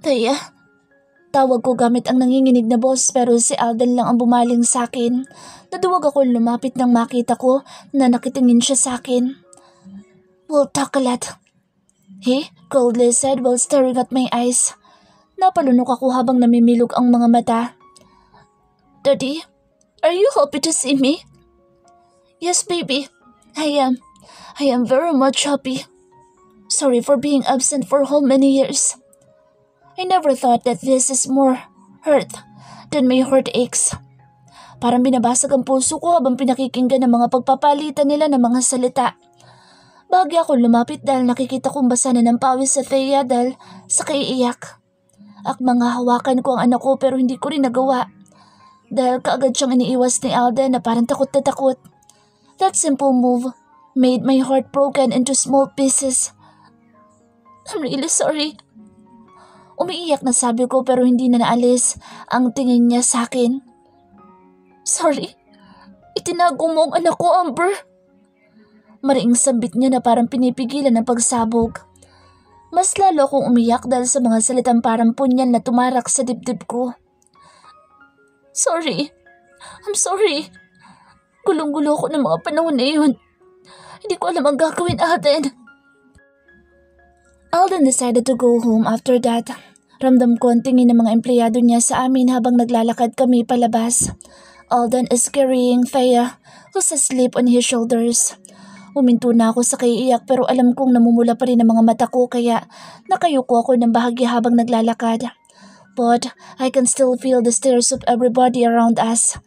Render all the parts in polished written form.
Thea, tawag ko gamit ang nanginginig na boss pero si Alden lang ang bumaling sa akin. Naduwag ako lumapit nang makita ko na nakitingin siya sa akin. We'll talk a lot, he coldly said while staring at my eyes. Napalunok ako habang namimilog ang mga mata. Daddy, are you happy to see me? Yes, baby. I am. I am very much happy. Sorry for being absent for how many years. I never thought that this is more hurt than my heart aches. Parang binabasag ang puso ko habang pinakikinggan ng mga pagpapalitan nila ng mga salita. Bahagya akong lumapit dahil nakikita kong basa na ng pawis sa Thea dahil sa kaiiyak. Mga hawakan ko ang anak ko pero hindi ko rin nagawa. Dahil kaagad siyang iniiwas ni Alden na parang takot na takot. That simple move made my heart broken into small pieces. I'm really sorry. Umiiyak na sabi ko pero hindi na naalis ang tingin niya sa akin. Sorry. Itinago mo ang anak ko, Amber. Mariing sambit niya na parang pinipigilan ng pagsabog. Mas lalo akong umiyak dahil sa mga salitang parang punyal na tumarak sa dibdib ko. Sorry. I'm sorry. Gulong-gulo ko ng mga panahon na yun. Hindi ko alam ang gagawin natin. Alden decided to go home after that. Ramdam ko ang tingin ng mga empleyado niya sa amin habang naglalakad kami palabas. Alden is carrying Thea, who's asleep on his shoulders. Huminto na ako sa kaiiyak pero alam kong namumula pa rin ang mga mata ko kaya nakayuko ako ng bahagya habang naglalakad. But I can still feel the stares of everybody around us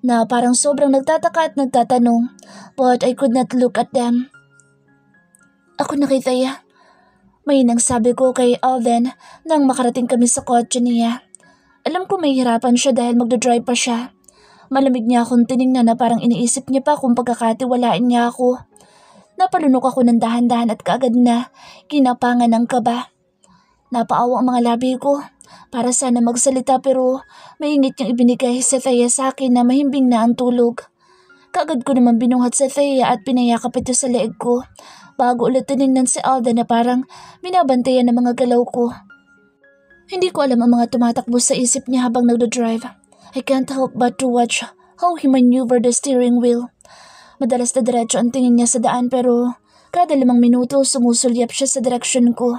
na parang sobrang nagtataka at nagtatanong but I could not look at them. Ako na kay Thea. May nang sabi ko kay Alden nang makarating kami sa kotse niya. Alam ko may hirapan siya dahil magdadrive pa siya. Malamig niya akong tiningnan na parang iniisip niya pa kung pagkakatiwalaan niya ako. Napalunok ako ng dahan-dahan at kaagad na kinapangan ng kaba. Napaawa ang mga labi ko para sana magsalita pero maingit niyang ibinigay si Thea sa akin na mahimbing na ang tulog. Kaagad ko naman binuhat si Thea at pinayakap ito sa leeg ko bago ulit tiningnan si Alden na parang binabantayan ng mga galaw ko. Hindi ko alam ang mga tumatakbo sa isip niya habang nagdodrive. I can't help but to watch how he maneuvered the steering wheel. Madalas na diretso ang tingin niya sa daan pero kada 5 minuto sumusulyap siya sa direksyon ko.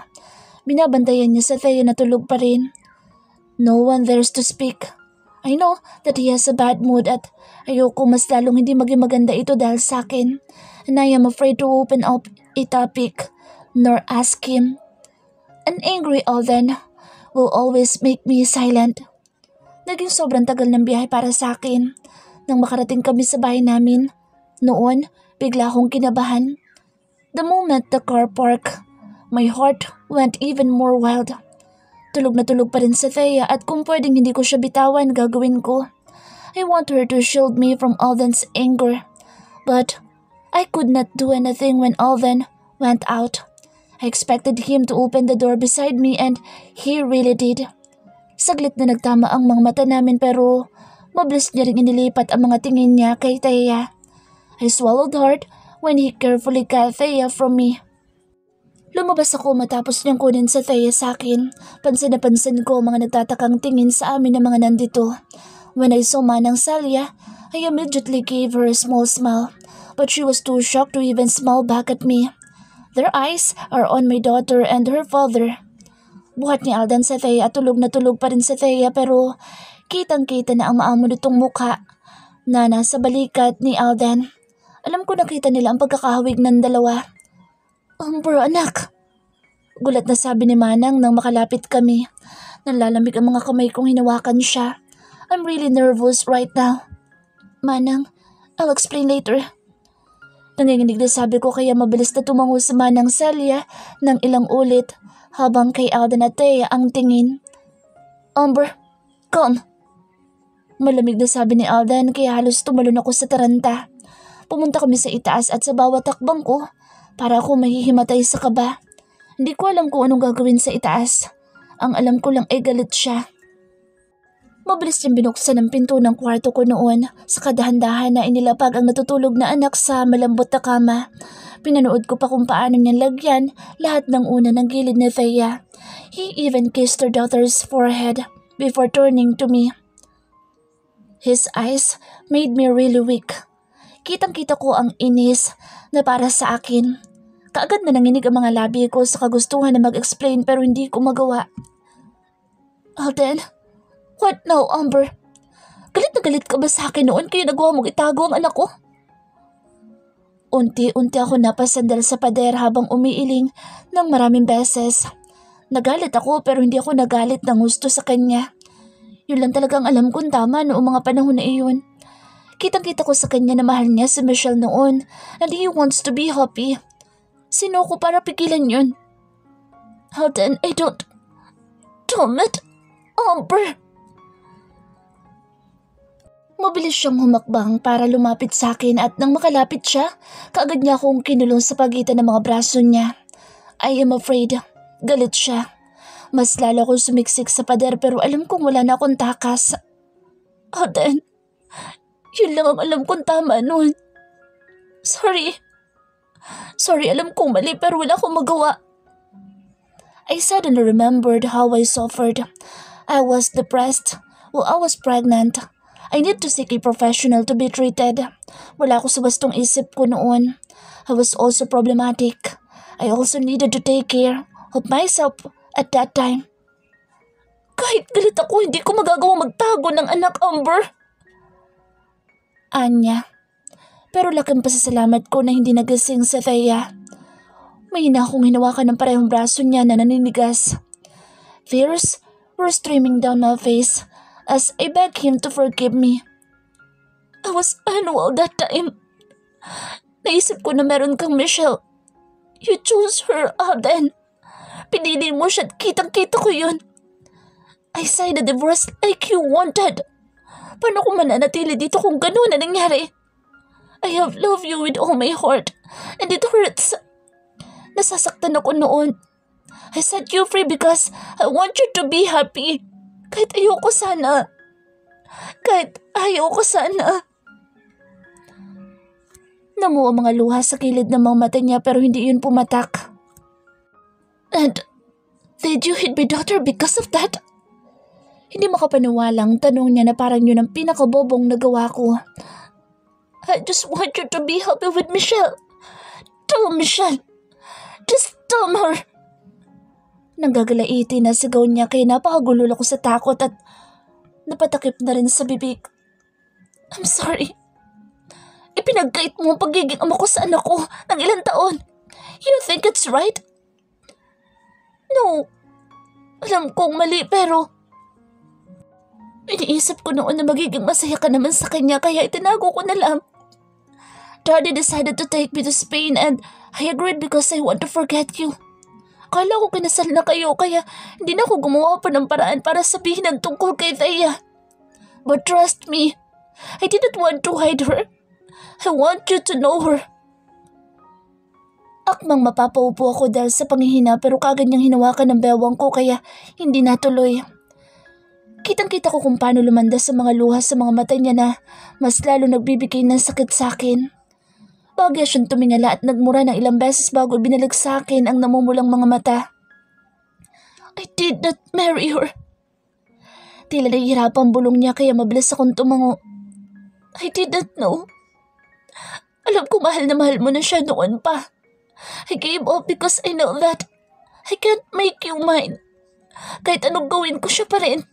Binabantayan niya sa Thea na tulog pa rin. No one dares to speak. I know that he has a bad mood at ayoko mas lalong hindi maging maganda ito dahil sa akin. And I am afraid to open up a topic nor ask him. An angry Alden will always make me silent. Naging sobrang tagal ng biyahe para sa akin. Nang makarating kami sa bahay namin, noon, bigla akong kinabahan. The moment the car parked, my heart went even more wild. Tulog na tulog pa rin si Thea at kung pwedeng hindi ko siya bitawan, gagawin ko. I want her to shield me from Alden's anger. But I could not do anything when Alden went out. I expected him to open the door beside me and he really did. Saglit na nagtama ang mga mata namin pero mabilis niya rin inilipat ang mga tingin niya kay Thea. I swallowed hard when he carefully got Thea from me. Lumabas ako matapos niyang kunin sa Thea sa akin. Pansin na pansin ko mga nagtatakang tingin sa amin ng mga nandito. When I saw Manang Celia, I immediately gave her a small smile, but she was too shocked to even smile back at me. Their eyes are on my daughter and her father. Buhat ni Alden sa Thea at tulog na tulog pa rin sa Thea pero kitang-kita na ang maamo nitong mukha na nasa balikat ni Alden. Alam ko nakita nila ang pagkakahawig ng dalawa. Amber, anak. Gulat na sabi ni Manang nang makalapit kami. Nanlalamig ang mga kamay kong hinawakan siya. I'm really nervous right now. Manang, I'll explain later. Nanginginig na sabi ko kaya mabilis na tumango si Manang Celia ng ilang ulit habang kay Alden at Thea ang tingin. Amber, calm. Malamig na sabi ni Alden kaya halos tumalon ako sa taranta. Pumunta kami sa itaas at sa bawat takbang ko para ako mahihimatay sa kaba. Hindi ko alam kung anong gagawin sa itaas. Ang alam ko lang ay galit siya. Mabilis niyang binuksan ang pinto ng kwarto ko noon. Sa kadahan-dahan na inilapag ang natutulog na anak sa malambot na kama. Pinanood ko pa kung paano niyang lagyan lahat ng una ng gilid ni Thea. He even kissed her daughter's forehead before turning to me. His eyes made me really weak. Kitang-kita ko ang inis na para sa akin. Kaagad na nanginig ang mga labi ko sa kagustuhan na mag-explain pero hindi ko magawa. Alden, what now, Amber? Galit na galit ka ba sa akin noon kaya nagawa mong itago ang anak ko? Unti-unti ako napasandal sa pader habang umiiling ng maraming beses. Nagalit ako pero hindi ako nagalit ng gusto sa kanya. Yun lang talagang alam kong tama noong mga panahon na iyon. Kitang-kita ko sa kanya na mahal niya si Michelle noon and he wants to be happy. Sino ko para pigilan yun? Alden, I don't... Damn it! Amber! Mabilis siyang humakbang para lumapit sa akin at nang makalapit siya, kaagad niya akong kinulong sa pagitan ng mga braso niya. I am afraid. Galit siya. Mas lalo akong sumiksik sa pader pero alam kong wala na akong takas. Alden, yun lang ang alam kong tama noon. Sorry. Sorry, alam kong mali pero wala akong magawa. I suddenly remembered how I suffered. I was depressed while I was pregnant. I need to seek a professional to be treated. Wala ako sa bastong isip ko noon. I was also problematic. I also needed to take care of myself at that time. Kahit galit ako, hindi ko magagawa magtago ng anak, Amber. Anya. Pero laking pasasalamat ko na hindi nagising si Thea. May ina akong hinawakan ng parehong braso niya na naninigas. Tears were streaming down my face as I begged him to forgive me. I was unwell that time. Naisip ko na meron kang Michelle. You chose her, Alden. Pinili mo siya at kitang-kita ko yun. I signed a divorce like you wanted. Paano ko mananatili dito kung gano'n na nangyari? I have loved you with all my heart and it hurts. Nasasaktan ako noon. I set you free because I want you to be happy. Kahit ayoko sana. Namuha ang mga luha sa kilid ng mga mata niya pero hindi yun pumatak. And did you hit my daughter because of that? Hindi makapaniwalang tanong niya na parang yun ang pinakabobong nagawa ko. I just want you to be happy with Michelle. Tell Michelle. Just tell her. Nanggagalaiti na sigaw niya kaya napakagulol ako sa takot at napatakip na rin sa bibig. I'm sorry. Ipinagkait mo ang pagiging ama ko sa anak ko ng ilang taon. You think it's right? No. Alam kong mali pero iniisip ko noon na magiging masaya ka naman sa kanya kaya itinago ko na lang. Daddy decided to take me to Spain and I agreed because I want to forget you. Akala ko kinasal na kayo kaya hindi na ako gumawa pa ng paraan para sabihin ang tungkol kay Thea. But trust me, I didn't want to hide her. I want you to know her. Akmang mapapaupo ako dahil sa panghihina pero kagad niyang hinawakan ng bewang ko kaya hindi natuloy. Kitang-kita ko kung paano lumanda sa mga luha sa mga mata niya na mas lalo nagbibigay ng sakit sa akin. Bagay siyang tumingala at nagmura ng ilang beses bago binalik sa akin ang namumulang mga mata. I did not marry her. Tila nahihirapang bulong niya kaya mabilis akong tumango. I did not know. Alam ko mahal na mahal mo na siya noon pa. I gave up because I know that I can't make you mine. Kahit anong gawin ko siya pa rin.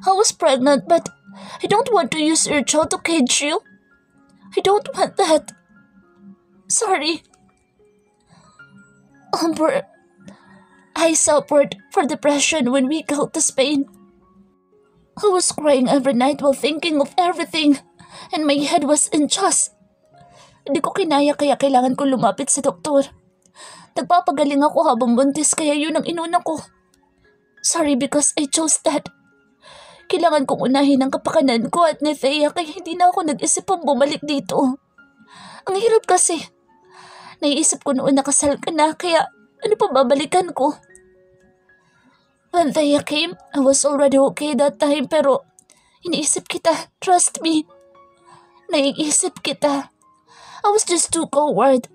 I was pregnant but I don't want to use your child to cage you. I don't want that. Sorry. Amber, I suffered for depression when we got to Spain. I was crying every night while thinking of everything and my head was in chest. Hindi ko kinaya kaya kailangan ko lumapit sa doktor. Nagpapagaling ako habang buntis kaya yun ang inuna ko. Sorry because I chose that. Kailangan kong unahin ang kapakanan ko at ni Thea kaya hindi na ako nag-isip pang bumalik dito. Ang hirap kasi. Naiisip ko noon nakasal ka na kaya ano pa babalikan ko? When Thea came, I was already okay that time pero Iniisip kita. Trust me. Naiisip kita. I was just too coward.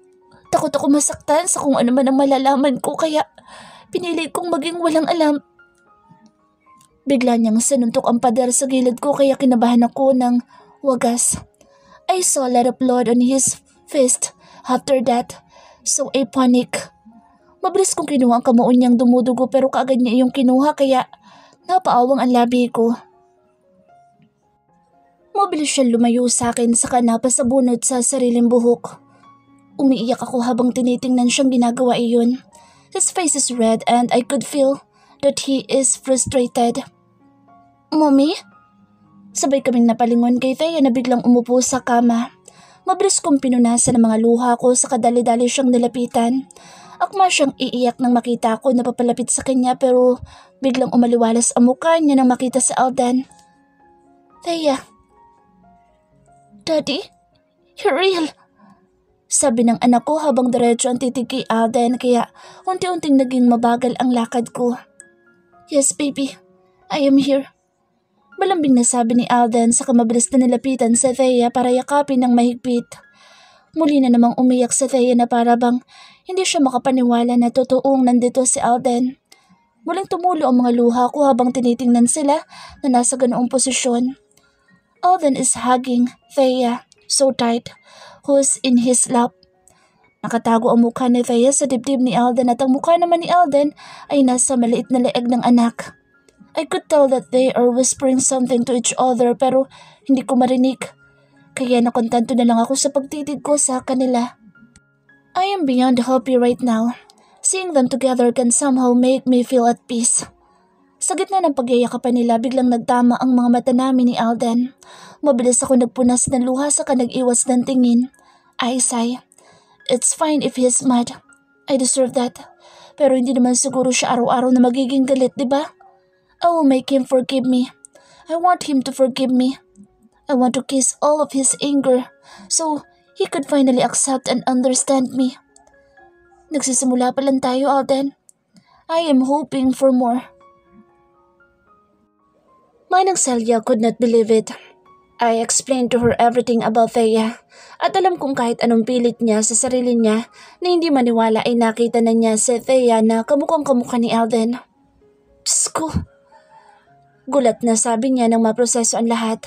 Takot ako masaktan sa kung ano man ang malalaman ko kaya pinili kong maging walang alam. Bigla niyang sinuntok ang pader sa gilid ko kaya kinabahan ako ng wagas. I saw a lot of blood on his fist after that, so I panic. Mabilis kong kinuha ang kamao niyang dumudugo pero kaagad niya yung kinuha kaya napaawang ang labi ko. Mabilis siya lumayo sa akin saka napasabunot sa sariling buhok. Umiiyak ako habang tinitingnan siyang ginagawa iyon. His face is red and I could feel that he is frustrated. Mommy? Sabay kaming napalingon kay Thea na biglang umupo sa kama. Mabilis kong pinunasan ang mga luha ko sa kadali-dali siyang nilapitan. Akma siyang iiyak nang makita ko na papalapit sa kanya pero biglang umaliwalas ang mukha niya nang makita si Alden. Thea. Daddy? You're real. Sabi ng anak ko habang diretso ang titig kay Alden kaya unti-unting naging mabagal ang lakad ko. Yes baby, I am here. Malambing na sabi ni Alden sa mabilis na nilapitan sa Thea para yakapin ng mahigpit. Muli na namang umiyak sa Thea na parabang hindi siya makapaniwala na totoong nandito si Alden. Muling tumulo ang mga luha ko habang tinitingnan sila na nasa ganoong posisyon. Alden is hugging Thea so tight, who's in his lap. Nakatago ang mukha ni Thea sa dibdib ni Alden at ang mukha naman ni Alden ay nasa maliit na leeg ng anak. I could tell that they are whispering something to each other pero hindi ko marinig. Kaya nakontento na lang ako sa pagtitid ko sa kanila. I am beyond happy right now. Seeing them together can somehow make me feel at peace. Sa gitna ng pagyayakapan nila, biglang nagtama ang mga mata namin ni Alden. Mabilis ako nagpunas ng luha saka nag-iwas ng tingin. I sigh. It's fine if he's mad. I deserve that. Pero hindi naman siguro siya araw-araw na magiging galit, di ba? I will make him forgive me. I want him to forgive me. I want to kiss all of his anger so he could finally accept and understand me. Nagsisimula pa lang tayo, Alden. I am hoping for more. Manang Celia could not believe it. I explained to her everything about Thea at alam kong kahit anong pilit niya sa sarili niya na hindi maniwala ay nakita na niya si Thea na kamukhang kamukha ni Alden. Diyos ko! Gulat na sabi niya nang maproseso ang lahat.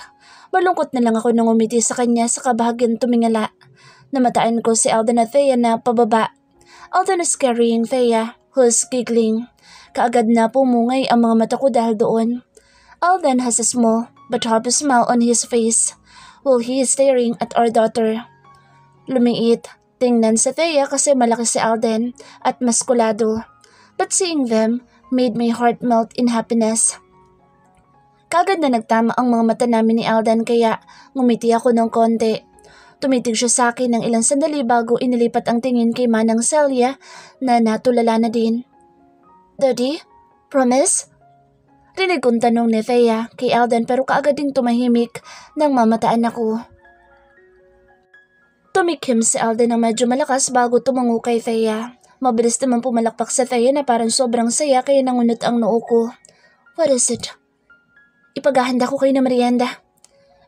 Malungkot na lang ako nang umiti sa kanya sa kabahagyan tumingala. Namataan ko si Alden at Thea na pababa. Alden is carrying Thea, who's giggling. Kaagad na pumungay ang mga mata ko dahil doon. Alden has a small but happy smile on his face while he is staring at our daughter. Lumiit, tingnan si Thea kasi malaki si Alden at maskulado. But seeing them made my heart melt in happiness. Kagad na nagtama ang mga mata namin ni Alden kaya ngumiti ako ng konti. Tumitig siya sa akin ng ilang sandali bago inilipat ang tingin kay Manang Celia na natulala na din. Daddy, promise? Rinig kong tanong ni Thea kay Alden pero kaagad ding tumahimik nang mamataan ako. Tumikhim si Alden ng medyo malakas bago tumango kay Thea. Mabilis naman pumalakpak sa Thea na parang sobrang saya kaya nangunot ang noo ko. What is it? Ipaghahanda ko kayo ng merienda.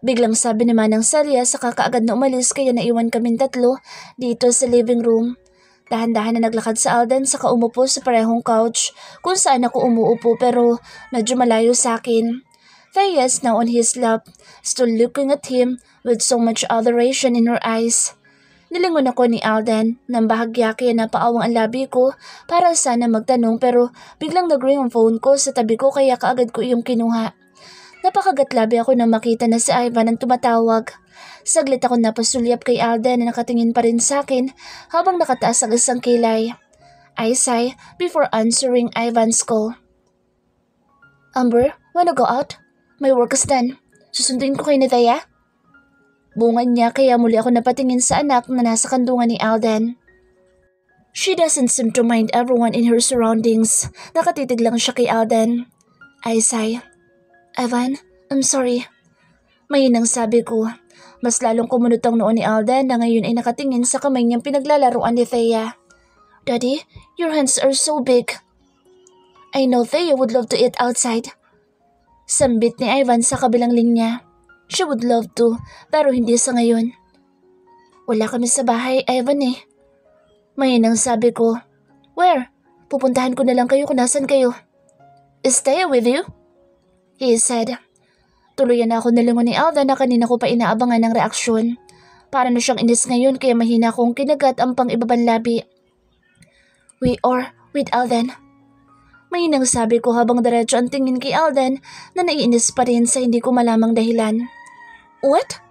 Biglang sabi ni Manang Celia sa kakaagad na umalis kaya naiwan kaming tatlo dito sa living room. Dahan-dahan na naglakad sa Alden saka umupo sa parehong couch kung saan ako umuupo pero medyo malayo sa akin. Thea is now on his lap, still looking at him with so much adoration in her eyes. Nilingon ako ni Alden nang bahagya kaya napaawang ang labi ko para sana magtanong pero biglang nag-ring ang phone ko sa tabi ko kaya kaagad ko iyong kinuha. Napakagatlabi ako nang makita na si Ivan ang tumatawag. Saglit ako napasulyap kay Alden na nakatingin pa rin sa akin habang nakataas ang isang kilay. I sigh before answering Ivan's call. Amber, wanna go out? My work is done. Susunduin ko kay ni Thea? Bungad niya kaya muli ako napatingin sa anak na nasa kandungan ni Alden. She doesn't seem to mind everyone in her surroundings. Nakatitig lang siya kay Alden. I sigh. Ivan, I'm sorry. Mayinang sabi ko. Mas lalong kumunot ang noo ni Alden na ngayon ay nakatingin sa kamay niyang pinaglalaruan ni Thea. Daddy, your hands are so big. I know Thea would love to eat outside. Sambit ni Ivan sa kabilang linya. She would love to, pero hindi sa ngayon. Wala kami sa bahay, Ivan eh. Mahinang sabi ko. Where? Pupuntahan ko na lang kayo kung nasan kayo. Stay with you? He said. Tuluyan na ako nalingon ni Alden na kanina ko pa inaabangan ng reaksyon. Para na siyang inis ngayon kaya mahina kong kinagat ang pang-ibabang labi. We are with Alden. Mahinang sabi ko habang diretso ang tingin kay Alden na naiinis pa rin sa hindi ko malamang dahilan. What?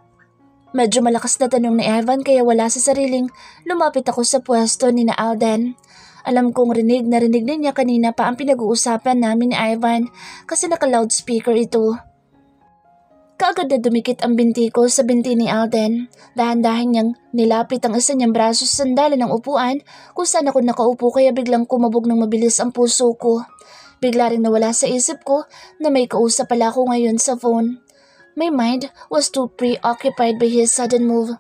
Medyo malakas na tanong ni Evan kaya wala sa sariling lumapit ako sa pwesto ni na Alden. Alam kong rinig na rinig niya kanina pa ang pinag-uusapan namin ni Ivan kasi naka-loudspeaker ito. Kaagad na dumikit ang binti ko sa binti ni Alden. Dahan-dahan niyang nilapit ang isa niyang braso sa sandalan ng upuan kung saan ako nakaupo kaya biglang kumabog ng mabilis ang puso ko. Bigla ring nawala sa isip ko na may kausap pala ako ngayon sa phone. My mind was too preoccupied by his sudden move.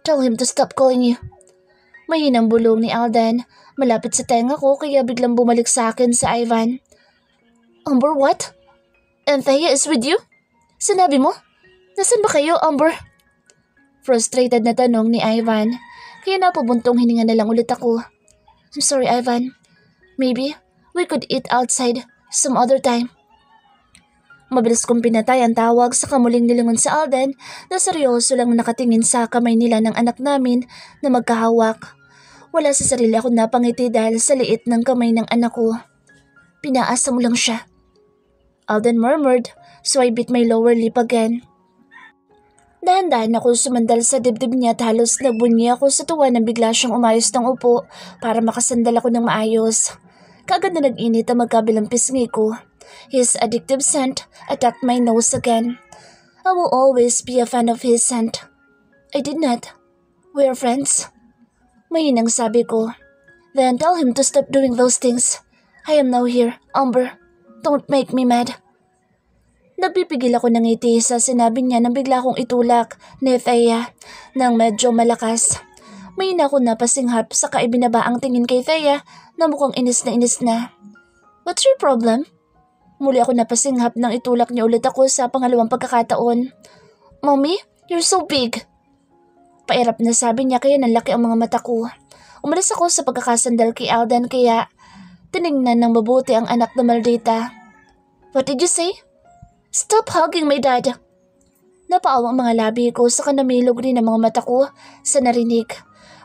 Tell him to stop calling you. Mahinang bulong ni Alden. Malapit sa tenga ko kaya biglang bumalik sa akin si Ivan. Amber, what? Anthea is with you? Sinabi mo? Nasaan ba kayo, Amber? Frustrated na tanong ni Ivan. Kaya napabuntong hininga na lang ulit ako. I'm sorry, Ivan. Maybe we could eat outside some other time. Mabilis kong pinatay ang tawag sa kamuling nilingon sa Alden na seryoso lang nakatingin sa kamay nila ng anak namin na magkahawak. Wala sa sarili ako napangiti dahil sa liit ng kamay ng anak ko. Pinaasa mo lang siya. Alden murmured, so I bit my lower lip again. Dahan-dahan ako sumandal sa dibdib niya at halos nagbunyi ako sa tuwa nang bigla siyang umayos ng upo para makasandal ako ng maayos. Kaagad na nag-init ang magkabilang pisngi ko. His addictive scent attacked my nose again. I will always be a fan of his scent. I did not. We are friends. Mahinang sabi ko. Then tell him to stop doing those things. I am now here, Amber. Don't make me mad. Nagpipigil ako ng ngiti sa sinabi niya nang bigla akong itulak ni Thea nang medyo malakas. Mahina ako napasinghap saka ibinaba ang tingin kay Thea na mukhang inis na. What's your problem? Muli ako napasinghap nang itulak niya ulit ako sa pangalawang pagkakataon. Mommy, you're so big. Pairap na sabi niya kaya nanlaki ang mga mata ko. Umalis ako sa pagkakasandal kay Alden kaya tinignan ng mabuti ang anak na maldita. What did you say? Stop hugging my dad. Napaawa ang mga labi ko sa kanamilog rin ang mga mata ko sa narinig.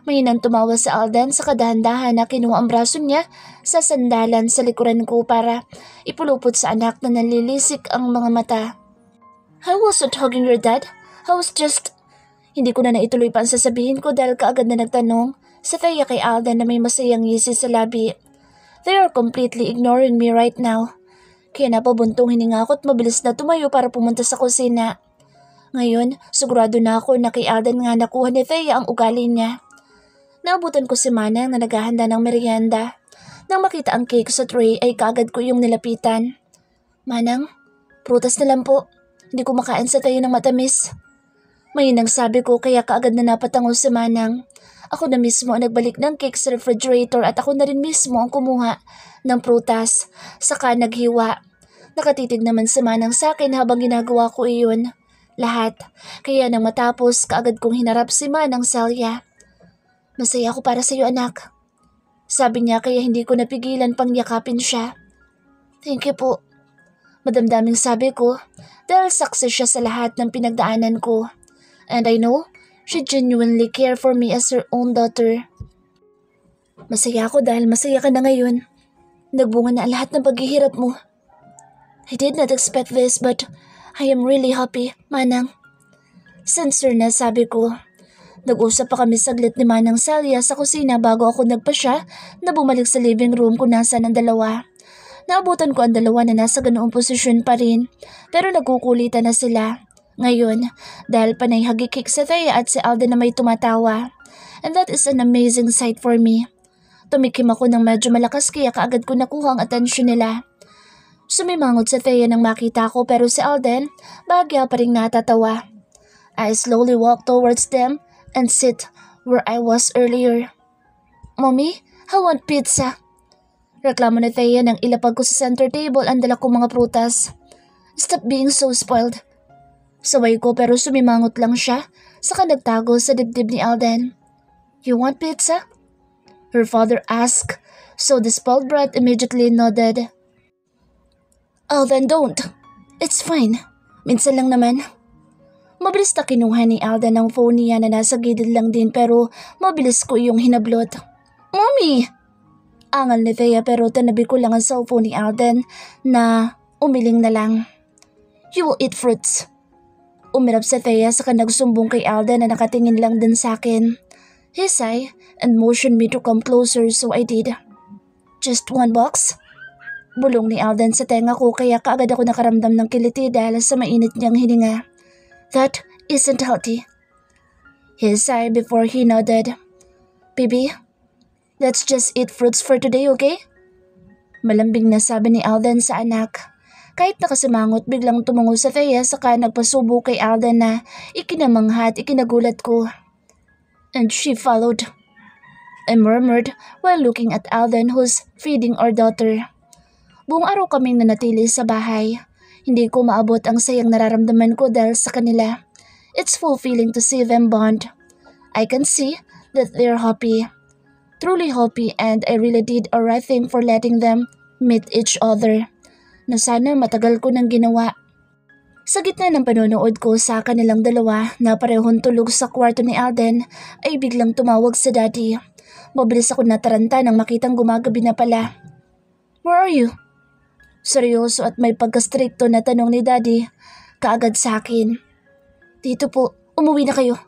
Mahinang tumawa sa Alden sa kadahan-dahan na kinuha ang braso niya sa sandalan sa likuran ko para ipulupot sa anak na nalilisik ang mga mata. I wasn't hugging your dad. I was just... Hindi ko na naituloy pa ang sasabihin ko dahil kaagad na nagtanong sa Thea kay Alden na may masayang ngisi sa labi. They are completely ignoring me right now. Kaya napabuntong hininga ako at mabilis na tumayo para pumunta sa kusina. Ngayon, sigurado na ako na kay Alden nga nakuha ni Thea ang ugali niya. Naabutan ko si Manang na naghahanda ng merienda. Nang makita ang cake sa tray ay kaagad ko yung nilapitan. Manang, prutas na lang po. Hindi ko makain sa tayo ng matamis. Mahinang sabi ko kaya kaagad na napatango si Manang. Ako na mismo ang nagbalik ng cake sa refrigerator at ako na rin mismo ang kumuha ng prutas. Saka naghiwa. Nakatitig naman si Manang sa akin habang ginagawa ko iyon. Lahat. Kaya nang matapos kaagad kong hinarap si Manang Celia. Masaya ako para sa iyo anak. Sabi niya kaya hindi ko napigilan pang yakapin siya. Thank you po. Madamdaming sabi ko dahil saksi siya sa lahat ng pinagdaanan ko. And I know she genuinely care for me as her own daughter. Masaya ako dahil masaya ka na ngayon. Nagbunga na lahat ng paghihirap mo. I did not expect this but I am really happy, Manang. Sincere na sabi ko. Nag-usap pa kami saglit ni Manang Celia sa kusina bago ako nagpasya na bumalik sa living room kung nasaan ang dalawa. Naabutan ko ang dalawa na nasa ganoong posisyon pa rin pero nagkukulitan na sila. Ngayon, dahil panay hagikik sa Thea at si Alden na may tumatawa. And that is an amazing sight for me. Tumikim ako ng medyo malakas kaya kaagad ko nakuha ang atensyon nila. Sumimangot sa Thea nang makita ko pero si Alden, bahagya pa rin natatawa. I slowly walked towards them and sit where I was earlier. Mommy, I want pizza. Reklamo ni Thea nang ilapag ko sa center table ang dala kong mga prutas. Stop being so spoiled. Saway ko pero sumimangot lang siya, saka nagtago sa dibdib ni Alden. You want pizza? Her father asked, so the spoiled brat immediately nodded. Alden, don't. It's fine. Minsan lang naman. Mabilis na kinuha ni Alden ang phone niya na nasa gilid lang din pero mabilis ko yung hinablot. Mommy! Angal ni Thea pero tanabi ko lang ang cellphone ni Alden na umiling na lang. You will eat fruits. Umirap sa Thea saka nagsumbong kay Alden na nakatingin lang din sa akin. He sighed and motioned me to come closer so I did. Just one box? Bulong ni Alden sa tenga ko kaya kaagad ako nakaramdam ng kiliti dahil sa mainit niyang hininga. That isn't healthy. He sighed before he nodded. Baby, let's just eat fruits for today, okay? Malambing na sabi ni Alden sa anak. Kahit nakasimangot, biglang tumungo sa Thea saka nagpasubo kay Alden na ikinamangha at ikinagulat ko. And she followed. I murmured while looking at Alden who's feeding our daughter. Buong araw kaming nanatili sa bahay. Hindi ko maabot ang sayang nararamdaman ko dahil sa kanila. It's fulfilling to see them bond. I can see that they're happy. Truly happy, and I really did a right thing for letting them meet each other. Na sana matagal ko nang ginawa. Sa gitna ng panonood ko sa kanilang dalawa na parehong tulog sa kwarto ni Alden ay biglang tumawag sa daddy. Mabilis ako nataranta nang makitang gumagabi na pala. Where are you? Seryoso at may pagka-strikto na tanong ni daddy kaagad sa akin. Dito po, umuwi na kayo.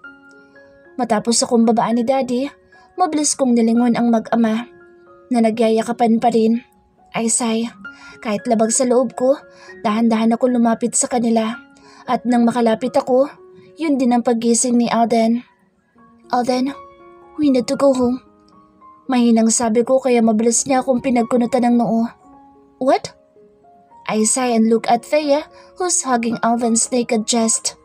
Matapos akong babaan ni daddy, mabilis kong nilingon ang mag-ama na nagyayakapan pa rin. I sigh. Kahit labag sa loob ko, dahan-dahan ako lumapit sa kanila. At nang makalapit ako, yun din ang paggising ni Alden. Alden, we need to go home. Mahinang sabi ko kaya mabilis niya akong pinagkunutan ng noo. What? I sigh and look at Thea who's hugging Alden's naked chest.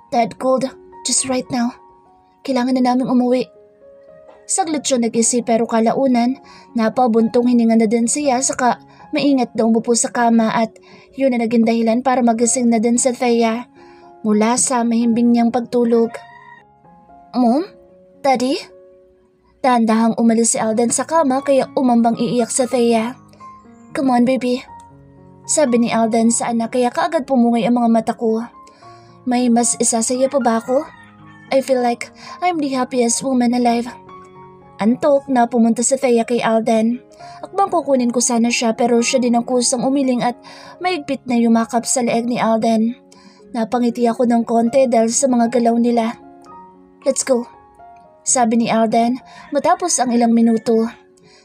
Dad called just right now. Kailangan na naming umuwi. Saglit siya nag-isip pero kalaunan, napabuntong hininga na din siya saka maingat daw umupo sa kama at yun na naging dahilan para magising na din sa Thea mula sa mahimbing niyang pagtulog. Mom? Daddy? Dahan-dahang umalis si Alden sa kama kaya umambang iiyak sa Thea. Come on baby. Sabi ni Alden sa anak kaya kaagad pumungay ang mga mata ko. May mas isasaya pa ba ako? I feel like I'm the happiest woman alive. Antok na pumunta sa Thea kay Alden. Akbang kukunin ko sana siya pero siya din ang kusang umiling at maigpit na yumakap sa leeg ni Alden. Napangiti ako ng konti dahil sa mga galaw nila. Let's go. Sabi ni Alden matapos ang ilang minuto.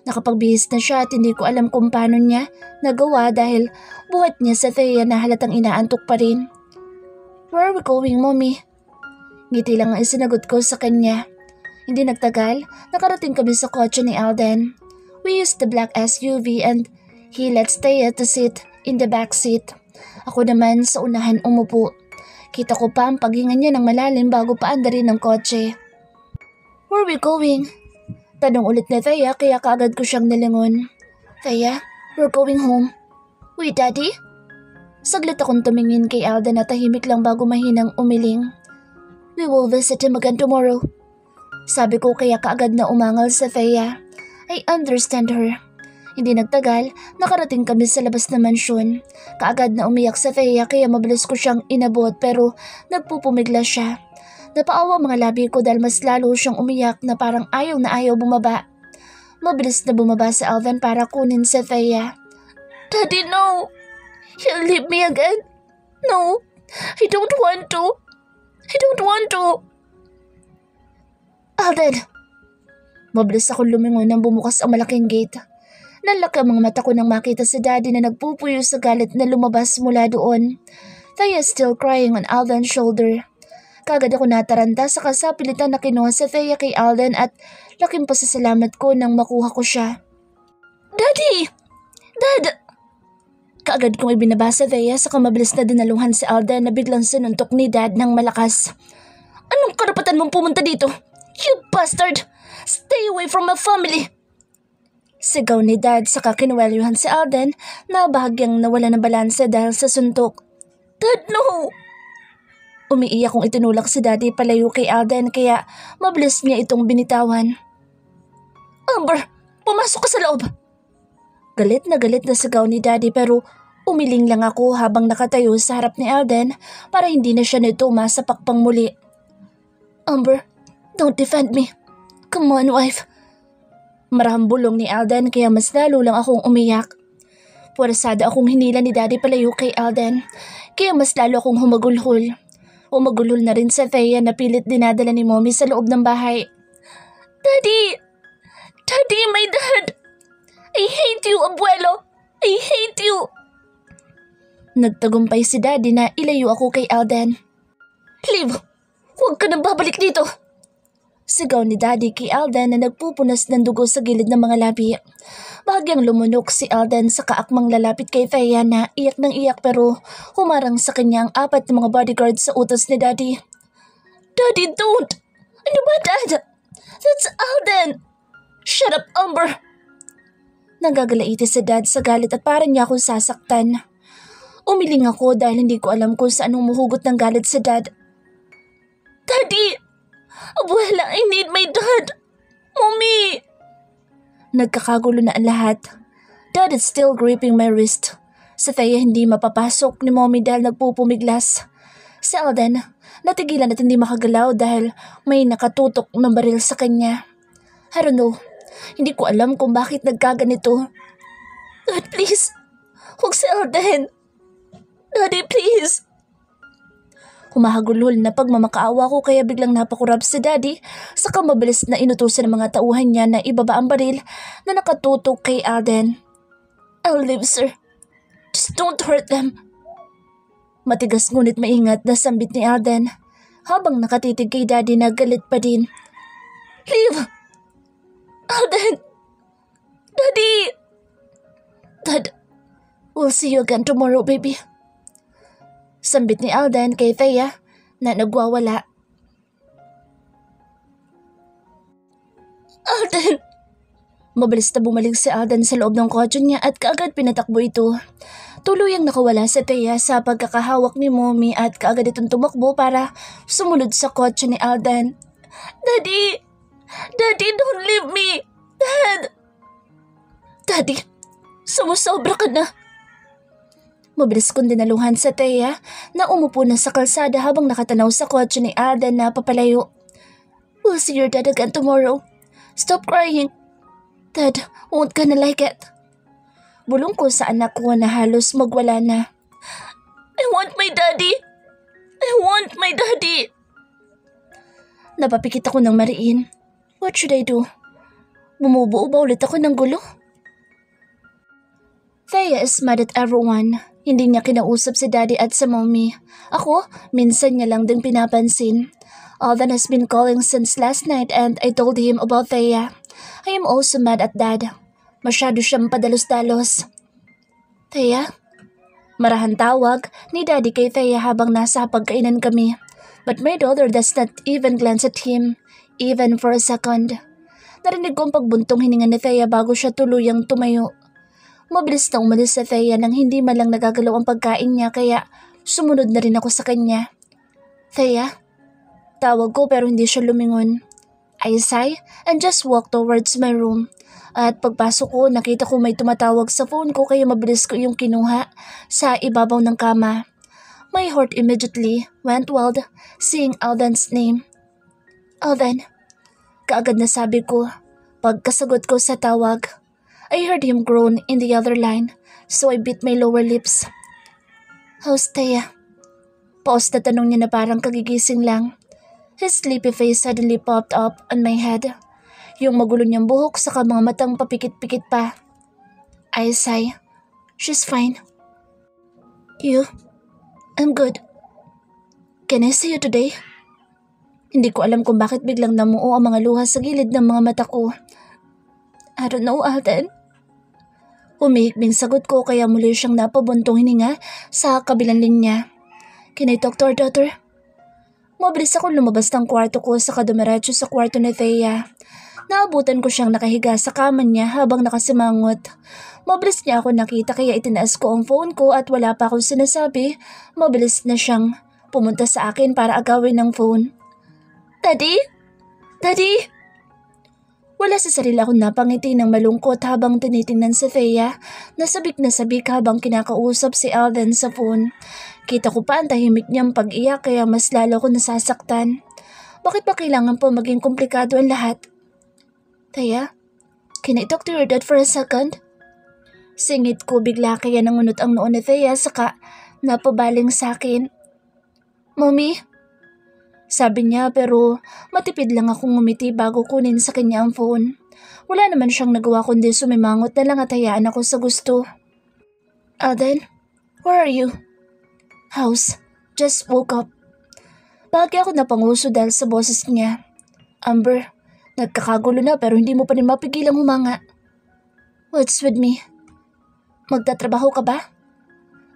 Nakapagbihis na siya at hindi ko alam kung paano niya nagawa dahil buhat niya sa Thea na halatang inaantok pa rin. Where are we going, mommy? Ngiti lang ang isinagot ko sa kanya. Hindi nagtagal, nakarating kami sa kotse ni Alden. We used the black SUV and he lets Thea to sit in the back seat. Ako naman sa unahan umupo. Kita ko pa ang paghinga niya ng malalim bago paandarin ng kotse. Where are we going? Tanong ulit ni Thea kaya kaagad ko siyang nilingon. Thea, we're going home. Wait, Daddy? Saglit akong tumingin kay Alden na tahimik lang bago mahinang umiling. We will visit him again tomorrow. Sabi ko kaya kaagad na umangal sa Thea. I understand her. Hindi nagtagal, nakarating kami sa labas ng mansyon. Kaagad na umiyak sa Thea kaya mabilis ko siyang inabot pero nagpupumigla siya. Napaawa mga labi ko dahil mas lalo siyang umiyak na parang ayaw na ayaw bumaba. Mabilis na bumaba si Alden para kunin si Thea. Daddy, no! He'll leave me again. No, I don't want to. I don't want to. Alden! Mabilis akong lumingon nang bumukas ang malaking gate. Nalaki ang mga mata ko nang makita si Daddy na nagpupuyo sa galit na lumabas mula doon. Thea still crying on Alden's shoulder. Kagad ako nataranta sa kasapilitan na kinuha sa Thea kay Alden at laking pasasalamat ko nang makuha ko siya. Daddy! Dad! Kaagad kong ibinaba sa Thea sa kamabilis na dinaluhan si Alden na biglang sinuntok ni Dad ng malakas. Anong karapatan mong pumunta dito? You bastard! Stay away from my family! Sigaw ni Dad sa kinuwelyuhan si Alden na bahagyang nawala ng balanse dahil sa suntok. Dad, no! Umiiyak kong itinulak si Daddy palayo kay Alden kaya mabilis niya itong binitawan. Amber, pumasok ka sa loob! Galit na sigaw ni Daddy pero umiling lang ako habang nakatayo sa harap ni Alden para hindi na siya nito masapakpang muli. Amber, don't defend me. Come on, wife. Marahang bulong ni Alden kaya mas lalo lang akong umiyak. Puwersada akong hinila ni Daddy palayo kay Alden kaya mas lalo akong humagulhol. Umagulhol na rin sa Thea na pilit dinadala ni Mommy sa loob ng bahay. Daddy! Daddy, my dad! I hate you, abuelo! I hate you! Nagtagumpay si Daddy na ilayo ako kay Alden. Liv! Huwag ka nang babalik dito! Sigaw ni Daddy kay Alden na nagpupunas ng dugo sa gilid ng mga labi. Bahagyang lumunok si Alden sa kaakmang lalapit kay Thea na iyak ng iyak pero humarang sa kanya ang 4 na mga bodyguards sa utos ni Daddy. Daddy, don't! Ano ba, Dad? That's Alden! Shut up, Amber! Nagagalaiti si Dad sa galit at parang niya akong sasaktan. Umiling ako dahil hindi ko alam kung saan umuhugot ng galit si Dad. Daddy! Abuela, I need my dad! Mommy! Nagkakagulo na ang lahat. Dad is still gripping my wrist. Sa Thea hindi mapapasok ni Mommy dahil nagpupumiglas. Si Alden, natigilan at hindi makagalaw dahil may nakatutok na baril sa kanya. I don't know. Hindi ko alam kung bakit nagkaganito. Dad, please. Huwag si Alden. Daddy, please. Humahagulhol na pagmamakaawa ko kaya biglang napakurap si Daddy saka mabilis na inutusan ng mga tauhan niya na ibaba ang baril na nakatutok kay Alden. I'll leave, sir. Just don't hurt them. Matigas ngunit maingat na sambit ni Alden habang nakatitig kay Daddy na galit pa din. Leave! Alden! Daddy! Dad, we'll see you again tomorrow, baby. Sambit ni Alden kay Thea na nagwawala. Alden! Mabilis na bumalik si Alden sa loob ng kotse niya at kaagad pinatakbo ito. Tuluyang nakawala si Thea sa pagkakahawak ni Mommy at kaagad itong tumakbo para sumunod sa kotse ni Alden. Daddy! Daddy, don't leave me! Dad! Daddy, sumusobra ka na. Mabilis kong dinaluhan sa Thea na umupo na sa kalsada habang nakatanaw sa kotse ni Alden na papalayo. We'll see your dad again tomorrow. Stop crying. Dad won't gonna like it. Bulong ko sa anak ko na halos magwala na. I want my daddy. I want my daddy. Napapikit ako ng mariin. What should I do? Bumubuo ba ulit ako ng gulo? Thea is mad at everyone. Hindi niya kinausap si Daddy at si Mommy. Ako, minsan niya lang din pinapansin. Alden has been calling since last night and I told him about Thea. I am also mad at Dad. Masyado siyang padalos-dalos. Thea? Marahan tawag ni Daddy kay Thea habang nasa pagkainan kami. But my daughter does not even glance at him, even for a second. Narinig ko ang pagbuntong hininga ni Thea bago siya tuluyang tumayo. Mabilis na umalis sa Thea nang hindi man lang nagagalaw ang pagkain niya kaya sumunod na rin ako sa kanya. Thea? Tawag ko pero hindi siya lumingon. I sigh and just walk towards my room. At pagpasok ko nakita ko may tumatawag sa phone ko kaya mabilis ko yung kinuha sa ibabaw ng kama. My heart immediately went wild seeing Alden's name. Alden, kaagad na sabi ko pagkasagot ko sa tawag. I heard him groan in the other line, so I bit my lower lips. How's Thea? Paus na tanong niya na parang kagigising lang. His sleepy face suddenly popped up on my head. Yung magulo niyang buhok saka mga matang papikit-pikit pa. I sigh. She's fine. You? I'm good. Can I see you today? Hindi ko alam kung bakit biglang namuo ang mga luha sa gilid ng mga mata ko. I don't know, Alden. Humihikbing sagot ko kaya muli siyang napabuntong hininga sa kabilang linya. Can I talk to our daughter? Mabilis ako lumabas ng kwarto ko sa dumiretso sa kwarto ni Thea. Naabutan ko siyang nakahiga sa kama niya habang nakasimangot. Mabilis niya ako nakita kaya itinaas ko ang phone ko at wala pa akong sinasabi, mabilis na siyang pumunta sa akin para agawin ng phone. Daddy? Daddy? Wala sa sarili akong napangiti ng malungkot habang tinitingnan si Thea na sabik habang kinakausap si Alden sa phone. Kita ko pa ang tahimik niyang pag-iyak kaya mas lalo ko nasasaktan. Bakit ba kailangan po maging komplikado ang lahat? Thea, can I talk to your dad for a second? Singit ko bigla kaya nangunot ang noo ni Thea saka napabaling sa akin. Mommy? Sabi niya pero matipid lang akong ngumiti bago kunin sa kanya ang phone. Wala naman siyang nagawa kundi sumimangot na lang at hayaan ako sa gusto. Alden, where are you? House, just woke up. Bahagi ako napanguso dahil sa boses niya. Amber, nagkakagulo na pero hindi mo pa rin mapigilang humanga. What's with me? Magtatrabaho ka ba?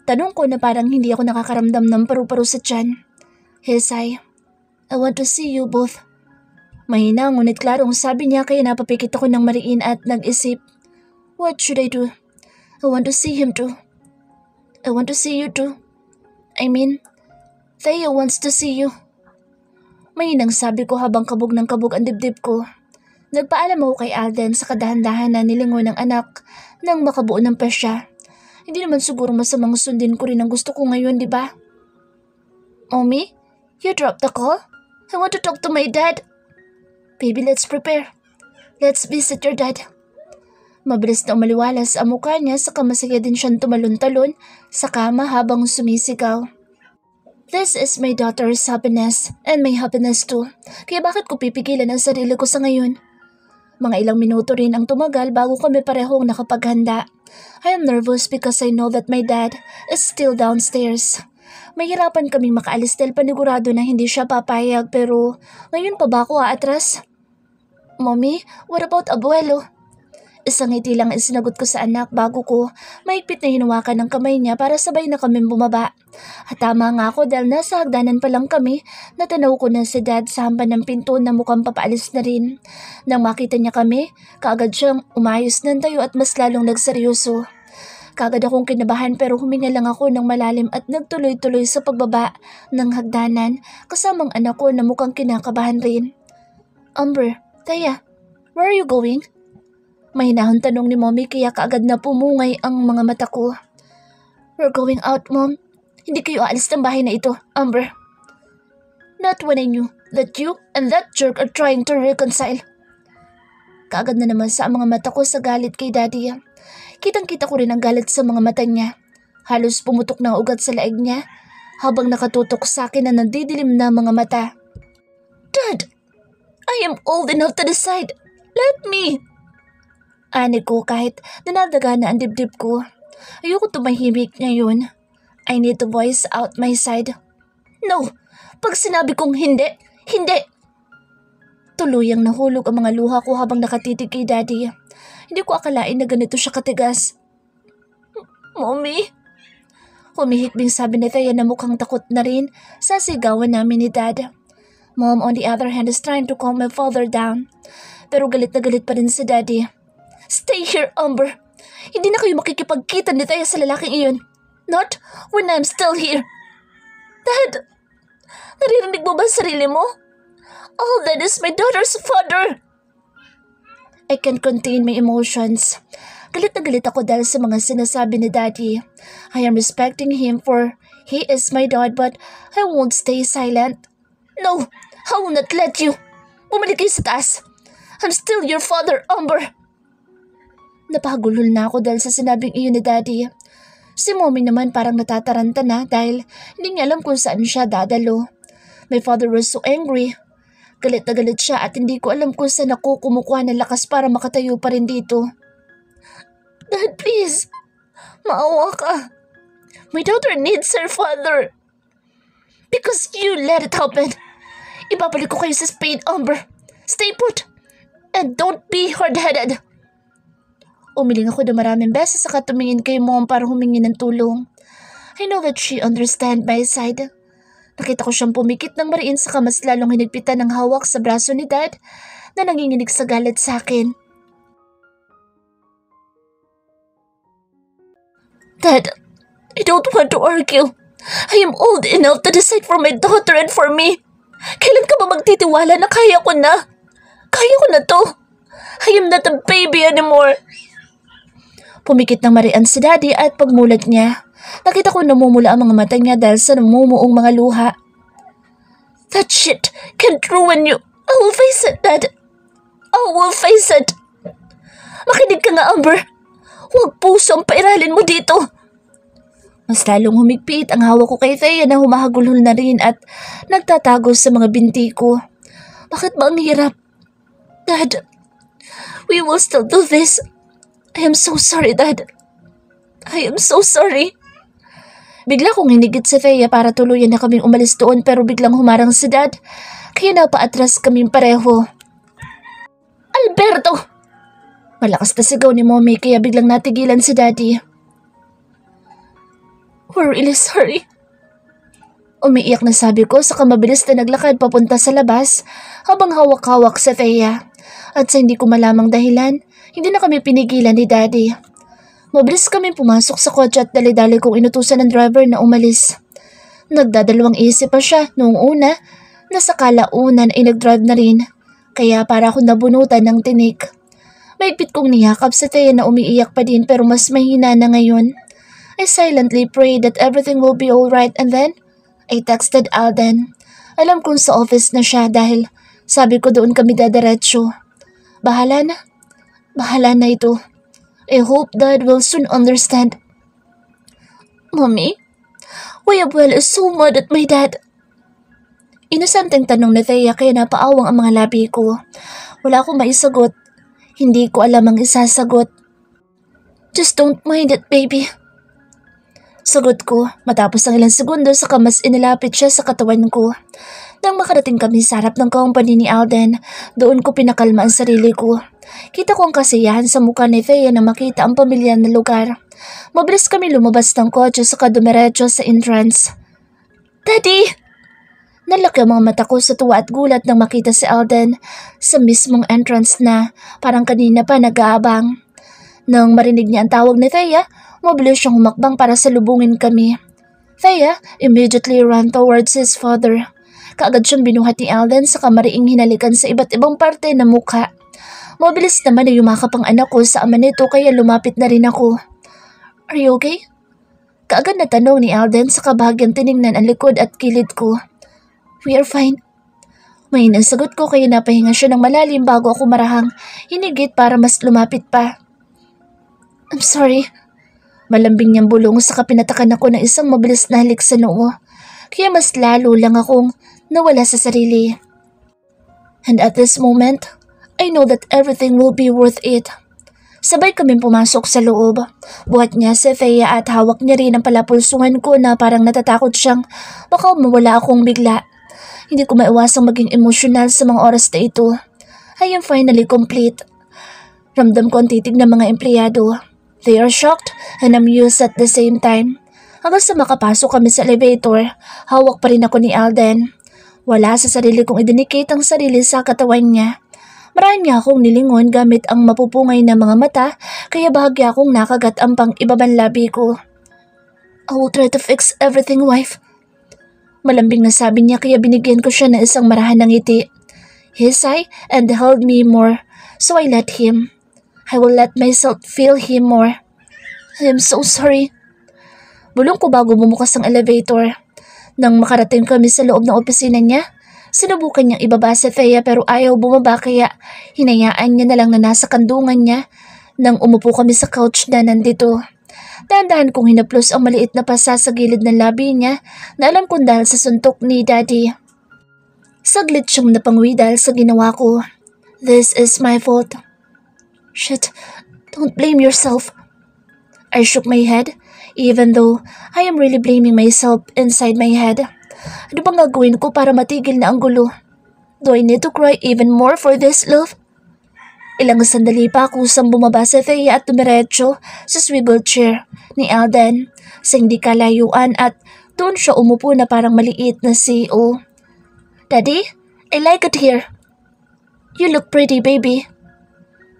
Tanong ko na parang hindi ako nakakaramdam ng paru-paro sa tiyan. Yes, I want to see you both. Mahina ngunit klarong sabi niya kaya napapikit ako ng mariin at nag-isip. What should I do? I want to see him too. I want to see you too. I mean, Thea wants to see you. Mahinang sabi ko habang kabog ng kabog ang dibdib ko. Nagpaalam ako kay Alden sa kadahan-dahan na nilingon ng anak nang makabuo ng pasya. Hindi naman siguro masamang sundin ko rin ang gusto ko ngayon, di ba? Mommy, you dropped the call? I want to talk to my dad. Baby, let's prepare. Let's visit your dad. Mabilis na umaliwalas ang mukha niya saka masaya din siyang tumalon-talon sa kama habang sumisigaw. This is my daughter's happiness and my happiness too. Kaya bakit ko pipigilan ang sarili ko sa ngayon? Mga ilang minuto rin ang tumagal bago kami parehong nakapaghanda. I am nervous because I know that my dad is still downstairs. Mahirapan kaming makaalis dahil panigurado na hindi siya papayag pero ngayon pa ba ako aatras? Mommy, what about abuelo? Isang ngiti lang ang sinagot ko sa anak bago ko mahigpit na hinawakan ng kamay niya para sabay na kaming bumaba. At tama nga ako dahil nasa hagdanan pa lang kami, natanaw ko na si dad sa hampan ng pinto na mukhang papaalis na rin. Nang makita niya kami, kaagad siyang umayos ng tayo at mas lalong nagseryoso. Kaagad akong kinabahan pero huminga lang ako ng malalim at nagtuloy-tuloy sa pagbaba ng hagdanan kasamang anak ko na mukhang kinakabahan rin. Amber, Thea, where are you going? Mahinahon tanong ni Mommy kaya kaagad na pumungay ang mga mata ko. We're going out, Mom. Hindi kayo aalis ng bahay na ito, Amber. Not when I knew that you and that jerk are trying to reconcile. Kaagad na naman sa mga mata ko sa galit kay Daddy. Kitang-kita ko rin ang galit sa mga mata niya. Halos pumutok ng ugat sa laig niya habang nakatutok sa akin na nandidilim na mga mata. Dad, I am old enough to decide. Let me. Ani ko kahit nanadaga na ang dibdib ko. Ayoko tumahimik ngayon. I need to voice out my side. No, pag sinabi kong hindi, hindi. Tuluyang nahulog ang mga luha ko habang nakatitig kay Daddy. Hindi ko akalain na ganito siya katigas. Mommy? Humihikbing sabi ni Thea na mukhang takot na rin sa sigawan namin ni Dad. Mom on the other hand is trying to calm my father down. Pero galit na galit pa rin si Daddy. Stay here, Amber. Hindi na kayo makikipagkita ni Thea sa lalaking iyon. Not when I'm still here. Dad, naririnig mo ba sarili mo? All that is my daughter's father. I can't contain my emotions. Galit na galit ako dahil sa mga sinasabi ni Daddy. I am respecting him for he is my dad but I won't stay silent. No, I will not let you. Bumalik kayo sa taas. I'm still your father, Amber. Napagulol na ako dahil sa sinabing iyon ni Daddy. Si Mommy naman parang natataranta na dahil hindi niya alam kung saan siya dadalo. My father was so angry. Galit na galit siya at hindi ko alam kung saan ako kumukuha ng lakas para makatayo pa rin dito. Dad, please. Maawa ka. My daughter needs her father. Because you let it happen. Ibabalik ko kayo sa Spain, Amber. Stay put. And don't be hard-headed. Umiling ako na maraming beses saka tumingin kay Mom para humingi ng tulong. I know that she understands my side. Nakita ko siyang pumikit ng mariin saka mas lalong hinigpitan ng hawak sa braso ni Dad na nanginginig sa galit sa akin. Dad, I don't want to argue. I am old enough to decide for my daughter and for me. Kailan ka ba magtitiwala na kaya ko na? Kaya ko na to. I am not a baby anymore. Pumikit ng marian si Daddy at pagmulat niya, nakita ko namumula ang mga mata niya dahil sa namumuong mga luha. That shit can't ruin you. I will face it, Dad. I will face it. Makinig ka nga, Amber. Huwag puso ang pairalin mo dito. Mas lalong humigpit ang hawak ko kay Thea na humahagulhol na rin at nagtatago sa mga binti ko. Bakit ba ang hirap? Dad, we will still do this. I am so sorry, Dad. I am so sorry. Bigla kong hinigit si Thea para tuluyan na kaming umalis doon pero biglang humarang si Dad. Kaya napaatras kaming pareho. Alberto! Malakas na sigaw ni Mommy kaya biglang natigilan si Daddy. We're really sorry. Umiiyak na sabi ko saka mabilis na naglakad papunta sa labas habang hawak-hawak sa Thea. At sa hindi ko malamang dahilan, hindi na kami pinigilan ni Daddy. Mabilis kami pumasok sa kotse at dali-dali kong inutusan ng driver na umalis. Nagdadalawang isip pa siya noong una na sa kalaunan ay nag-drive na rin. Kaya para akong nabunutan ng tinik. Maigpit kong niyakap sa Thea na umiiyak pa din pero mas mahina na ngayon. I silently prayed that everything will be alright and then I texted Alden. Alam kong sa office na siya dahil sabi ko doon kami dadiretso. Bahala na ito. I hope Dad will soon understand. Mommy, why Abuel is so mad at my dad? Inosanteng tanong ni Thea kaya napaawang ang mga labi ko. Wala akong maisagot. Hindi ko alam ang isasagot. Just don't mind it, baby. Sagot ko matapos ang ilang segundo saka mas inilapit siya sa katawan ko. Nang makarating kami sa harap ng company ni Alden, doon ko pinakalma ang sarili ko. Kita ko ang kasiyahan sa mukha ni Thea na makita ang pamilya na lugar. Mabilis kami lumabas ng kotse saka dumiretso sa entrance. Daddy! Nalaki ang mga mata ko sa tuwa at gulat nang makita si Alden sa mismong entrance na parang kanina pa nag-aabang. Nang marinig niya ang tawag ni Thea, mabilis siyang humakbang para salubungin kami. Thea immediately ran towards his father. Kaagad siyang binuhat ni Alden sa kamariing hinalikan sa iba't ibang parte ng mukha. Mabilis naman na yumakap ang anak ko sa ama nito kaya lumapit na rin ako. Are you okay? Kaagad na tanong ni Alden sa kabahagyang tiningnan ang likod at kilid ko. We are fine. Mahinang sagot ko kaya napahinga siya ng malalim bago ako marahang hinigit para mas lumapit pa. I'm sorry. Malambing niyang bulong saka pinatakan ako ng isang mabilis na halik sa noo. Kaya mas lalo lang akong nawala sa sarili. And at this moment, I know that everything will be worth it. Sabay kaming pumasok sa loob. Buhat niya si Thea at hawak niya rin ang palapulsuhan ko na parang natatakot siyang baka mawala akong bigla. Hindi ko maiwasang maging emosyonal sa mga oras na ito. I am finally complete. Ramdam ko ang titig ng mga empleyado. They are shocked and amused at the same time. Hanggang sa makapasok kami sa elevator, hawak pa rin ako ni Alden. Wala sa sarili kong idinikit ang sarili sa katawan niya. Marami akong nilingon gamit ang mapupungay na mga mata kaya bahagya akong nakagat ang pang-ibabang labi ko. I will try to fix everything, wife. Malambing na sabi niya kaya binigyan ko siya ng isang marahan ng ngiti. He sighed and held me more, so I let him. I will let myself feel him more. I am so sorry. Bulong ko bago bumukas ang elevator. Nang makarating kami sa loob ng opisina niya, sinubukan niyang ibaba si Thea pero ayaw bumaba kaya hinayaan niya na lang na nasa kandungan niya. Nang umupo kami sa couch na nandito. Dahan-dahan kong hinaplos ang maliit na pasa sa gilid ng labi niya na alam kong dahil sa suntok ni Daddy. Saglit siyang napangwi dahil sa ginawa ko. This is my fault. Shit, don't blame yourself. I shook my head, even though I am really blaming myself inside my head. Ano bang gagawin ko para matigil na ang gulo? Do I need to cry even more for this love? Ilang sandali pa kusang bumaba si Thea at tumiretso sa swivel chair ni Alden sa hindi kalayuan at doon siya umupo na parang maliit na CEO. Daddy, I like it here. You look pretty, baby.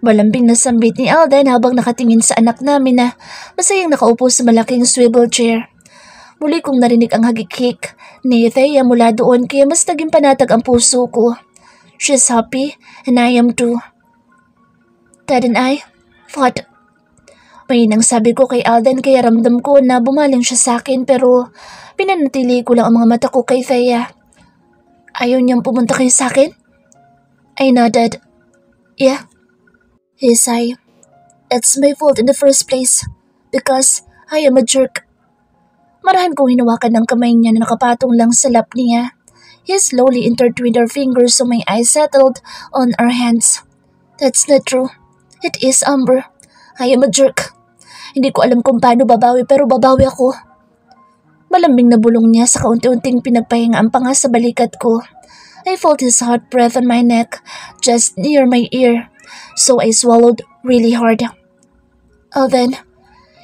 Malambing na sambit ni Alden habang nakatingin sa anak namin na masayang nakaupo sa malaking swivel chair. Muli kong narinig ang hagikik ni Thea mula doon kaya mas naging panatag ang puso ko. She's happy and I am too. Dad and I fought. May nang sabi ko kay Alden kaya ramdam ko na bumaling siya sa akin pero pinanatili ko lang ang mga mata ko kay Thea. Ayaw niyang pumunta kayo sa akin? I nodded. Yeah. He sighed. It's my fault in the first place because I am a jerk. Marahan kong hinawakan ng kamay niya na nakapatong lang sa lap niya. He slowly intertwined our fingers so my eyes settled on our hands. That's not true. It is, Amber. I am a jerk. Hindi ko alam kung paano babawi pero babawi ako. Malambing na bulong niya sa kaunti-unting pinagpahinga ang panga sa balikat ko. I felt his hot breath on my neck, just near my ear. So I swallowed really hard. Then,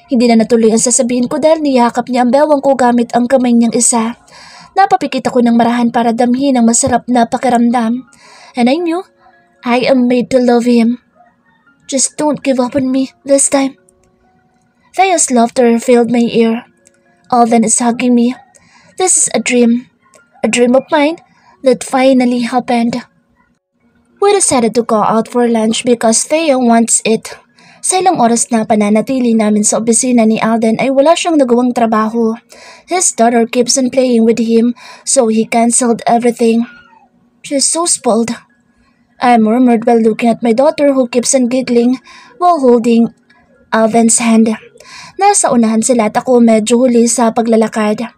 hindi na natuloy ang sasabihin ko dahil niyakap niya ang bewang ko gamit ang kamay niyang isa. Napapikit ako ng marahan para damhin ang masarap na pakiramdam. And I knew I am made to love him. Just don't give up on me this time. Thea's laughter filled my ear. Alden is hugging me. This is a dream of mine that finally happened. We decided to go out for lunch because Thea wants it. Sa ilang oras na pananatili namin sa opisina ni Alden ay wala siyang nagawang trabaho. His daughter keeps on playing with him so he cancelled everything. She's so spoiled. I murmured while looking at my daughter who keeps on giggling while holding Alden's hand. Nasa unahan sila at ako medyo huli sa paglalakad.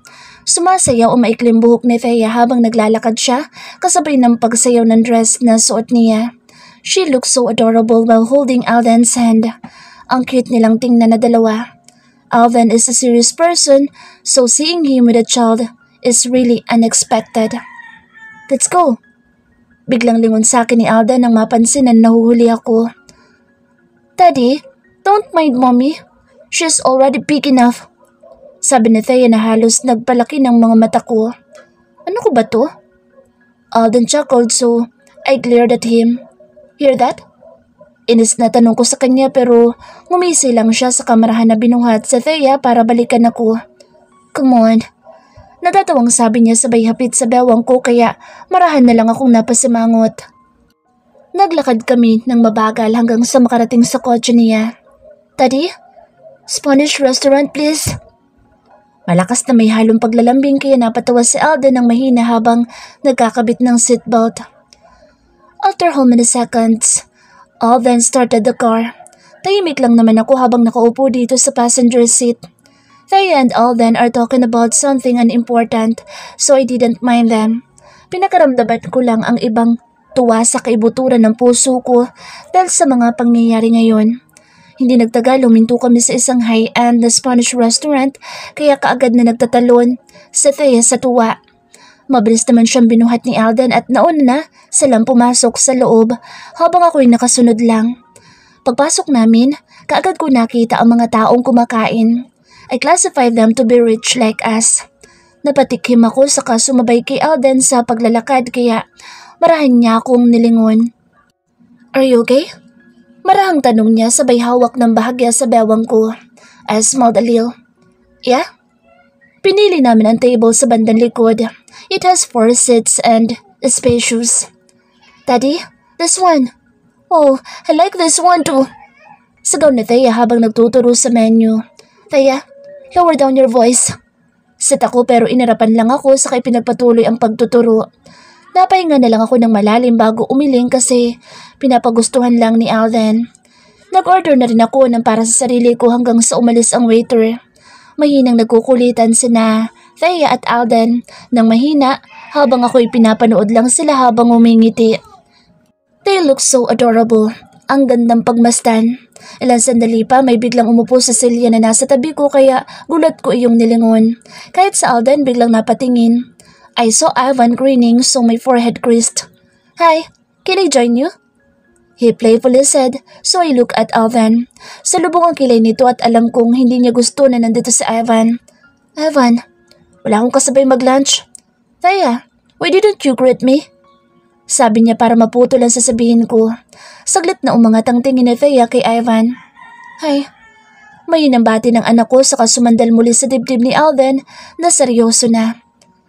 Sumasayaw ang maikling buhok ni Thea habang naglalakad siya kasabay ng pagsayaw ng dress na suot niya. She looks so adorable while holding Alden's hand. Ang cute nilang tingnan na dalawa. Alden is a serious person, so seeing him with a child is really unexpected. Let's go. Biglang lingon sa akin ni Alden nang mapansin na nahuhuli ako. Daddy, don't mind mommy. She's already big enough. Sabi ni Thea na halos nagpalaki ng mga mata ko. Ano ko ba to? Alden chuckled so I glared at him. Hear that? Inis na tanong ko sa kanya pero ngumisi lang siya sa kamarahan na binuhat sa Thea para balikan ako. Come on. Natatawang sabi niya sabay hapit sa bewang ko kaya marahan na lang akong napasimangot. Naglakad kami ng mabagal hanggang sa makarating sa kotse niya. Daddy? Spanish restaurant please? Malakas na may halong paglalambing kaya napatawa si Alden ng mahina habang nagkakabit ng seatbelt. After how many seconds, Alden started the car. Tahimik lang naman ako habang nakaupo dito sa passenger seat. Thea and Alden are talking about something unimportant so I didn't mind them. Pinakaramdaman ko lang ang ibang tuwa sa kaibuturan ng puso ko dahil sa mga pangyayari ngayon. Hindi nagtagal, huminto kami sa isang high-end na Spanish restaurant kaya kaagad na nagtatalon sa Thea sa tuwa. Mabilis naman siyang binuhat ni Alden at nauna na silang pumasok sa loob habang ako'y nakasunod lang. Pagpasok namin, kaagad ko nakita ang mga taong kumakain. I classified them to be rich like us. Napatikim ako saka sumabay kay Alden sa paglalakad kaya marahan niya akong nilingon. Are you okay? Marahang tanong niya sabay hawak ng bahagya sa bewang ko. I smiled a little. Yeah? Pinili namin ang table sa bandang likod. It has 4 seats and spacious. Daddy, this one. Oh, I like this one too. Sigaw ni Thea habang nagtuturo sa menu. Thea, lower down your voice. Sit ako pero inarapan lang ako saka pinagpatuloy ang pagtuturo. Napahinga na lang ako ng malalim bago umiling kasi pinapagustuhan lang ni Alden. Nag-order na rin ako ng para sa sarili ko hanggang sa umalis ang waiter. Mahinang nagkukulitan sina Thea at Alden ng mahina habang ako'y pinapanood lang sila habang umingiti. They look so adorable. Ang gandang pagmasdan. Ilang sandali pa may biglang umupo sa silya na nasa tabi ko kaya gulat ko iyong nilingon. Kahit sa Alden biglang napatingin. I saw Ivan grinning so my forehead creased. Hi, can I join you? He playfully said, so I looked at Alvan. Salubong ang kilay nito at alam kong hindi niya gusto na nandito si Ivan. Ivan, wala akong kasabay mag-lunch. Thea, why didn't you greet me? Sabi niya para maputol ang sasabihin ko. Saglit na umangat ang tingin ni Thea kay Ivan. Ay, may inambati ng anak ko saka sumandal muli sa dibdib ni Alden na seryoso na.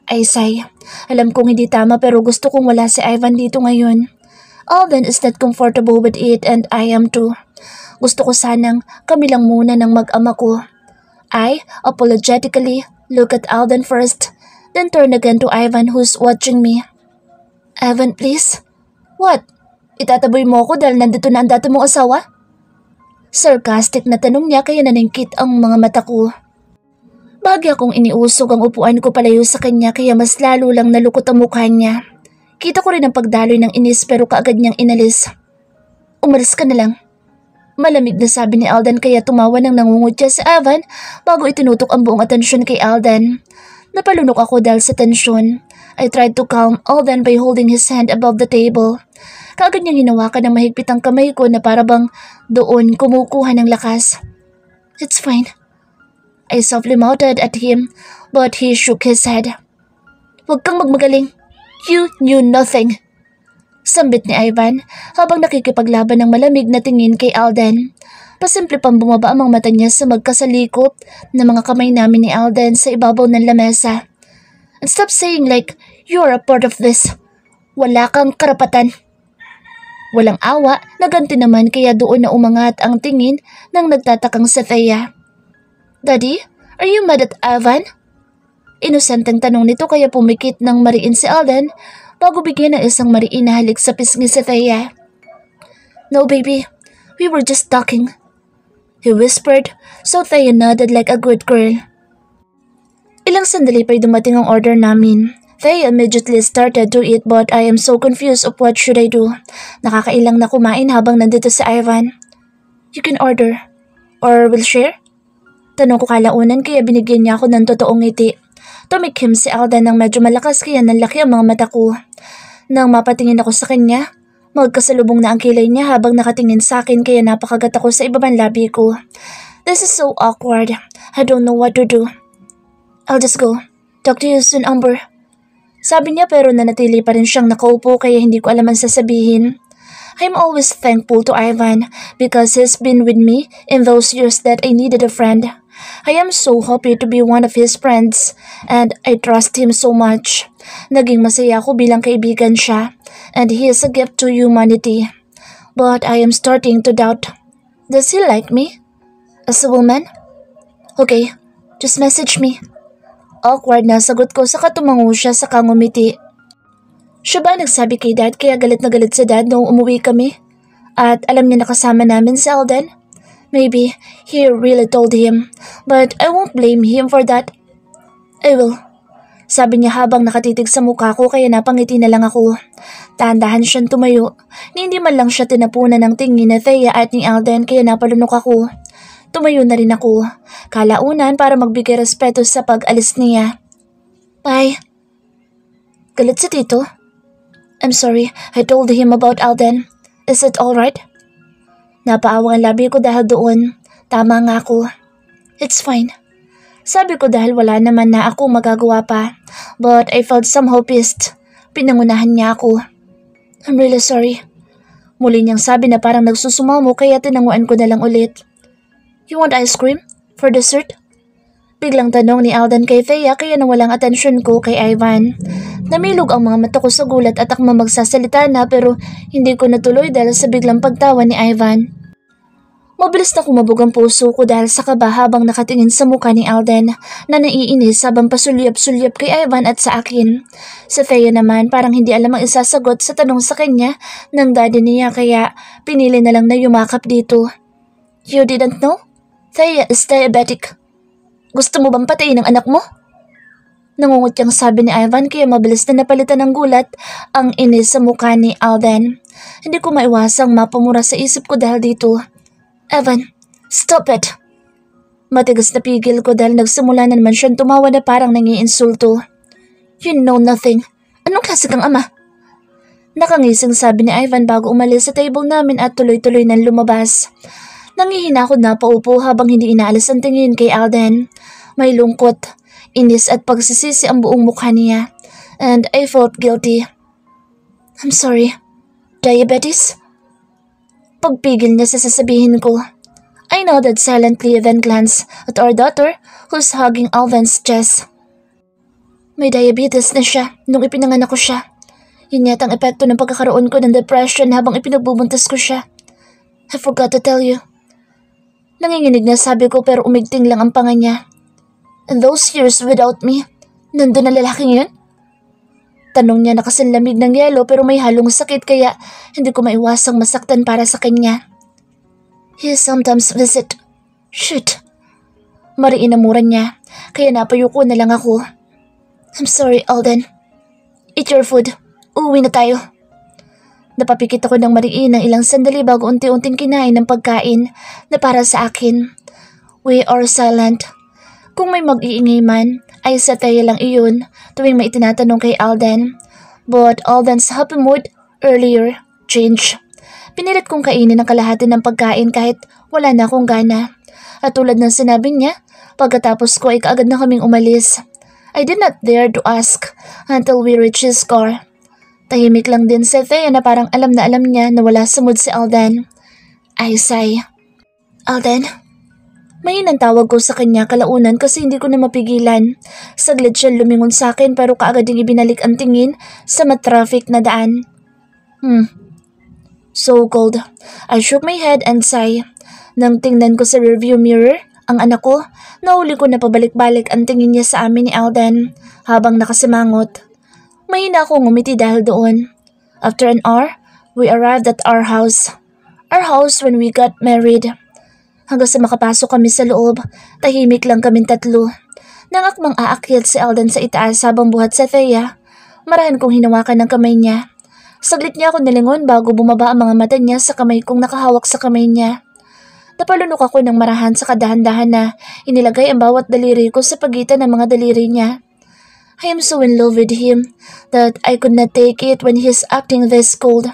Ay say, alam kong hindi tama pero gusto kong wala si Ivan dito ngayon. Alden is not comfortable with it and I am too. Gusto ko sanang kami lang muna ng mag-ama ko. I apologetically look at Alden first, then turn again to Ivan who's watching me. Ivan, please? What? Itataboy mo ako dahil nandito na ang dati mong asawa? Sarcastic na tanong niya kaya naningkit ang mga mata ko. Bagya kong iniusog ang upuan ko palayo sa kanya kaya mas lalo lang nalukot ang mukha niya. Kita ko rin ang pagdaloy ng inis pero kaagad niyang inalis. Umalis ka na lang. Malamig na sabi ni Alden kaya tumawa ng nangungutya sa Ivan bago itinutok ang buong atensyon kay Alden. Napalunok ako dahil sa tensyon. I tried to calm Alden by holding his hand above the table. Kaagad niyang hinawakan ng mahigpit ang kamay ko na parabang doon kumukuha ng lakas. It's fine. I softly mouthed at him but he shook his head. Huwag kang magmagaling. You knew nothing. Sambit ni Ivan habang nakikipaglaban ng malamig na tingin kay Alden. Pasimple pang bumaba ang mga mata niya sa magkasalikop na mga kamay namin ni Alden sa ibabaw ng lamesa. And stop saying like you're a part of this. Wala kang karapatan. Walang awa, naganti naman kaya doon na umangat ang tingin ng nagtatakang sa Thea. Daddy, are you mad at Ivan? Inosenteng tanong nito kaya pumikit ng mariin si Alden bago bigyan ng isang mariin na halik sa pisngi si Thea. No baby, we were just talking. He whispered, so Thea nodded like a good girl. Ilang sandali pa'y dumating ang order namin. Thea immediately started to eat but I am so confused of what should I do. Nakakailang na kumain habang nandito si Ivan. You can order. Or we'll share? Tanong ko kalaunan kaya binigyan niya ako ng totoong ngiti. Tumikhim si Alden ng medyo malakas kaya nanlaki ang mga mata ko. Nang mapatingin ako sa kanya, magkasalubong na ang kilay niya habang nakatingin sa akin kaya napakagat ako sa ibabang labi ko. This is so awkward. I don't know what to do. I'll just go. Talk to you soon, Amber. Sabi niya pero nanatili pa rin siyang nakaupo kaya hindi ko alam ang sasabihin. I'm always thankful to Ivan because he's been with me in those years that I needed a friend. I am so happy to be one of his friends and I trust him so much. Naging masaya ako bilang kaibigan siya and he is a gift to humanity. But I am starting to doubt. Does he like me? As a woman? Okay, just message me. Awkward na sagot ko saka tumango siya saka ngumiti. Siya ba nagsabi kay Dad kaya galit na galit si Dad noong umuwi kami? At alam niya nakasama namin si Alden? Maybe he really told him, but I won't blame him for that. I will. Sabi niya habang nakatitig sa mukha ko kaya napangiti na lang ako. Dahan-dahan siyang tumayo. Hindi man lang siya tinapunan ng tingin na Thea at ni Alden kaya napalunok ako. Tumayo na rin ako. Kalaunan para magbigay respeto sa pag-alis niya. Bye. Galit si Tito? I'm sorry, I told him about Alden. Is it alright? Napaawang ang labi ko dahil doon. Tama nga ako. It's fine. Sabi ko dahil wala naman na ako magagawa pa. But I felt somehow pissed. Pinangunahan niya ako. I'm really sorry. Muli niyang sabi na parang nagsusumamo kaya tinanguan ko na lang ulit. You want ice cream? For dessert? Biglang tanong ni Alden kay Thea kaya nawalang atensyon ko kay Ivan. Namilog ang mga mata ko sa gulat at akma magsasalita na pero hindi ko natuloy dahil sa biglang pagtawa ni Ivan. Mabilis na kumabog ang puso ko dahil sa kaba habang nakatingin sa mukha ni Alden na naiinis habang pasulyap-sulyap kay Ivan at sa akin. Sa Thea naman parang hindi alam ang isasagot sa tanong sa kanya ng daddy niya kaya pinili na lang na yumakap dito. You didn't know? Thea is diabetic. Gusto mo bang patayin ang anak mo? Nangungot niyang sabi ni Ivan kaya mabilis na napalitan ng gulat ang inis sa mukha ni Alden. Hindi ko maiwasang mapamura sa isip ko dahil dito. Evan, stop it! Matigas na pigil ko dahil nagsimula na naman siyang tumawa na parang nangiinsulto. You know nothing. Anong klase kang ama? Nakangising sabi ni Ivan bago umalis sa table namin at tuloy-tuloy nang lumabas. Nangihina ako na paupo habang hindi inaalis ang tingin kay Alden. May lungkot, inis at pagsisisi ang buong mukha niya. And I felt guilty. I'm sorry. Diabetes? Pagpigil niya sa sasabihin ko. I nodded silently then glanced at our daughter who's hugging Alden's chest. May diabetes na siya nung ipinanganak ko siya. Yun yata ang epekto ng pagkakaroon ko ng depression habang ipinagbubuntis ko siya. I forgot to tell you. Nanginginig na sabi ko pero umigting lang ang panga niya. And those years without me, nandun na lalaking yun? Tanong niya na kasanlamig ng yelo pero may halong sakit kaya hindi ko maiwasang masaktan para sa kanya. He sometimes visit. Shit. Mariinamuran niya kaya napayuko na lang ako. I'm sorry, Alden. Eat your food. Uuwi na tayo. Napapikit ako ng mariin ng ilang sandali bago unti-unting kinain ng pagkain na para sa akin. We are silent. Kung may mag-iingay man, ay sa tayo lang iyon tuwing may itinatanong kay Alden. But Alden's happy mood earlier changed. Pinilit kong kainin ang kalahati ng pagkain kahit wala na akong gana. At tulad ng sinabi niya, pagkatapos ko ay kaagad na kaming umalis. I did not dare to ask until we reached his car. Tahimik lang din si Thea na parang alam na alam niya na wala sa mood si Alden. I sigh. Alden? Mahinang tawag ko sa kanya kalaunan kasi hindi ko na mapigilan. Saglit siya lumingon sa akin pero kaagad ding ibinalik ang tingin sa matraffic na daan. So cold. I shook my head and sigh. Nang tingnan ko sa rearview mirror, ang anak ko, nahuli ko na pabalik-balik ang tingin niya sa amin ni Alden habang nakasimangot. Mahina akong ngumiti dahil doon. After an hour, we arrived at our house. Our house when we got married. Hanggang sa makapasok kami sa loob, tahimik lang kaming tatlo. Nang akmang aakyat si Alden sa itaas habang buhat sa Thea, marahan kong hinawakan ng kamay niya. Saglit niya ako nilingon bago bumaba ang mga mata niya sa kamay kong nakahawak sa kamay niya. Napalunok ako ng marahan sa kadahan-dahan na inilagay ang bawat daliri ko sa pagitan ng mga daliri niya. I am so in love with him that I could not take it when he's acting this cold.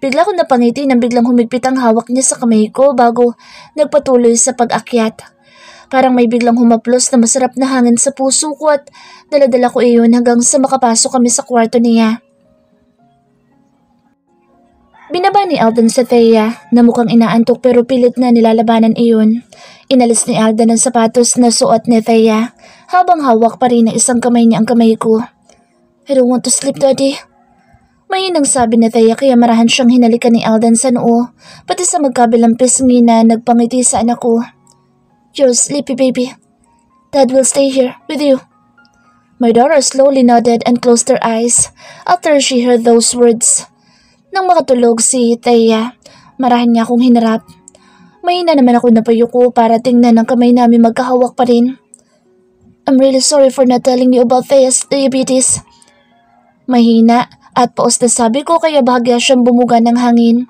Bigla ko napangiti nang biglang humigpit ang hawak niya sa kamay ko bago nagpatuloy sa pag-akyat. Parang may biglang humaplos na masarap na hangin sa puso ko at daladala ko iyon hanggang sa makapasok kami sa kwarto niya. Binaba ni Alden sa Thea na mukhang inaantok pero pilit na nilalabanan iyon. Inalis ni Alden ang sapatos na suot ni Thea habang hawak pa rin ng isang kamay niya ang kamay ko. I don't want to sleep, Daddy. Mahinang sabi ni Thea kaya marahan siyang hinalikan ni Alden sa noo, pati sa magkabilang pisngi na nagpangiti sa anak ko. You're sleepy, baby. Dad will stay here with you. My daughter slowly nodded and closed her eyes after she heard those words. Nang makatulog si Thea, marahan niya akong hinarap. Mahina naman ako napayuko para tingnan ang kamay namin magkahawak pa rin. I'm really sorry for not telling you about Thea's diabetes. Mahina at paos na sabi ko kaya bahagya siyang bumuga ng hangin.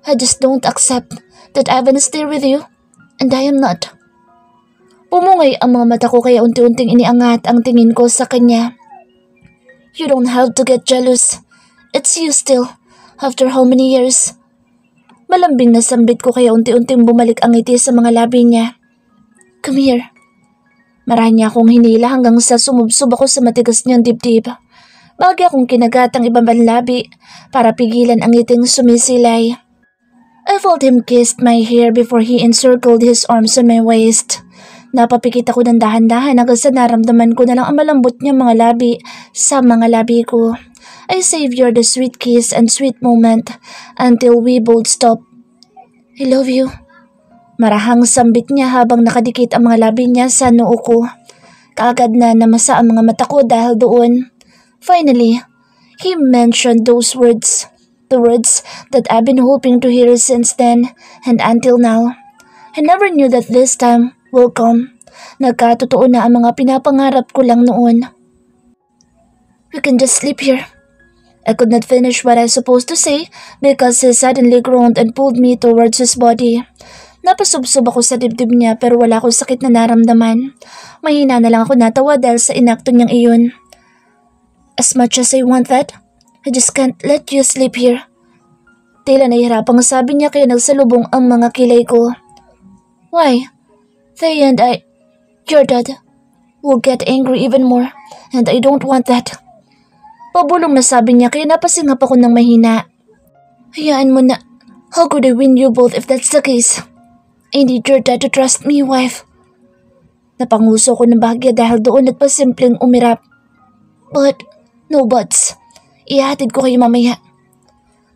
I just don't accept that Evan is there with you and I am not. Pumungay ang mga mata ko kaya unti-unting iniangat ang tingin ko sa kanya. You don't have to get jealous. It's you still, after how many years? Malambing na sambit ko kaya unti-unting bumalik ang ngiti sa mga labi niya. Come here. Marahan niya akong hinila hanggang sa sumubsob ako sa matigas niyang dibdib. Bagay akong kinagat ang ibang labi para pigilan ang ngiting sumisilay. I felt him kissed my hair before he encircled his arms on my waist. Napapikit ako ng dahan-dahan hanggang sa naramdaman ko na lang ang malambot niyang mga labi sa mga labi ko. I savored the sweet kiss and sweet moment until we both stopped. I love you. Marahang sambit niya habang nakadikit ang mga labi niya sa noo ko. Kaagad na namasa ang mga mata ko dahil doon. Finally, he mentioned those words. The words that I've been hoping to hear since then and until now. I never knew that this time will come. Nagkatotoo na ang mga pinapangarap ko lang noon. We can just sleep here. I could not finish what I was supposed to say because he suddenly groaned and pulled me towards his body. Napasubsob ako sa dibdib niya pero wala akong sakit na naramdaman. Mahina na lang ako natawa dahil sa inakto niyang iyon. As much as I want that, I just can't let you sleep here. Tila nahihirapang sabi niya kaya nagsalubong ang mga kilay ko. Why? Thea and your dad will get angry even more and I don't want that. Pabulong na sabi niya kaya napasingap ako ng mahina. Hayaan mo na. How could I win you both if that's the case? I need your dad to trust me, wife. Napanguso ko ng bahagya dahil doon at pasimpleng umirap. But, no buts. Ihatid ko kayo mamaya.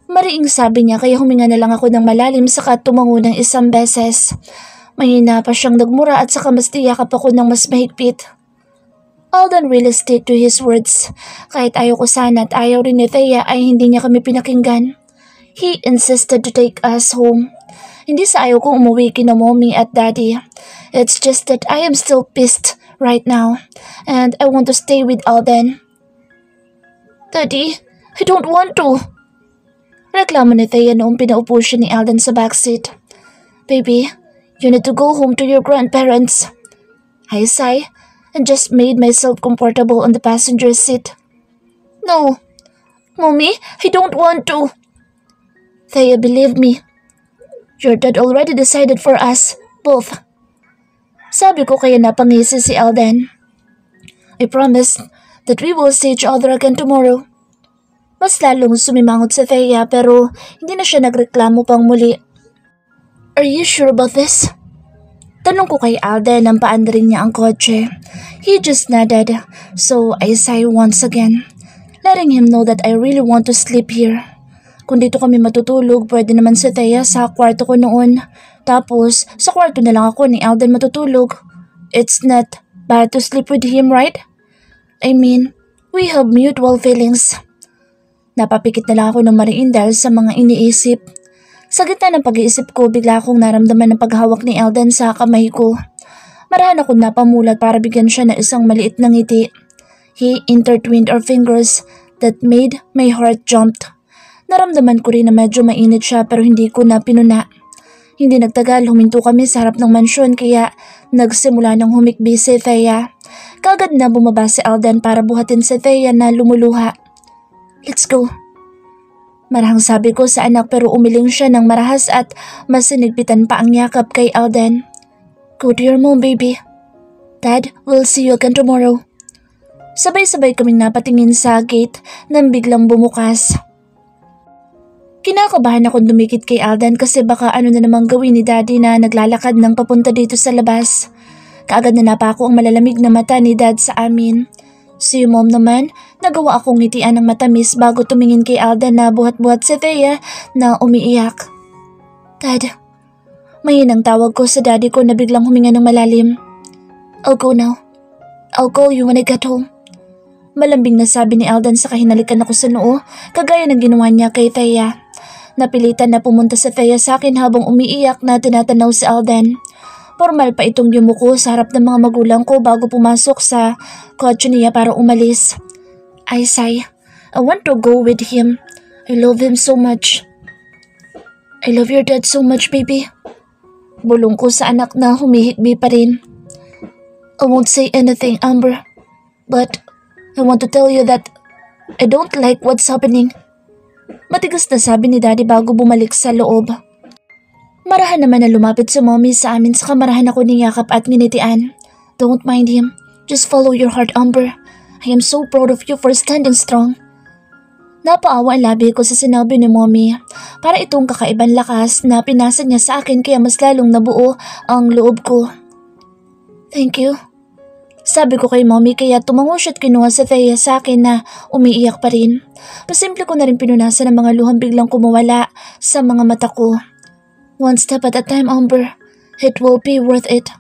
Mariing sabi niya kaya huminga na lang ako ng malalim saka tumango ng isang beses. Mahina pa siyang nagmura at saka mas tiyakap ako ng mas mahigpit. Alden really stick to his words. Kahit ayaw ko sana at ayaw rin ni Thea ay hindi niya kami pinakinggan. He insisted to take us home. Hindi sa ayaw kong umuwi kina mommy at daddy. It's just that I am still pissed right now and I want to stay with Alden. Daddy, I don't want to. Reklamo ni Thea noong pinaupo siya ni Alden sa backseat. Baby, you need to go home to your grandparents. I sigh and just made myself comfortable on the passenger seat. No, Mommy, I don't want to. Thea, believe me. Your dad already decided for us, both. Sabi ko kaya napangisi si Alden. I promise that we will see each other again tomorrow. Mas lalong sumimangot si Thea pero hindi na siya nagreklamo pang muli. Are you sure about this? Tanong ko kay Alden nang paandarin niya ang kotse. He just nodded, so I sigh once again, letting him know that I really want to sleep here. Kung dito kami matutulog, pwede naman si Thea sa kwarto ko noon. Tapos, sa kwarto na lang ako ni Alden matutulog. It's not bad to sleep with him, right? I mean, we have mutual feelings. Napapikit na lang ako ng mariin dahil sa mga iniisip. Sa gitna ng pag-iisip ko, bigla akong naramdaman ng paghawak ni Alden sa kamay ko. Marahan akong napamulat para bigyan siya ng isang maliit na ngiti. He intertwined our fingers that made my heart jumped. Naramdaman ko rin na medyo mainit siya pero hindi ko na pinuna. Hindi nagtagal, huminto kami sa harap ng mansyon kaya nagsimula ng humikbi si Thea. Kagad na bumaba si Alden para buhatin si Thea na lumuluha. Let's go. Marahang sabi ko sa anak pero umiling siya ng marahas at mas sinigpitan pa ang yakap kay Alden. Go to your mom, baby. Dad, we'll see you again tomorrow. Sabay-sabay kaming napatingin sa gate nang biglang bumukas. Kinakabahan akong dumikit kay Alden kasi baka ano na namang gawin ni Daddy na naglalakad ng papunta dito sa labas. Kaagad na napako ang malalamig na mata ni Dad sa amin. Si Mom naman, nagawa akong ngitian ng matamis bago tumingin kay Alden na buhat-buhat si Thea na umiiyak. Dad, mahinang tawag ko sa Daddy ko na biglang huminga ng malalim. I'll go now. I'll call you when I get home. Malambing na sabi ni Alden sa kahinalikan ako sa noo, kagaya ng ginawa niya kay Thea. Napilitan na pumunta si Thea sa akin habang umiiyak na tinatanaw si Alden. Formal pa itong yumuko sa harap ng mga magulang ko bago pumasok sa kotse niya para umalis. I sigh. I want to go with him. I love him so much. I love your dad so much, baby. Bulong ko sa anak na humihikbi pa rin. I won't say anything, Amber. But I want to tell you that I don't like what's happening. Matigas na sabi ni Daddy bago bumalik sa loob. Marahan naman na lumapit si Mommy sa amin sa kamarahan ako niyakap at nginitian. Don't mind him. Just follow your heart, Amber. I am so proud of you for standing strong. Napaawa ang labi ko sa sinabi ni Mommy. Para itong kakaibang lakas na pinasa niya sa akin kaya mas lalong nabuo ang loob ko. Thank you. Sabi ko kay Mommy kaya tumango siya at kinuha si Thea sa akin na umiiyak pa rin. Pasimple ko na rin pinunasan ng mga luhang biglang kumawala sa mga mata ko. One step at a time, Amber. It will be worth it.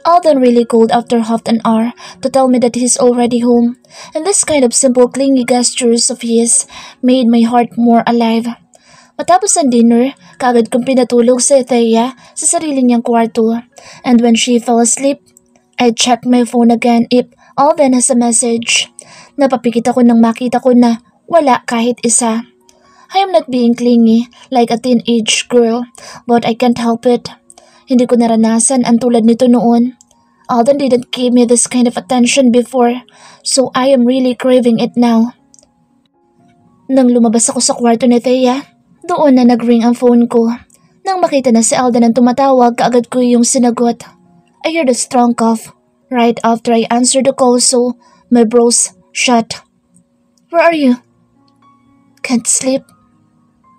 Alden really called after half an hour to tell me that he's already home, and this kind of simple clingy gestures of his made my heart more alive. Matapos ang dinner, kaagad kong pinatulog si Thea sa sarili niyang kwarto, and when she fell asleep, I checked my phone again if Alden has a message. Napapikit ako nang makita ko na wala kahit isa. I am not being clingy like a teenage girl, but I can't help it. Hindi ko naranasan ang tulad nito noon. Alden didn't give me this kind of attention before, so I am really craving it now. Nang lumabas ako sa kwarto ni Thea, doon na nag-ring ang phone ko. Nang makita na si Alden ang tumatawag, kaagad ko yung sinagot. I heard a strong cough right after I answered the call, so my brows shut. Where are you? Can't sleep.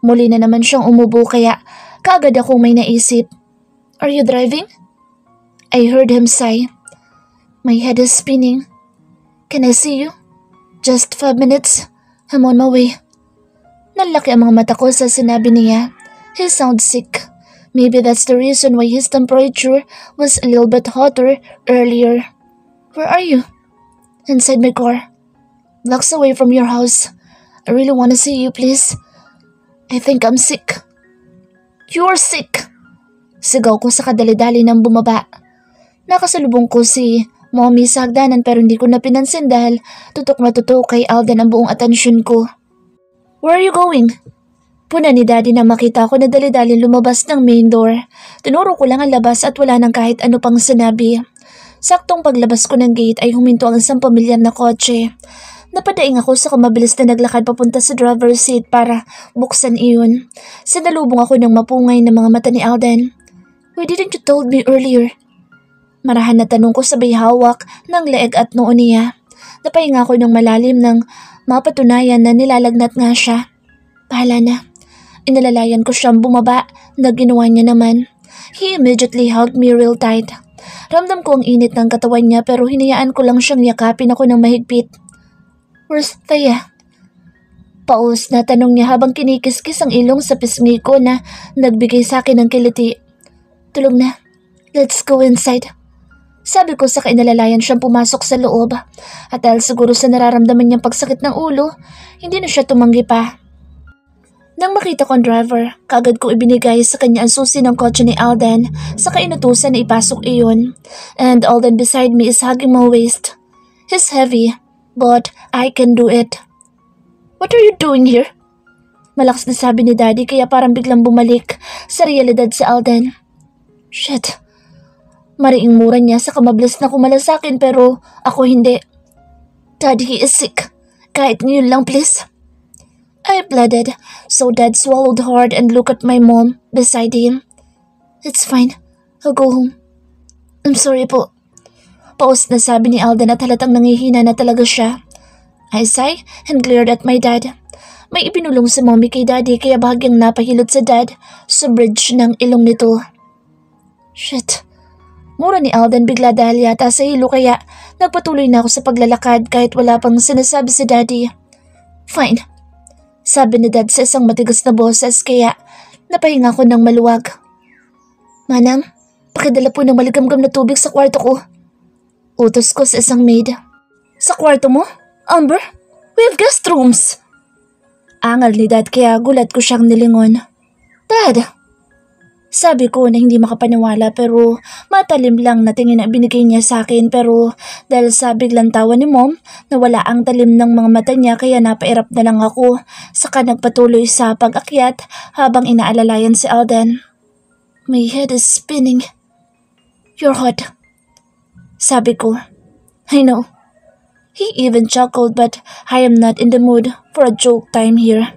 Muli na naman siyang umubo kaya kaagad akong may naisip. Are you driving? I heard him sigh. My head is spinning. Can I see you? Just 5 minutes. I'm on my way. Nalaki ang mga mata ko sa sinabi niya. He sounds sick. Maybe that's the reason why his temperature was a little bit hotter earlier. Where are you? Inside my car. Blocks away from your house. I really want to see you, please. I think I'm sick. You're sick! Sigaw ko sa kadali-dali ng bumaba. Nakasalubong ko si Mommy sa hagdanan pero hindi ko na pinansin dahil tutok na tutok kay Alden ang buong atensyon ko. Where are you going? Puna ni Daddy na makita ko na dali-dali lumabas ng main door. Tinuro ko lang ang labas at wala nang kahit ano pang sinabi. Saktong paglabas ko ng gate ay huminto ang isang pamilyar na kotse. Napadaing ako sa mabilis na naglakad papunta sa driver's seat para buksan iyon. Sinalubong ako ng mapungay na mga mata ni Alden. Why didn't you told me earlier? Marahan na tanong ko sabay hawak ng leeg at noo niya. Napahinga ako ng malalim ng mapatunayan na nilalagnat nga siya. Bahala na. Inalalayan ko siyang bumaba na ginawa niya naman. He immediately hugged me real tight. Ramdam ko ang init ng katawan niya pero hinayaan ko lang siyang yakapin ako ng mahigpit. Where's Thea? Paus na tanong niya habang kinikiskis ang ilong sa pisngi ko na nagbigay sa akin ng kiliti. Tulog na. Let's go inside. Sabi ko sa kainalalayan siyang pumasok sa loob. At dahil siguro sa nararamdaman niyang pagsakit ng ulo, hindi na siya tumanggi pa. Nang makita ko ang driver, kaagad ko ibinigay sa kanya ang susi ng kotse ni Alden sa kainutusan na ipasok iyon. And Alden beside me is hugging my waist. He's heavy, but I can do it. What are you doing here? Malakas na sabi ni Daddy kaya parang biglang bumalik sa realidad si Alden. Shit. Mariing mura niya sa kamabilis na kumala sa akin pero ako hindi. Daddy, he is sick. Kahit ngayon lang please. I bleated, so Dad swallowed hard and looked at my mom beside him. It's fine. I'll go home. I'm sorry po. Paus na sabi ni Alden at halatang nangihina na talaga siya. I sighed and glared at my dad. May ibinulong si Mommy kay Daddy kaya bahagyang napahilot sa Dad sa bridge ng ilong nito. Shit. Mura ni Alden bigla dahil yata sa hilo kaya nagpatuloy na ako sa paglalakad kahit wala pang sinasabi si Daddy. Fine. Sabi ni Dad sa isang matigas na boses kaya napahinga ko ng maluwag. Manang, pakidala po ng maligamgam na tubig sa kwarto ko. Utos ko sa isang maid. Sa kwarto mo? Amber? We have guest rooms. Angal ni Dad kaya gulat ko siyang nilingon. Dad! Sabi ko na hindi makapaniwala pero matalim lang na tingin na binigay niya sa akin pero dahil sa biglang tawa ni Mom na wala ang talim ng mga mata niya kaya napairap na lang ako saka nagpatuloy sa pag-akyat habang inaalalayan si Alden. My head is spinning. You're hot. Sabi ko. I know. He even chuckled but I am not in the mood for a joke time here.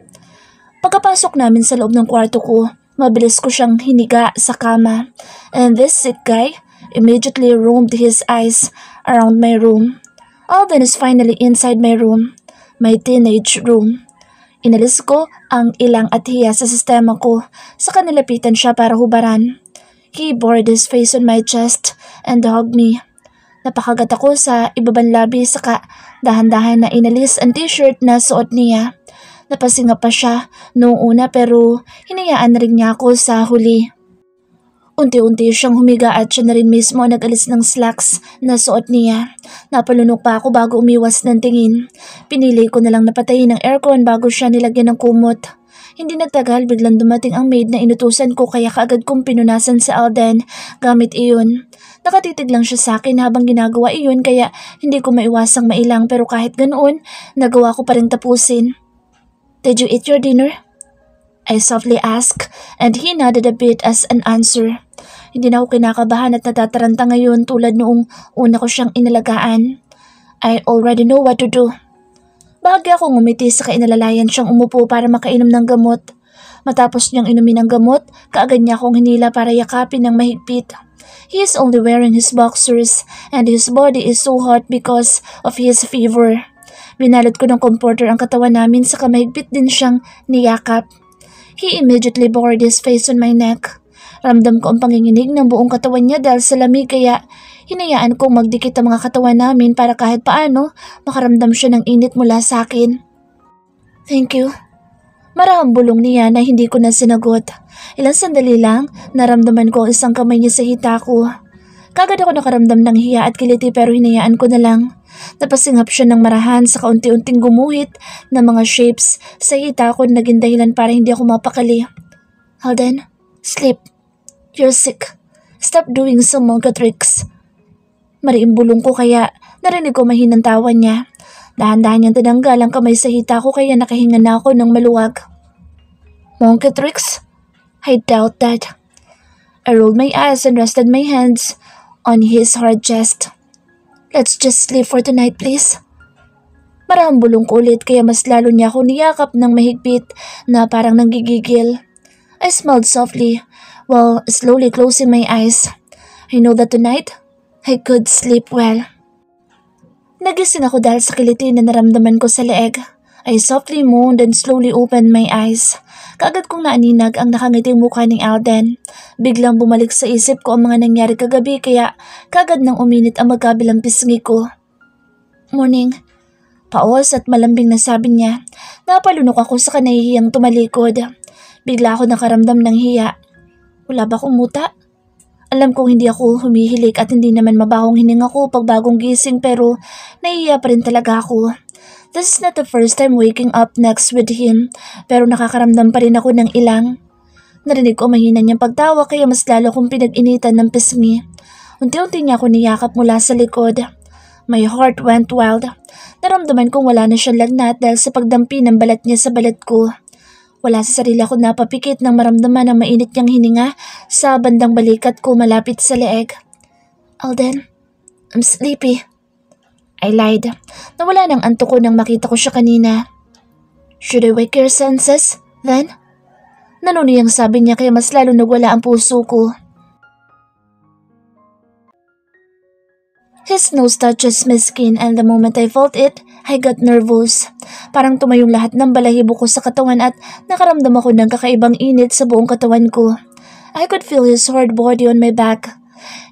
Pagkapasok namin sa loob ng kwarto ko, mabilis ko siyang hiniga sa kama and this sick guy immediately roamed his eyes around my room. Alden is finally inside my room, my teenage room. Inalis ko ang ilang at hiya sa sistema ko, saka nilapitan siya para hubaran. He buried his face on my chest and hugged me. Napakagat ako sa ibabang labi saka dahan-dahan na inalis ang t-shirt na suot niya. Napasinga pa siya noong una pero hinayaan na rin niya ako sa huli. Unti-unti siyang humiga at siya na rin mismo nag-alis ng slacks na suot niya. Napalunok pa ako bago umiwas ng tingin. Pinili ko na lang napatayin ng aircon bago siya nilagyan ng kumot. Hindi nagtagal biglang dumating ang maid na inutusan ko kaya kaagad kong pinunasan sa Alden gamit iyon. Nakatitig lang siya sa akin habang ginagawa iyon kaya hindi ko maiwasang mailang pero kahit ganoon nagawa ko pa rin tapusin. Did you eat your dinner? I softly asked and he nodded a bit as an answer. Hindi na ako kinakabahan at natataranta ngayon tulad noong una ko siyang inalagaan. I already know what to do. Bahagi akong umiti sa kainalalayan siyang umupo para makainom ng gamot. Matapos niyang inumin ang gamot, kaagad niya akong hinila para yakapin ng mahigpit. He is only wearing his boxers and his body is so hot because of his fever. Binalot ko ng comforter ang katawan namin sa kamahigpit din siyang niyakap. He immediately bored his face on my neck. Ramdam ko ang panginginig ng buong katawan niya dahil sa lamig kaya hinayaan kong magdikit ang mga katawan namin para kahit paano makaramdam siya ng init mula sa akin. Thank you. Marahang bulong niya na hindi ko na sinagot. Ilang sandali lang, naramdaman ko ang isang kamay niya sa hita ko. Kagad ako nakaramdam ng hiya at kiliti pero hinayaan ko na lang. Napasingap siya ng marahan sa kaunti-unting gumuhit na mga shapes sa hita ko na naging dahilan para hindi ako mapakali. Alden, sleep. You're sick. Stop doing some monka tricks. Mariing bulong ko kaya narinig ko mahinang tawa niya. Dahan-dahan niyang tinanggal ang kamay sa hita ko kaya nakahinga na ako ng maluwag. Monkey tricks? I doubt that. I rolled my eyes and rested my hands on his hard chest. Let's just sleep for tonight, please. Marahang bulong ko ulit kaya mas lalo niya ako niyakap ng mahigpit na parang nanggigigil. I smiled softly while slowly closing my eyes. I know that tonight, I could sleep well. Nagising ako dahil sa kiliti na naramdaman ko sa leeg. I softly moaned and slowly opened my eyes. Kaagad kong naaninag ang nakangiting mukha ni Alden. Biglang bumalik sa isip ko ang mga nangyari kagabi kaya kaagad nang uminit ang magkabilang pisngi ko. Morning. Paos at malambing na sabi niya. Napalunok ako sa kanahihiyang tumalikod. Bigla ako nakaramdam ng hiya. Wala ba akong muta? Alam kong hindi ako humihilik at hindi naman mabahong hininga ko pag bagong gising pero nahihiya pa rin talaga ako. This is not the first time waking up next with him pero nakakaramdam pa rin ako ng ilang. Narinig ko mahina niyang pagtawa kaya mas lalo kong pinag-initan ng pisngi. Unti-unti niya ako niyakap mula sa likod. My heart went wild. Naramdaman kong wala na siyang lagnat dahil sa pagdampi ng balat niya sa balat ko. Wala sa sarili ako napapikit nang maramdaman ang mainit niyang hininga sa bandang balikat ko malapit sa leeg. Alden, I'm sleepy. I lied. Nawala ng antok ko nang makita ko siya kanina. Should I wake your senses, then? Nanuniyang sabi niya kaya mas lalo nagwala ang puso ko. His nose touches my skin and the moment I felt it, I got nervous. Parang tumayong lahat ng balahibo ko sa katawan at nakaramdam ako ng kakaibang init sa buong katawan ko. I could feel his hard body on my back.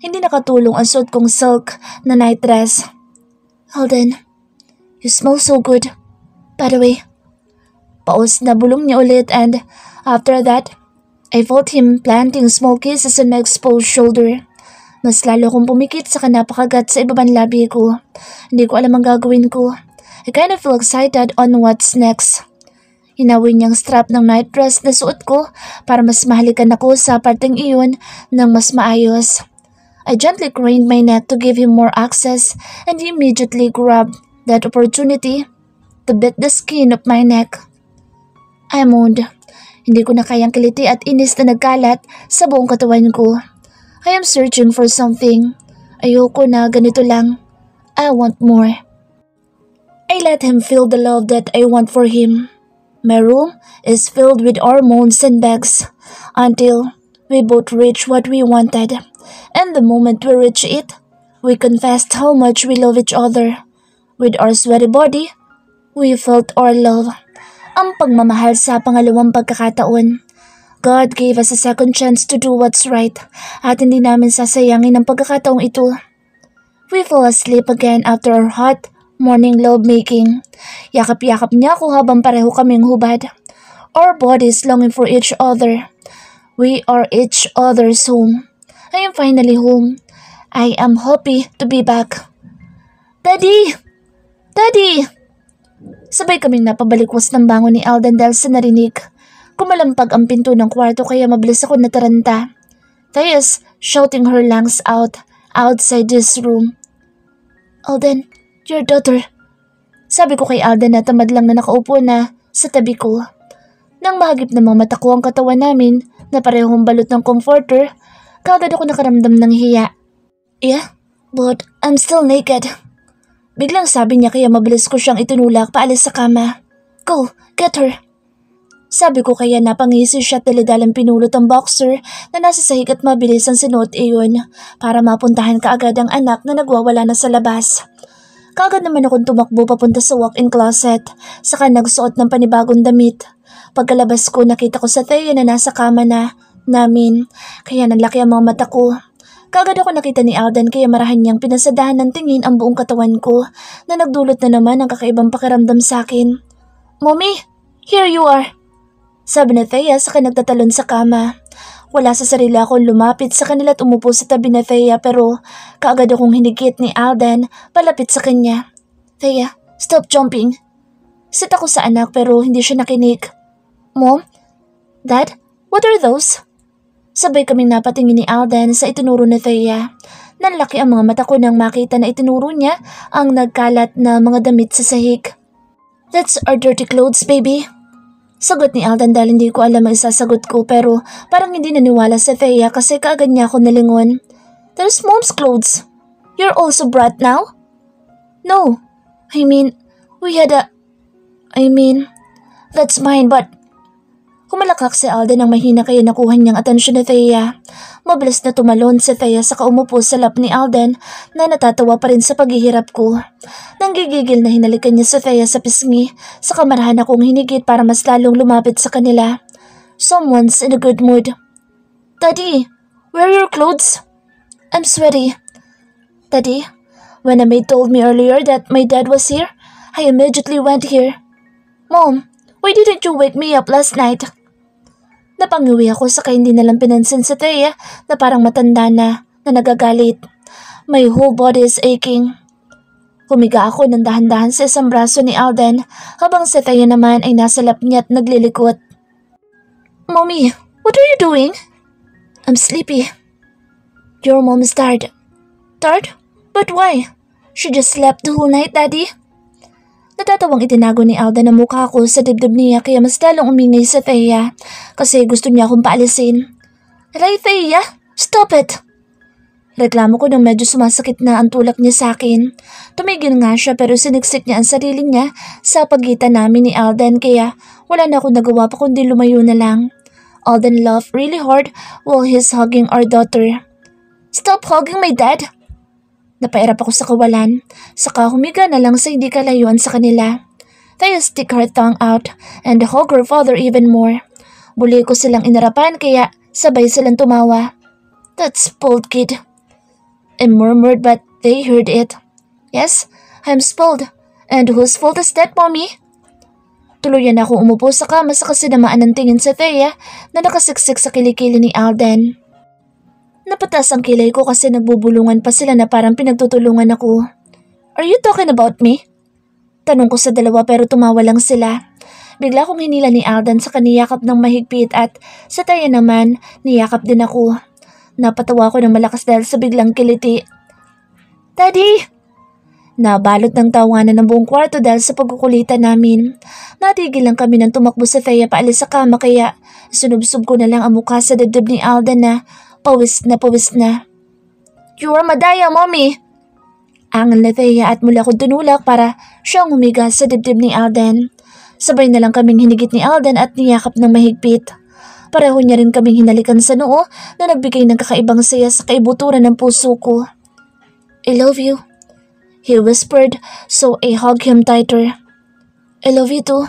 Hindi nakatulong ang suot kong silk na night dress. Alden, you smell so good. By the way, paus na bulong niya ulit and after that, I felt him planting small kisses on my exposed shoulder. Mas lalo akong pumikit sa napakagat sa ibabang labi ko. Hindi ko alam ang gagawin ko. I kind of feel excited on what's next. Hinawin niyang strap ng night dress na suot ko para mas mahalikan ako sa parteng iyon ng mas maayos. I gently craned my neck to give him more access and he immediately grabbed that opportunity to bit the skin of my neck. I moaned. Hindi ko na kayang kiliti at inis na nagkalat sa buong katawan ko. I am searching for something. Ayoko na ganito lang. I want more. I let him feel the love that I want for him. My room is filled with hormones and bags until we both reach what we wanted. And the moment we reach it, we confessed how much we love each other. With our sweaty body, we felt our love. Ang pagmamahal sa pangalawang pagkakataon. God gave us a second chance to do what's right at hindi namin sasayangin ang pagkakataong ito. We fell asleep again after our hot morning lovemaking. Yakap-yakap niya ako habang pareho kaming hubad. Our bodies longing for each other. We are each other's home. I am finally home. I am happy to be back. Daddy! Daddy! Sabay kaming napabalikwas ng bangon ni Alden dahil sa narinig. Kumalampag ang pinto ng kwarto kaya mabilis ako nataranta. Thais shouting her lungs out outside this room. Alden, your daughter. Sabi ko kay Alden na tamad lang na nakaupo na sa tabi ko. Nang mahagip na mga mata ko ang katawan namin na parehong balot ng comforter, kaagad ako nakaramdam ng hiya. Yeah, but I'm still naked. Biglang sabi niya kaya mabilis ko siyang itinulak paalis sa kama. Go, get her. Sabi ko kaya napangisi siya at daladalang pinulot ang boxer na nasa sahig at mabilis ang sinuot iyon para mapuntahan kaagad ang anak na nagwawala na sa labas. Kaagad naman akong tumakbo papunta sa walk-in closet, saka nagsuot ng panibagong damit. Pagkalabas ko, nakita ko sa Thea na nasa kama na namin, kaya nalaki ang mga mata ko. Kaagad ako nakita ni Alden kaya marahan niyang pinasadahan ng tingin ang buong katawan ko na nagdulot na naman ng kakaibang pakiramdam sa akin. "Mommy, here you are," sabi ni Thea saka nagtatalon sa kama. Wala sa sarili akong lumapit sa kanila at umupo sa tabi ni Thea pero kaagad akong hinigit ni Alden palapit sa kanya. "Thea, stop jumping." Sit ako sa anak pero hindi siya nakinig. "Mom? Dad? What are those?" Sabay kaming napatingin ni Alden sa itinuro ni Thea. Nanlaki ang mga mata ko nang makita na itinuro niya ang nagkalat na mga damit sa sahig. "That's our dirty clothes, baby." Sagot ni Alden dahil hindi ko alam ang isasagot ko pero parang hindi naniwala sa Thea kasi kaagad niya ako nalingon. "There's mom's clothes. You're also brat now?" "No. I mean, that's mine but..." Kumalakak si Alden ng mahina kaya nakuha niyang atensyon ni Thea. Mabilis na tumalon si Thea sa umupo sa lap ni Alden na natatawa pa rin sa paghihirap ko. Nanggigigil na hinalikan niya si Thea sa pisngi, saka marahan akong hinigit para mas lalong lumapit sa kanila. Someone's in a good mood. "Daddy, where are your clothes?" "I'm sweaty." "Daddy, when a maid told me earlier that my dad was here, I immediately went here." "Mom, why didn't you wake me up last night?" Napangiwi ako saka hindi nalang pinansin si Thea na parang matanda na nagagalit. My whole body is aching. Humiga ako ng dahan-dahan sa isang braso ni Alden habang si Thea naman ay nasa lap niya at naglilikot. "Mommy, what are you doing?" "I'm sleepy." "Your mom is tired." "Tired? But why? She just slept the whole night, Daddy." Natatawang itinago ni Alden ang mukha ko sa dibdib niya kaya mas lalong umingay sa Thea kasi gusto niya akong paalisin. "Aray, Thea! Stop it!" Reklamo ko nang medyo sumasakit na ang tulak niya sa akin. Tumigil nga siya pero siniksik niya ang sarili niya sa pagitan namin ni Alden kaya wala na akong nagawa pa kundi lumayo na lang. Alden laughed really hard while he's hugging our daughter. "Stop hugging my dad!" Napairap ako sa kawalan, saka humiga na lang sa hindi kalayuan sa kanila. Thea stick her tongue out and hug her father even more. Buli ko silang inarapan kaya sabay silang tumawa. "That spoiled kid," I murmured but they heard it. "Yes, I'm spoiled. And whose fault is that, Mommy?" Tuluyan akong umupo sa kama sa kasinamaan ng tingin sa Thea na nakasiksik sa kilikili ni Alden. Napatas ang kilay ko kasi nagbubulungan pa sila na parang pinagtutulungan ako. "Are you talking about me?" Tanong ko sa dalawa pero tumawa lang sila. Bigla kong hinila ni Alden sa kaniyakap ng mahigpit at sa Thea naman niyakap din ako. Napatawa ko ng malakas dahil sa biglang kiliti. "Daddy!" Nabalot ng tawanan ng buong kwarto dahil sa pagkukulitan namin. Natigil lang kami nang tumakbo sa Thea paalis sa kama kaya sunubsob ko na lang ang mukha sa dibdib ni Alden na pawis na pawis na. "You are madaya, Mommy!" Angal na Thea at mula akong tunulak para siyang humiga sa dibdib ni Alden. Sabay na lang kaming hinigit ni Alden at niyakap ng mahigpit. Pareho niya rin kaming hinalikan sa noo na nagbigay ng kakaibang saya sa kaibuturan ng puso ko. "I love you," he whispered so I hugged him tighter. "I love you too."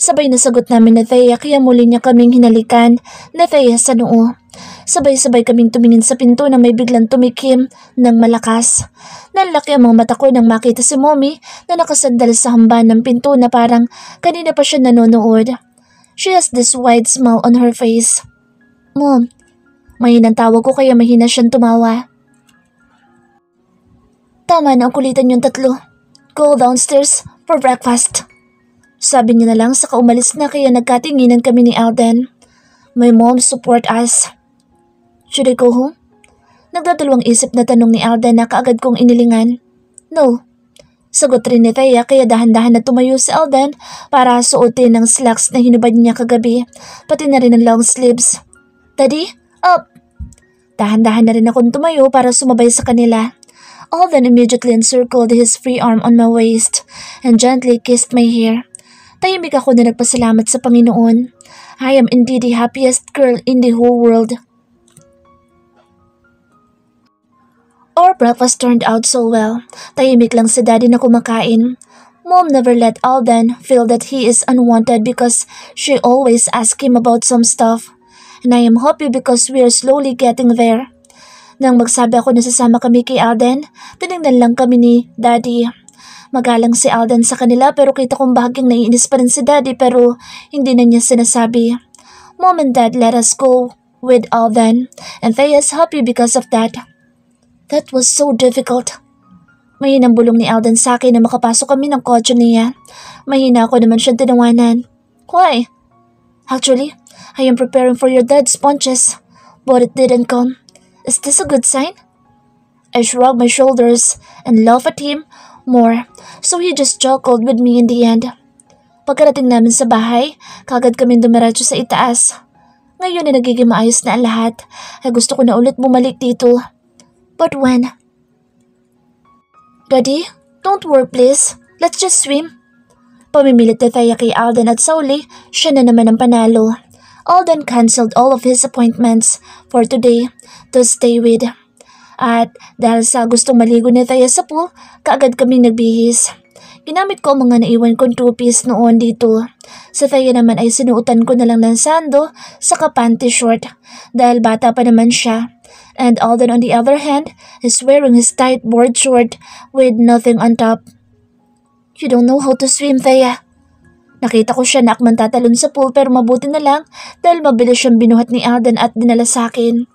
Sabay na sagot namin na Thea kaya muli niya kaming hinalikan na Thea sa noo. Sabay-sabay kaming tumingin sa pinto na may biglang tumikim ng malakas. Nanlaki ang mga mata ko nang makita si Mommy na nakasandal sa hamban ng pinto na parang kanina pa siya nanonood. She has this wide smile on her face. "Mom," mahinang tawag ko kaya mahina siyang tumawa. "Tama na ang kulitan yung tatlo. Go downstairs for breakfast." Sabi niya na lang saka umalis na kaya nagkatinginan kami ni Alden. My mom support us. "Should I go home?" Nagdadalawang isip na tanong ni Alden na kaagad kong inilingan. "No." Sagot rin ni Thea kaya dahan-dahan na tumayo si Alden para suotin ng slacks na hinubad niya kagabi, pati na rin ang long sleeves. "Daddy, up!" Dahan-dahan na rin akong tumayo para sumabay sa kanila. Alden immediately encircled his free arm on my waist and gently kissed my hair. Tahimik ako na nagpasalamat sa Panginoon. I am indeed the happiest girl in the whole world. Our breakfast turned out so well. Tahimik lang si Daddy na kumakain. Mom never let Alden feel that he is unwanted because she always asks him about some stuff. And I am happy because we are slowly getting there. Nang magsabi ako na sasama kami kay Alden, tinignan lang kami ni Daddy. Magalang si Alden sa kanila pero kita kong bahagyang naiinis pa rin si Daddy pero hindi na niya sinasabi. Mom and Dad let us go with Alden and Thea's happy because of that. That was so difficult. Mahinang bulong ni Alden sa akin na makapasok kami ng kotse niya. Mahina ako naman siyang tinawanan. Why? Actually, I am preparing for your dad's punches, but it didn't come. Is this a good sign? I shrugged my shoulders and laughed at him more, so he just chuckled with me in the end. Pagkarating namin sa bahay, kagad kami dumiretso sa itaas. Ngayon na nagiging maayos na ang lahat, ay gusto ko na ulit bumalik dito. But when? Daddy, don't work please. Let's just swim. Pamimilit na tayo kay Alden at Sauli, siya na naman ang panalo. Alden cancelled all of his appointments for today to stay with. At dahil sa gustong maligo ni Thea sa pool, kaagad kami nagbihis. Ginamit ko ang mga naiwan kong two-piece noon dito. Sa Thea naman ay sinuotan ko na lang ng sando sa panty short dahil bata pa naman siya. And Alden on the other hand is wearing his tight board short with nothing on top. You don't know how to swim, Thea. Nakita ko siya na akmang tatalon sa pool pero mabuti na lang dahil mabilis siyang binuhat ni Alden at dinala sa akin.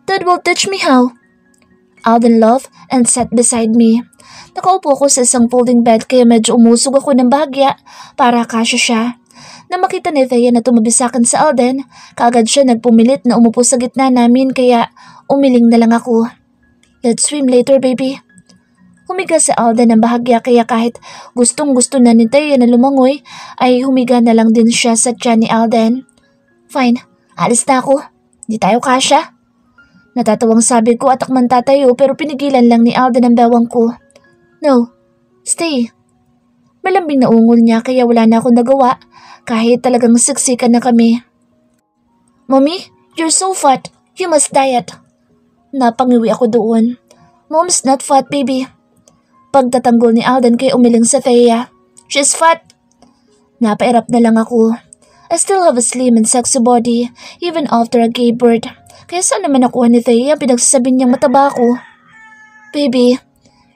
Dad will teach me how. Alden laughed and sat beside me. Nakaupo ko sa isang folding bed kaya medyo umusog ako ng bahagya para kasya siya. Na makita ni Thea na tumabi sa akin sa Alden, kaagad siya nagpumilit na umupo sa gitna namin kaya umiling na lang ako. Let's swim later, baby. Humiga si Alden ng bahagya kaya kahit gustong-gusto na ni Thea na lumangoy, ay humiga na lang din siya sa tiyan ni Alden. Fine, alis na ako. Di tayo kasya. Natatawang sabi ko at akman tatayo pero pinigilan lang ni Alden ang bewang ko. No, stay. Malambing na ungol niya kaya wala na akong nagawa kahit talagang siksikan na kami. Mommy, you're so fat. You must diet. Napangiwi ako doon. Mom's not fat, baby. Pagtatanggol ni Alden kay umiling sa Thea. She's fat. Napairap na lang ako. I still have a slim and sexy body even after I gave birth. Kaya saan naman nakuha ni Thea pinagsasabi niyang mataba ako? Baby,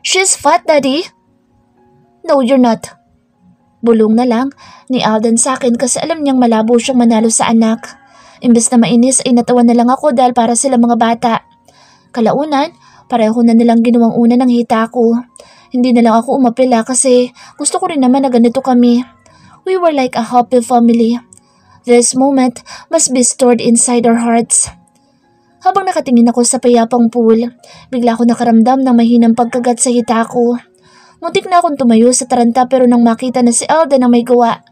she's fat, Daddy. No, you're not. Bulong na lang ni Alden sa akin kasi alam niyang malabo siyang manalo sa anak. Imbes na mainis ay natawa na lang ako dahil para sila mga bata. Kalaunan, pareho na nilang ginawang una ng hita ko. Hindi na lang ako umapila kasi gusto ko rin naman na ganito kami. We were like a happy family. This moment must be stored inside our hearts. Habang nakatingin ako sa payapang pool, bigla ako nakaramdam ng mahinang pagkagat sa hita ko. Muntik na akong tumayo sa taranta pero nang makita na si Alden na may gawa,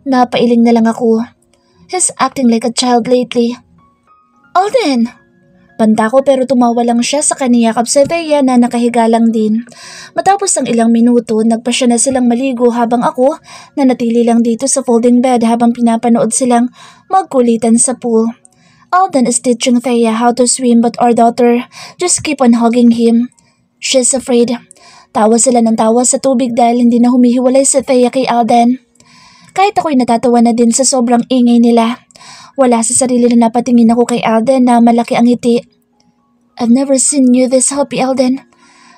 napailing na lang ako. He's acting like a child lately. Alden! Banta ko pero tumawa lang siya sa kaniyakap sa Thea na nakahiga lang din. Matapos ng ilang minuto, nagpa siya na silang maligo habang ako na natili lang dito sa folding bed habang pinapanood silang magkulitan sa pool. Alden is teaching Thea how to swim but our daughter just keep on hugging him. She's afraid. Tawa sila ng tawa sa tubig dahil hindi na humihiwalay si Thea kay Alden. Kahit ako'y natatawa na din sa sobrang ingay nila. Wala sa sarili na napatingin ako kay Alden na malaki ang ngiti. I've never seen you this happy, Alden.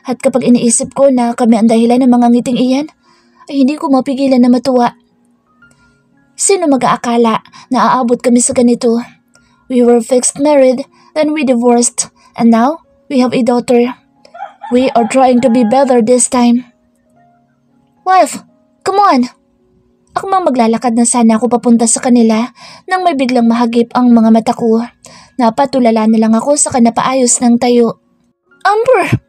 At kapag iniisip ko na kami ang dahilan ng mga ngiting iyan, ay hindi ko mapigilan na matuwa. Sino mag-aakala na aabot kami sa ganito? We were fixed married, then we divorced, and now we have a daughter. We are trying to be better this time. Wife, come on! Ako mang maglalakad na sana ako papunta sa kanila nang may biglang mahagip ang mga mata ko. Napatulala na lang ako sa kanapaayos ng tayo. Amber!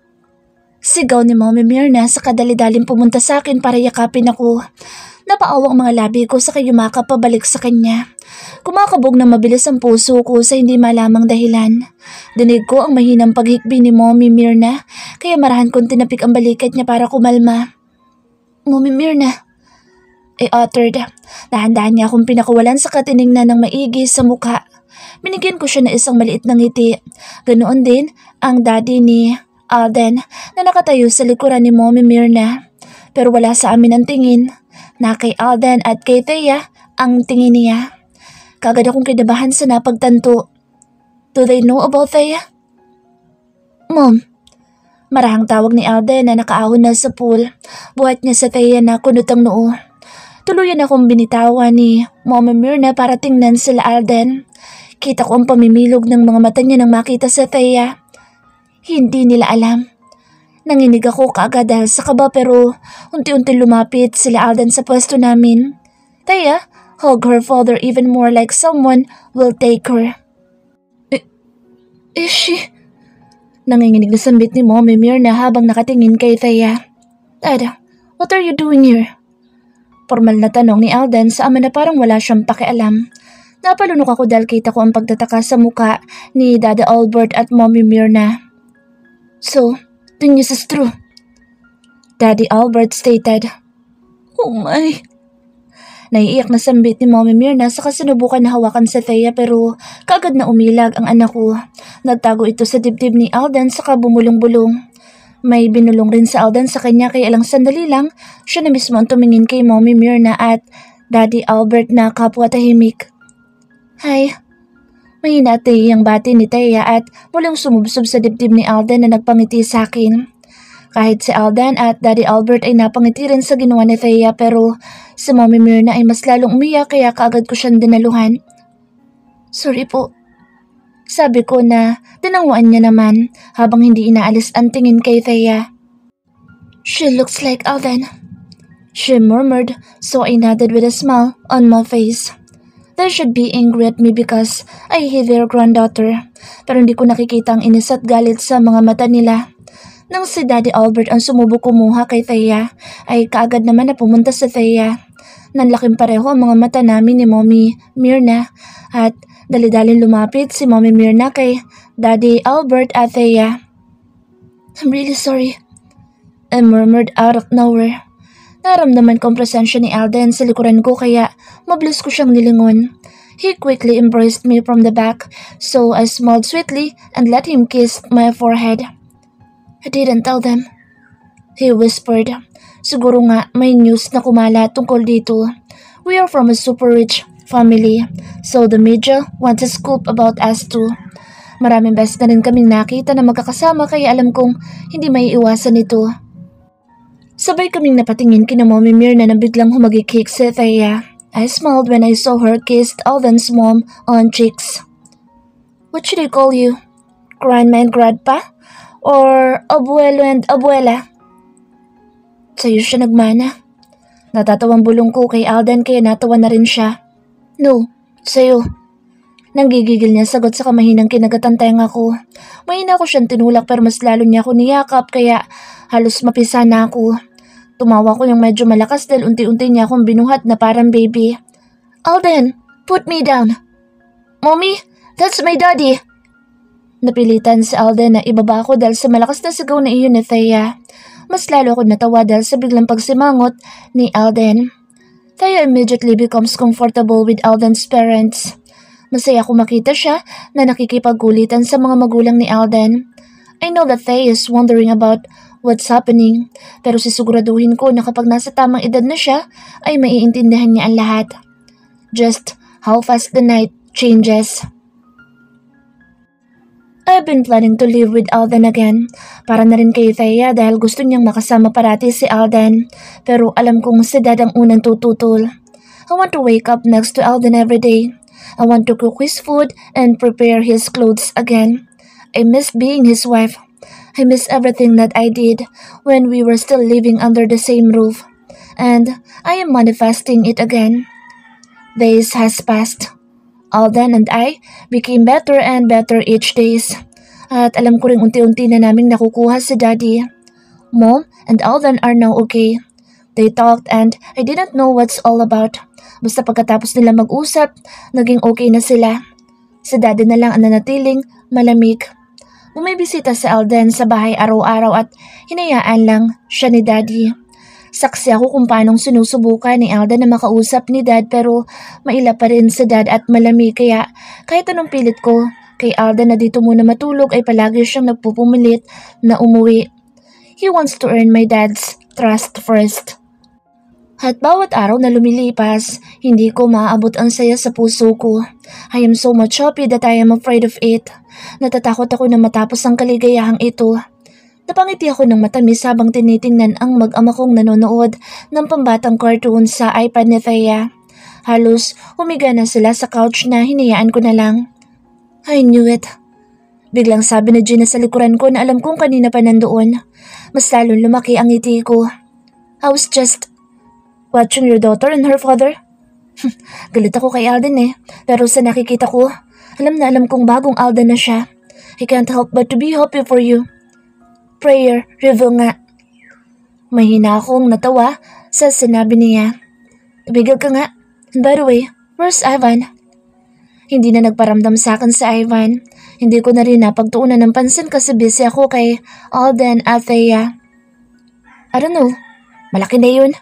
Sigaw ni Mommy Myrna sa kadali-daling pumunta sa akin para yakapin ako. Napaawang mga labi ko sa kayumakap pabalik sa kanya. Kumakabog na mabilis ang puso ko sa hindi malamang dahilan. Dinig ko ang mahinang paghikbi ni Mommy Myrna kaya marahan kong tinapik ang balikat niya para kumalma. Mommy Myrna, I uttered. Dahan-dahan niya akong pinakawalan sa katiningnan ng maigi sa mukha. Binigyan ko siya ng isang maliit na ngiti. Ganoon din ang daddy ni Alden na nakatayo sa likuran ni Mommy Myrna. Pero wala sa amin ang tingin na kay Alden at kay Thea ang tingin niya. Kagad akong kinabahan sa napagtanto. Do they know about Thea? Mom. Marahang tawag ni Alden na nakaahon na sa pool. Buhat niya sa Thea na kunot ang noo. Tuluyan akong binitawan ni Mommy Myrna para tingnan sila Alden. Kita ko ang pamimilog ng mga mata niya nang makita sa Thea. Hindi nila alam. Nanginig ako kaagad dahil sa kaba pero unti-unti lumapit sila Alden sa pwesto namin. Thea hug her father even more like someone will take her. Is she? Nanginginig na sambit ni Mommy Myrna habang nakatingin kay Thea. Dad, what are you doing here? Formal na tanong ni Alden sa ama na parang wala siyang pakialam. Napalunok ako dahil kita ko ang pagtataka sa muka ni Dada Albert at Mommy Myrna. So, the news is true. Daddy Albert stated. Oh my. Naiiyak na sambit ni Mommy Myrna sa sinubukan na hawakan sa Thea pero kaagad na umilag ang anak ko. Nagtago ito sa dibdib ni Alden saka bumulong-bulong. May binulong rin sa Alden sa kanya kaya ilang sandali lang siya na mismo ang tumingin kay Mommy Myrna at Daddy Albert na kapwa tahimik. Hi. Mahina at ang bati ni Thea at muling sumubsob sa dibdib ni Alden na nagpangiti sa akin. Kahit si Alden at Daddy Albert ay napangiti rin sa ginawa ni Thea pero si Mommy Myrna ay mas lalong umiyak kaya kaagad ko siyang dinaluhan. Sorry po. Sabi ko na dinanguan niya naman habang hindi inaalis ang tingin kay Thea. She looks like Alden. She murmured so I nodded with a smile on my face. They should be angry at me because I hate their granddaughter pero hindi ko nakikita ang inis at galit sa mga mata nila. Nang si Daddy Albert ang sumubok kumuha kay Thea, ay kaagad naman na pumunta sa Thea. Nanlaking pareho ang mga mata namin ni Mommy Myrna at dali-dalin lumapit si Mommy Myrna kay Daddy Albert at Thea. I'm really sorry, I murmured out of nowhere. Naramdaman ko ang presensya ni Alden sa likuran ko kaya mabilis ko siyang nilingon. He quickly embraced me from the back, so I smiled sweetly and let him kiss my forehead. I didn't tell them, he whispered. Siguro nga may news na kumala tungkol dito. We are from a super rich family, so the media wants a scoop about us too. Maraming beses na rin kaming nakita na magkakasama kaya alam kong hindi may iwasan ito. Sabay kaming napatingin kina Mommy Myrna na biglang humagikik si Thea. I smiled when I saw her kissed Alden's mom on cheeks. What should I call you? Grandma and Grandpa? Or abuelo and abuela? Sa'yo siya nagmana. Natatawang bulong ko kay Alden kaya natawa na rin siya. No, sa'yo. Nanggigigil niya sagot sa kamahinang kinagatan tenga ko. Mahina ko siyang tinulak pero mas lalo niya ako niyakap kaya halos mapisa na ako. Tumawa ko yung medyo malakas dahil unti-unti niya akong binuhat na parang baby. Alden, put me down. Mommy, that's my daddy. Napilitan si Alden na ibaba ako dahil sa malakas na sigaw na iyon ni Thea. Mas lalo ako natawa dahil sa biglang pagsimangot ni Alden. Thea immediately becomes comfortable with Alden's parents. Masaya ko makita siya na nakikipagkulitan sa mga magulang ni Alden. I know that Thea is wondering about what's happening, pero sisiguraduhin ko na kapag nasa tamang edad na siya, ay maiintindihan niya ang lahat. Just how fast the night changes. I've been planning to live with Alden again. Para na rin kay Thea dahil gusto niyang makasama parati si Alden. Pero alam kong si Dad ang unang tututol. I want to wake up next to Alden every day. I want to cook his food and prepare his clothes again. I miss being his wife. I miss everything that I did when we were still living under the same roof. And I am manifesting it again. Days has passed. Alden and I became better and better each days. At alam ko rin unti-unti na naming nakukuha si Daddy. Mom and Alden are now okay. They talked and I didn't know what's all about. Basta pagkatapos nila mag-usap, naging okay na sila. Si Daddy na lang ang nanatiling malamig. Bumibisita si Alden sa bahay araw-araw at hinayaan lang siya ni Daddy. Saksi ako kung paanong sinusubukan ni Alden na makausap ni Dad pero maila pa rin si Dad at malamig kaya kahit anong pilit ko, Kay Alden na dito muna matulog ay palagi siyang nagpupumilit na umuwi. He wants to earn my dad's trust first. At bawat araw na lumilipas, hindi ko maaabot ang saya sa puso ko. I am so much happy that I am afraid of it. Natatakot ako na matapos ang kaligayahang ito. Napangiti ako ng matamis habang tinitingnan ang mag-ama kong nanonood ng pambatang cartoon sa iPad ni Thea. Halos humiga na sila sa couch na hinayaan ko na lang. I knew it. Biglang sabi ni Gina sa likuran ko na alam kong kanina pa nandoon. Mas lalong lumaki ang ngiti ko. I was just watching your daughter and her father. Galit ako kay Alden pero sa nakikita ko, alam na alam kong bagong Alden na siya. I can't help but to be happy for you. Prayer, review nga. Mahina akong natawa sa sinabi niya. Tumigil ka nga. And by the way, where's Ivan? Hindi na nagparamdam sa akin si Ivan. Hindi ko na rin napagtuunan ng pansin kasi busy ako kay Alden at Thea. I don't know. Malaki na yun.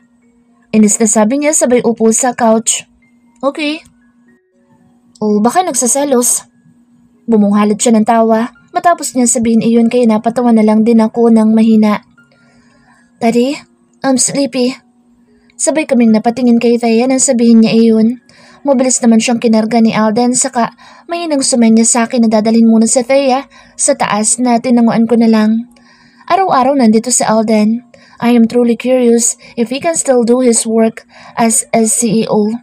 Inis na sabi niya sabay upo sa couch. Okay. O baka nagsaselos. Bumunghalid siya ng tawa. Matapos niya sabihin iyon kaya napatawa na lang din ako ng mahina. Daddy, I'm sleepy. Sabay kaming napatingin kay Thea nang sabihin niya iyon. Mabilis naman siyang kinarga ni Alden saka mahinang sumenya sa akin na dadalhin muna si Thea sa taas na tinanguan ko na lang. Araw-araw nandito si Alden. I am truly curious if he can still do his work as a CEO.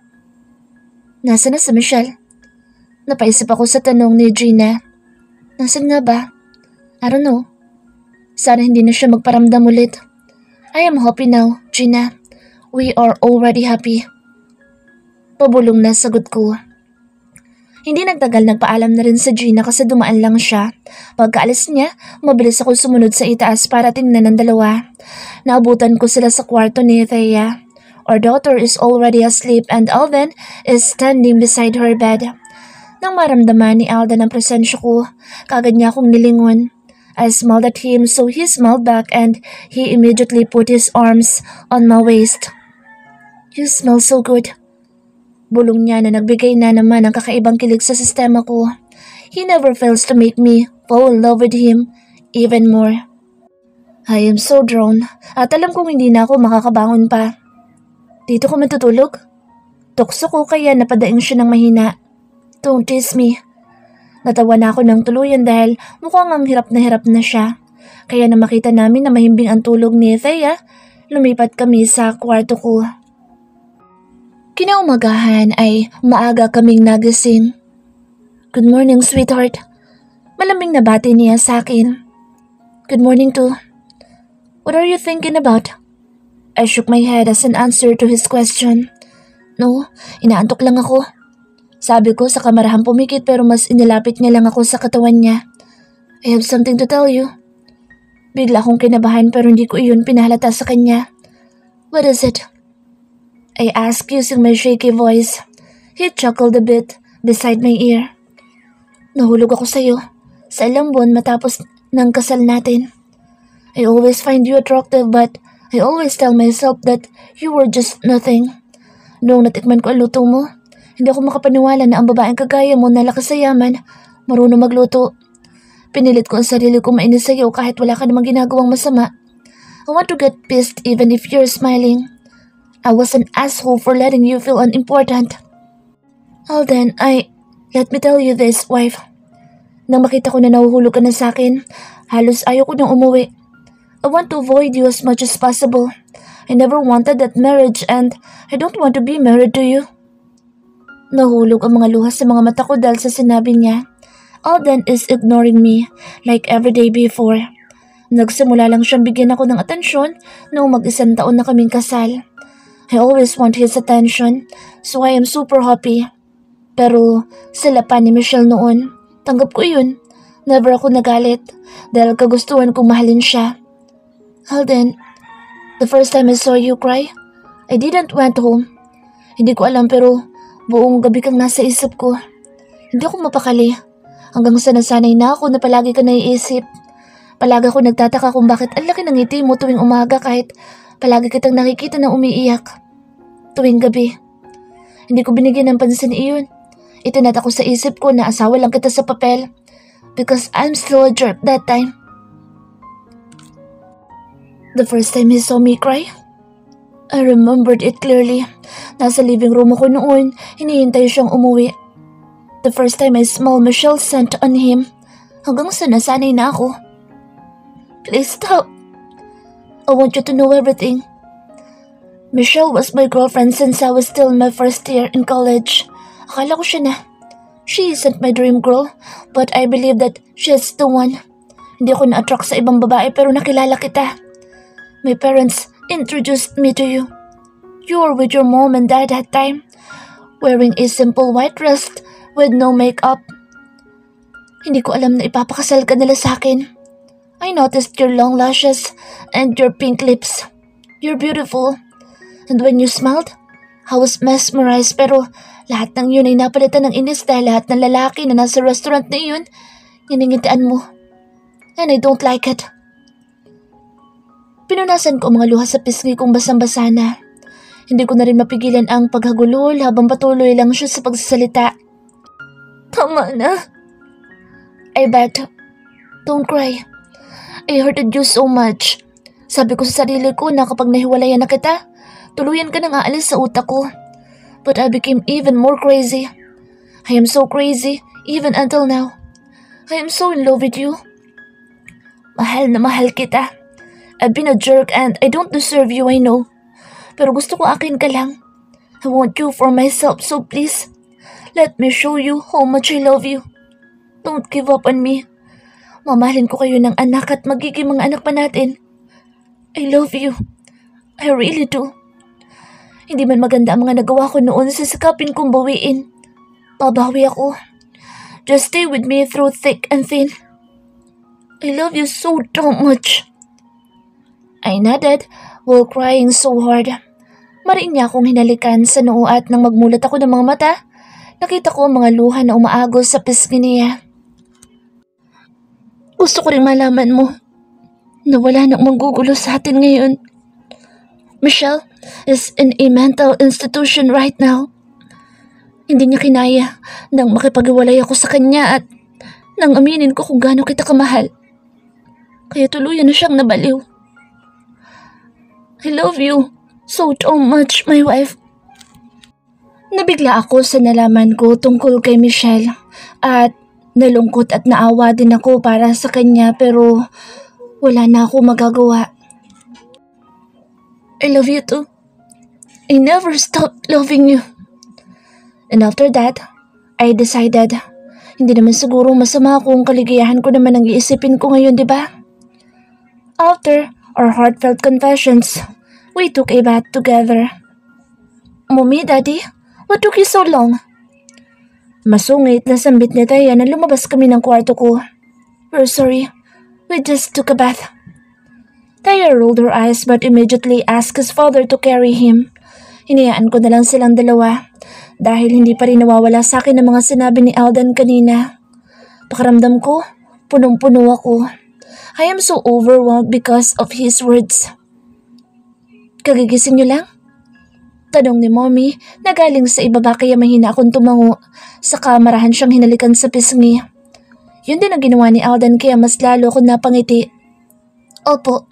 Nasaan na si Michelle? Napaisip ako sa tanong ni Gina. Nasaan nga ba? I don't know. Sana hindi na siya magparamdam ulit. I am happy now, Gina. We are already happy. Pabulong na sagot ko. Hindi nagtagal nagpaalam na rin sa Gina kasi dumaan lang siya. Pagkaalis niya, mabilis ako sumunod sa itaas para tingnan ng dalawa. Naabutan ko sila sa kwarto ni Thea. Our daughter is already asleep and Alden is standing beside her bed. Nang maramdaman ni Alden ang presensya ko, kagad niya akong nilingon. I smiled at him so he smiled back and he immediately put his arms on my waist. You smell so good. Bulong niya na nagbigay na naman ng kakaibang kilig sa sistema ko. He never fails to make me fall in love with him even more. I am so drawn at alam kong hindi na ako makakabangon pa. Dito ko matutulog? Tukso ko kaya napadaing siya ng mahina. Don't tease me. Natawa na ako ng tuluyan dahil mukhang ang hirap na siya. Kaya na makita namin na mahimbing ang tulog ni Thea, lumipat kami sa kwarto ko. Kinaumagahan ay maaga kaming nagising. Good morning, sweetheart. Malambing na bati niya sa akin. Good morning too. What are you thinking about? I shook my head as an answer to his question. No, inaantok lang ako. Sabi ko sa kamarahan pumikit pero mas inilapit niya lang ako sa katawan niya. I have something to tell you. Bigla akong kinabahan pero hindi ko iyon pinahalata sa kanya. What is it? I asked using my shaky voice. He chuckled a bit beside my ear. Nahulog ako sa'yo sa ilang buwan matapos ng kasal natin. I always find you attractive but I always tell myself that you were just nothing. Noong natikman ko ang luto mo, hindi ako makapaniwala na ang babaeng kagaya mo na lakas sa yaman, marunong magluto. Pinilit ko ang sarili ko mainis sa'yo kahit wala ka namang ginagawang masama. I want to get pissed even if you're smiling. I was an asshole for letting you feel unimportant. Alden, let me tell you this, wife. Nang makita ko na nahuhulog ka na sa akin, halos ayaw ko nang umuwi. I want to avoid you as much as possible. I never wanted that marriage and I don't want to be married to you. Nahulog ang mga luha sa mga mata ko dahil sa sinabi niya. Alden is ignoring me like every day before. Nagsimula lang siyang bigyan ako ng atensyon noong mag-isang taon na kaming kasal. I always want his attention, so I am super happy. Pero sila pa ni Michelle noon, tanggap ko yun. Never ako nagalit dahil kagustuhan kong mahalin siya. Alden, the first time I saw you cry, I didn't went home. Hindi ko alam pero buong gabi kang nasa isip ko. Hindi ako mapakali. Hanggang sa nasanay na ako na palagi ka naiisip. Palagi ako nagtataka kung bakit ang laki ng ngiti mo tuwing umaga kahit palagi kitang nakikita na umiiyak. Tuwing gabi. Hindi ko binigyan ng pansin iyon. Itinat ako sa isip ko na asawa lang kita sa papel. because I'm still a jerk that time. The first time he saw me cry, I remembered it clearly. Nasa living room ako noon, hinihintay siyang umuwi. The first time I smelled Michelle's scent on him, hanggang sa nasanay na ako. Please stop. I want you to know everything. Michelle was my girlfriend since I was still in my first year in college. Akala ko siya na. She isn't my dream girl, but I believe that she's the one. Hindi ako na-attract sa ibang babae pero nakilala kita. My parents introduced me to you. You were with your mom and dad that time, wearing a simple white dress with no makeup. Hindi ko alam na ipapakasal ka nila sa akin. I noticed your long lashes and your pink lips. You're beautiful. And when you smiled, I was mesmerized pero lahat ng yun ay napalitan ng inis dahil lahat ng lalaki na nasa restaurant na yun, niningitian mo. And I don't like it. Pinunasan ko ang mga luha sa pisngi kong basang-basa na. Hindi ko na rin mapigilan ang paghagulol habang patuloy lang siya sa pagsasalita. Tama na. I begged. Don't cry. I hurted you so much. Sabi ko sa sarili ko na kapag nahiwalayan na kita, tuluyan ka nang aalis sa utak ko. But I became even more crazy. I am so crazy even until now. I am so in love with you. Mahal na mahal kita. I've been a jerk and I don't deserve you, I know. Pero gusto ko akin ka lang. I want you for myself, so please, let me show you how much I love you. Don't give up on me. Mamahalin ko kayo ng anak at magiging mga anak pa natin. I love you. I really do. Hindi man maganda ang mga nagawa ko noon, sisikapin kong bawiin. Babawi ako. Just stay with me through thick and thin. I love you so damn much. I nodded while crying so hard. Mariin niya akong hinalikan sa noo at nang magmulat ako ng mga mata, nakita ko ang mga luha na umaagos sa pisngi niya. Gusto ko rin malaman mo na wala nang manggugulo sa atin ngayon. Michelle is in a mental institution right now. Hindi niya kinaya nang makipag-iwalay ako sa kanya at nang aminin ko kung gaano kita kamahal. Kaya tuluyan na siyang nabaliw. I love you so much, my wife. Nabigla ako sa nalaman ko tungkol kay Michelle at nalungkot at naawa din ako para sa kanya pero wala na ako magagawa. I love you too. I never stopped loving you. And after that, I decided, hindi naman siguro masama kung kaligayahan ko naman ang iisipin ko ngayon, di ba? After our heartfelt confessions, we took a bath together. Mommy, Daddy, what took you so long? Masungit na sambit ni Taya na lumabas kami ng kwarto ko. We're sorry, we just took a bath. Taya rolled her eyes but immediately asked his father to carry him. Hinayaan ko na lang silang dalawa dahil hindi pa rin nawawala sa akin ang mga sinabi ni Alden kanina. Pakiramdam ko, punong-puno ako. I am so overwhelmed because of his words. Kagigising niyo lang? Tanong ni Mommy na galing sa ibaba kaya mahina akong tumango. Saka marahan siyang hinalikan sa pisngi. Yun din ang ginawa ni Alden kaya mas lalo akong napangiti. Opo.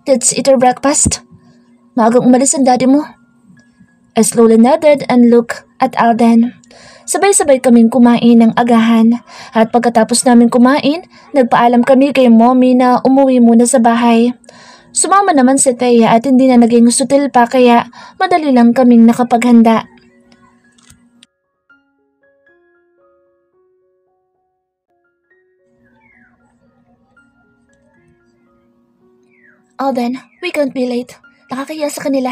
Let's eat our breakfast. Maagang umalis ang daddy mo. I slowly nodded and looked at Alden. Sabay-sabay kaming kumain ng agahan at pagkatapos namin kumain, nagpaalam kami kay Mommy na umuwi muna sa bahay. Sumama naman si Thea at hindi na naging sutil pa kaya madali lang kaming nakapaghanda. Alden, we can't be late. Nakakahiya sa kanila.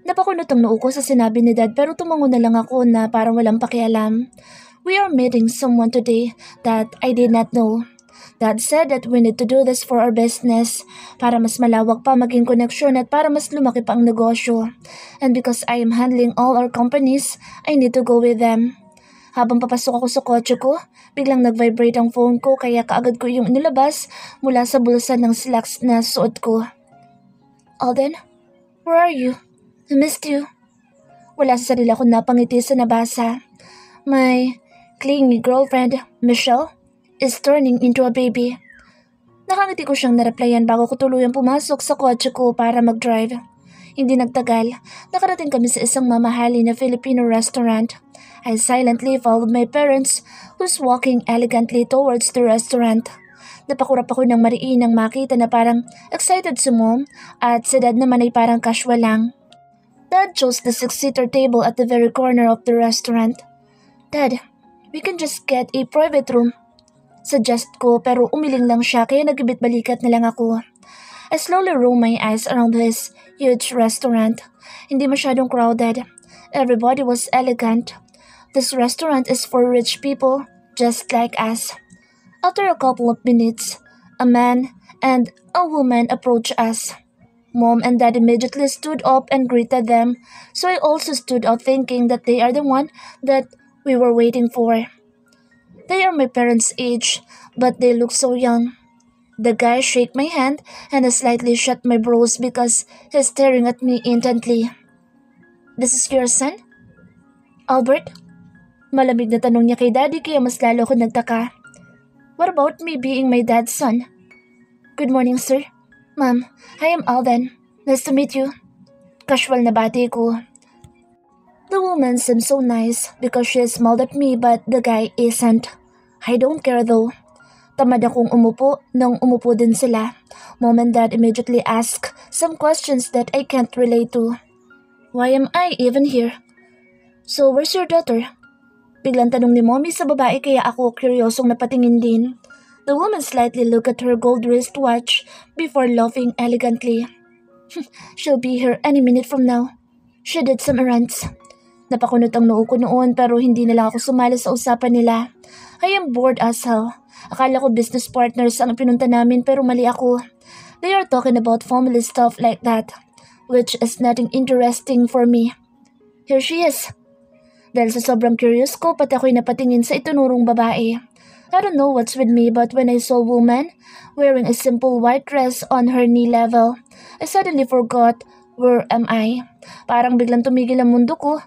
Napakunot ang noo ko sa sinabi ni Dad pero tumango na lang ako na parang walang pakialam. We are meeting someone today that I did not know. Dad said that we need to do this for our business para mas malawak pa maging koneksyon at para mas lumaki pa ang negosyo. And because I am handling all our companies, I need to go with them. Habang papasok ako sa kotse ko, biglang nag-vibrate ang phone ko kaya kaagad ko yung inilabas mula sa bulsa ng slacks na suot ko. Alden, where are you? I missed you. Wala sa sarili ko napangiti sa nabasa. My clingy girlfriend, Michelle, is turning into a baby. Nakangiti ko siyang nareplyan bago ko tuluyang pumasok sa kotse ko para mag-drive. Hindi nagtagal, nakarating kami sa isang mamahali na Filipino restaurant. I silently followed my parents who's walking elegantly towards the restaurant. Napakurap ako ng mariinang makita na parang excited si mom at si dad naman ay parang casual lang. Dad chose the 6-seater table at the very corner of the restaurant. Dad, we can just get a private room. Suggest ko pero umiling lang siya kaya nagibit-balikat na lang ako. I slowly roll my eyes around this huge restaurant. Hindi masyadong crowded. Everybody was elegant. This restaurant is for rich people, just like us. After a couple of minutes, a man and a woman approached us. Mom and Dad immediately stood up and greeted them, so I also stood up thinking that they are the one that we were waiting for. They are my parents' age, but they look so young. The guy shook my hand and I slightly shut my brows because he's staring at me intently. This is your son? Albert? Malamig na tanong niya kay Daddy kaya mas lalo ko nagtaka. What about me being my dad's son? Good morning, sir. Ma'am, I am Alden. Nice to meet you. Casual na bati ko. The woman seemed so nice because she smiled at me but the guy isn't. I don't care though. Tamad akong umupo nang umupo din sila. Mom and Dad immediately asked some questions that I can't relate to. Why am I even here? So where's your daughter? Biglang tanong ni Mommy sa babae kaya ako kuryosong napatingin din. The woman slightly looked at her gold wristwatch before laughing elegantly. She'll be here any minute from now. She did some errands. Napakunot ang noo ko noon pero hindi na lang ako sumali sa usapan nila. I am bored as hell. Akala ko business partners ang pinunta namin pero mali ako. They are talking about family stuff like that, which is nothing interesting for me. Here she is. Dahil sa sobrang curious ko, pati ako'y napatingin sa itunurong babae. I don't know what's with me but when I saw a woman wearing a simple white dress on her knee level, I suddenly forgot where am I. Parang biglang tumigil ang mundo ko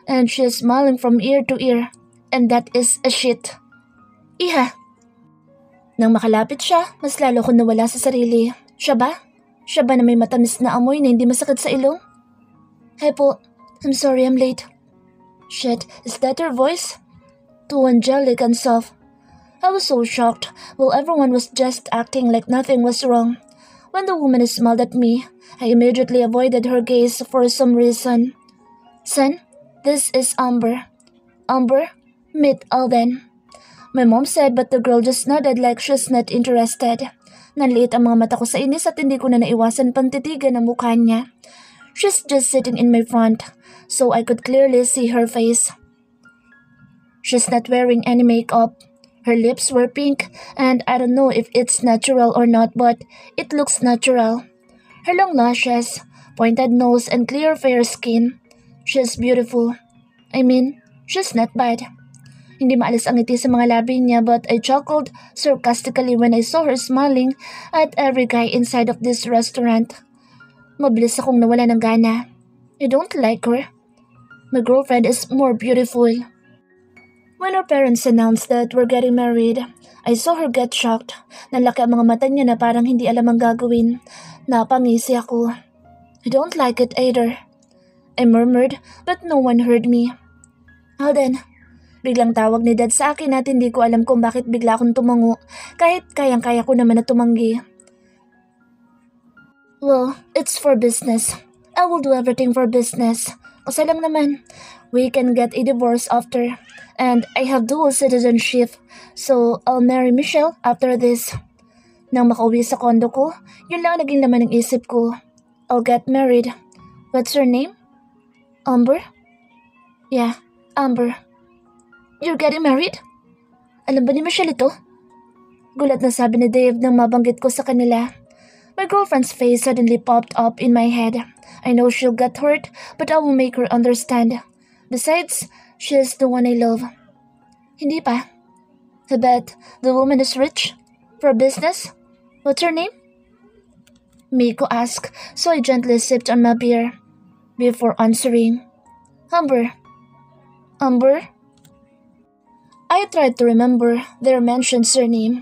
and she is smiling from ear to ear and that is a shit. Iha! Nang makalapit siya, mas lalo ko nawala sa sarili. Siya ba? Siya ba na may matamis na amoy na hindi masakit sa ilong? Hey po, I'm sorry I'm late. Shit, is that her voice? Too angelic and soft. I was so shocked while everyone was just acting like nothing was wrong. When the woman smiled at me, I immediately avoided her gaze for some reason. Son, this is Amber. Amber, meet Alden. My mom said but the girl just nodded like she's not interested. Nanliit ang mga mata ko sa inis at hindi ko na naiwasan pang titigan ang mukha niya. She's just sitting in my front, so I could clearly see her face. She's not wearing any makeup. Her lips were pink, and I don't know if it's natural or not, but it looks natural. Her long lashes, pointed nose, and clear fair skin. She's beautiful. I mean, she's not bad. Hindi maalis ang ngiti sa mga labi niya, but I chuckled sarcastically when I saw her smiling at every guy inside of this restaurant. Mabilis akong nawala ng gana. I don't like her. My girlfriend is more beautiful. When her parents announced that we're getting married, I saw her get shocked. Nalaki ang mga mata niya na parang hindi alam ang gagawin. Napangisi ako. I don't like it either. I murmured, but no one heard me. Alden, biglang tawag ni Dad sa akin at hindi ko alam kung bakit bigla akong tumango, kahit kayang-kaya ko naman na tumanggi. Well, it's for business. I will do everything for business. Kasi lang naman, we can get a divorce after. And I have dual citizenship, so I'll marry Michelle after this. Nang makauwi sa kondo ko, yun lang naging laman ng isip ko. I'll get married. What's her name? Amber? Yeah, Amber. You're getting married? Alam ba ni Michelle ito? Gulat na sabi ni Dave nang mabanggit ko sa kanila. My girlfriend's face suddenly popped up in my head. I know she'll get hurt, but I will make her understand. Besides, she is the one I love. Hindi pa. I bet the woman is rich. For business? What's her name? Miko asked, so I gently sipped on my beer before answering. Amber. Amber? I I tried to remember their mentioned surname.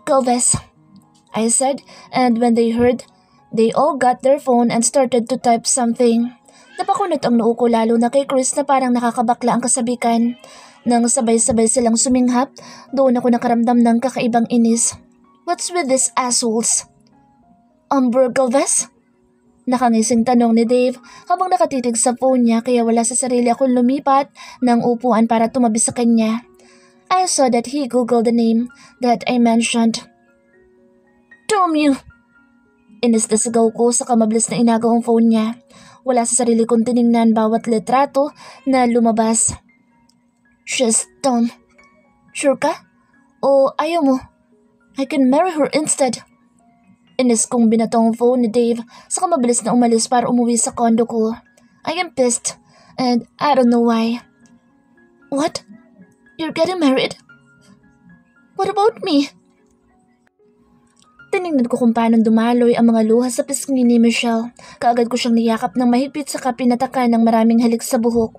Galvez, I said, and when they heard, they all got their phone and started to type something. Napakunot ang noo ko lalo na kay Chris na parang nakakabakla ang kasabikan. Nang sabay-sabay silang suminghap, doon ako nakaramdam ng kakaibang inis. What's with these assholes? Amber Galvez? Nakangising tanong ni Dave habang nakatitig sa phone niya kaya wala sa sarili akong lumipat ng upuan para tumabi sa kanya. I saw that he googled the name that I mentioned. Damn you! Inis na sigaw ko sa kamabilis na inagaw ang phone niya. Wala sa sarili kong tiningnan bawat litrato na lumabas. She's dumb. Sure ka? O ayaw mo? I can marry her instead. Inis kong binatong phone ni Dave sa kamabilis na umalis para umuwi sa condo ko. I am pissed and I don't know why. What? You're getting married? What about me? Tinignan ko kung paano dumaloy ang mga luha sa pisngi ni Michelle. Kaagad ko siyang niyakap ng mahigpit saka pinataka ng maraming halik sa buhok.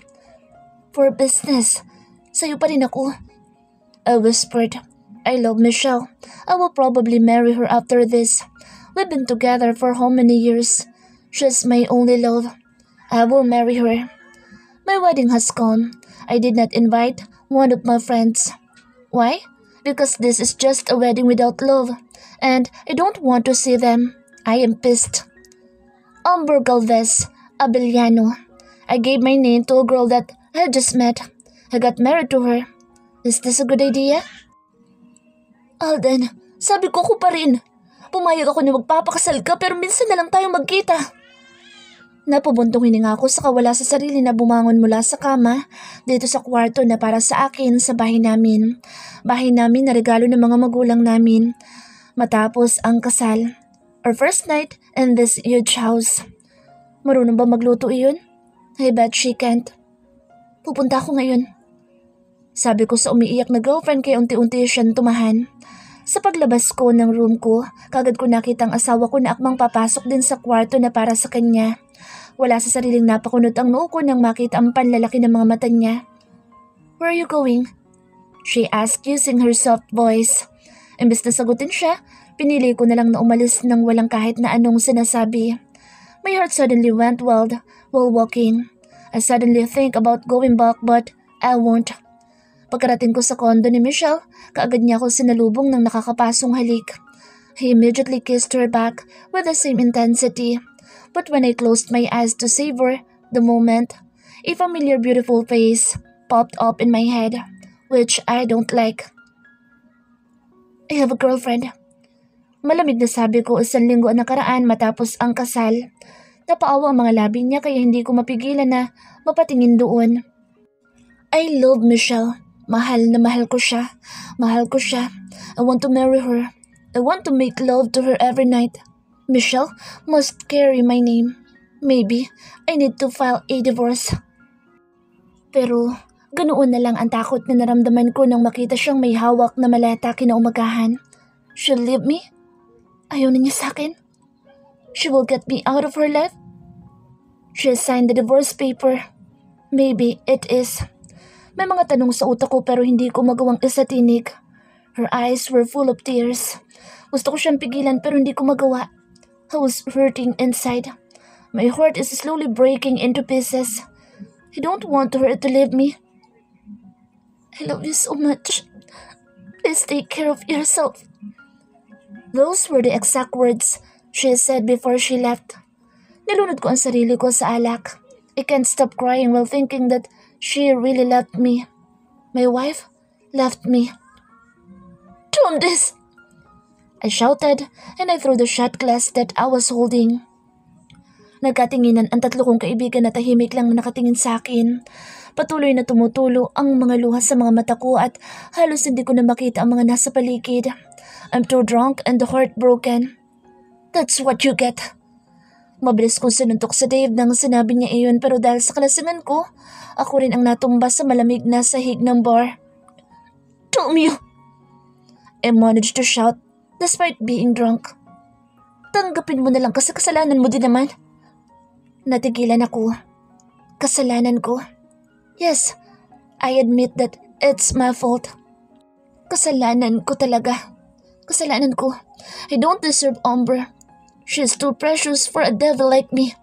For business. Sa'yo pa rin ako. I whispered. I love Michelle. I will probably marry her after this. We've been together for how many years? She's my only love. I will marry her. My wedding has come. I did not invite one of my friends. Why? Because this is just a wedding without love. And I don't want to see them. I am pissed. Amber Galvez, Abellano. I gave my name to a girl that I had just met. I got married to her. Is this a good idea? Alden, sabi ko pa rin. Pumayag ako na magpapakasal ka pero minsan na lang tayong magkita. Napubuntong hininga ako sa kawala sa sarili na bumangon mula sa kama dito sa kwarto na para sa akin sa bahay namin. Bahay namin na regalo ng mga magulang namin. Matapos ang kasal. Our first night in this huge house. Marunong ba magluto iyon? I bet she can't. Pupunta ako ngayon. Sabi ko sa umiiyak na girlfriend kaya unti-unti siyang tumahan. Sa paglabas ko ng room ko, kagad ko nakita ang asawa ko na akmang papasok din sa kwarto na para sa kanya. Wala sa sariling napakunot ang noo ko nang makita ang panlalaki ng mga mata niya. Where are you going? She asked using her soft voice. Imbes na sagutin siya, pinili ko na lang na umalis nang walang kahit na anong sinasabi. My heart suddenly went wild while walking. I suddenly think about going back but I won't. Pagkarating ko sa condo ni Michelle, kaagad niya ako sinalubong ng nakakapasong halik. He immediately kissed her back with the same intensity. But when I closed my eyes to savor the moment, a familiar beautiful face popped up in my head, which I don't like. I have a girlfriend. Malamig na sabi ko 1 linggo ang nakaraan matapos ang kasal. Napaawa ang mga labi niya kaya hindi ko mapigilan na mapatingin doon. I love Michelle. Mahal na mahal ko siya. Mahal ko siya. I want to marry her. I want to make love to her every night. Michelle must carry my name. Maybe I need to file a divorce. Pero ganoon na lang ang takot na naramdaman ko nang makita siyang may hawak na maleta kinaumagahan. She'll leave me? Ayaw na niya sa akin? She will get me out of her life? She signed the divorce paper. Maybe it is. May mga tanong sa utak ko pero hindi ko magawang isatinig. Her eyes were full of tears. Gusto ko siyang pigilan pero hindi ko magawa. I was hurting inside. My heart is slowly breaking into pieces. I don't want her to leave me. I love you so much. Please take care of yourself. Those were the exact words she said before she left. Nilunod ko ang sarili ko sa alak. I can't stop crying while thinking that she really left me. My wife left me. Don't this! I shouted and I threw the shot glass that I was holding. Nagkatinginan ang 3 kong kaibigan na tahimik lang na nakatingin sa akin. Patuloy na tumutulo ang mga luha sa mga mata ko at halos hindi ko na makita ang mga nasa paligid. I'm too drunk and heartbroken. That's what you get. Mabilis kong sinuntok sa Dave nang sinabi niya iyon pero dahil sa kalasingan ko, ako rin ang natumba sa malamig na sahig ng bar. Damn you! I managed to shout despite being drunk. Tanggapin mo na lang kasi kasalanan mo din naman. Natigilan ako. Kasalanan ko. Yes, I admit that it's my fault. Kasalanan ko talaga. Kasalanan ko. I don't deserve Amber. She's too precious for a devil like me.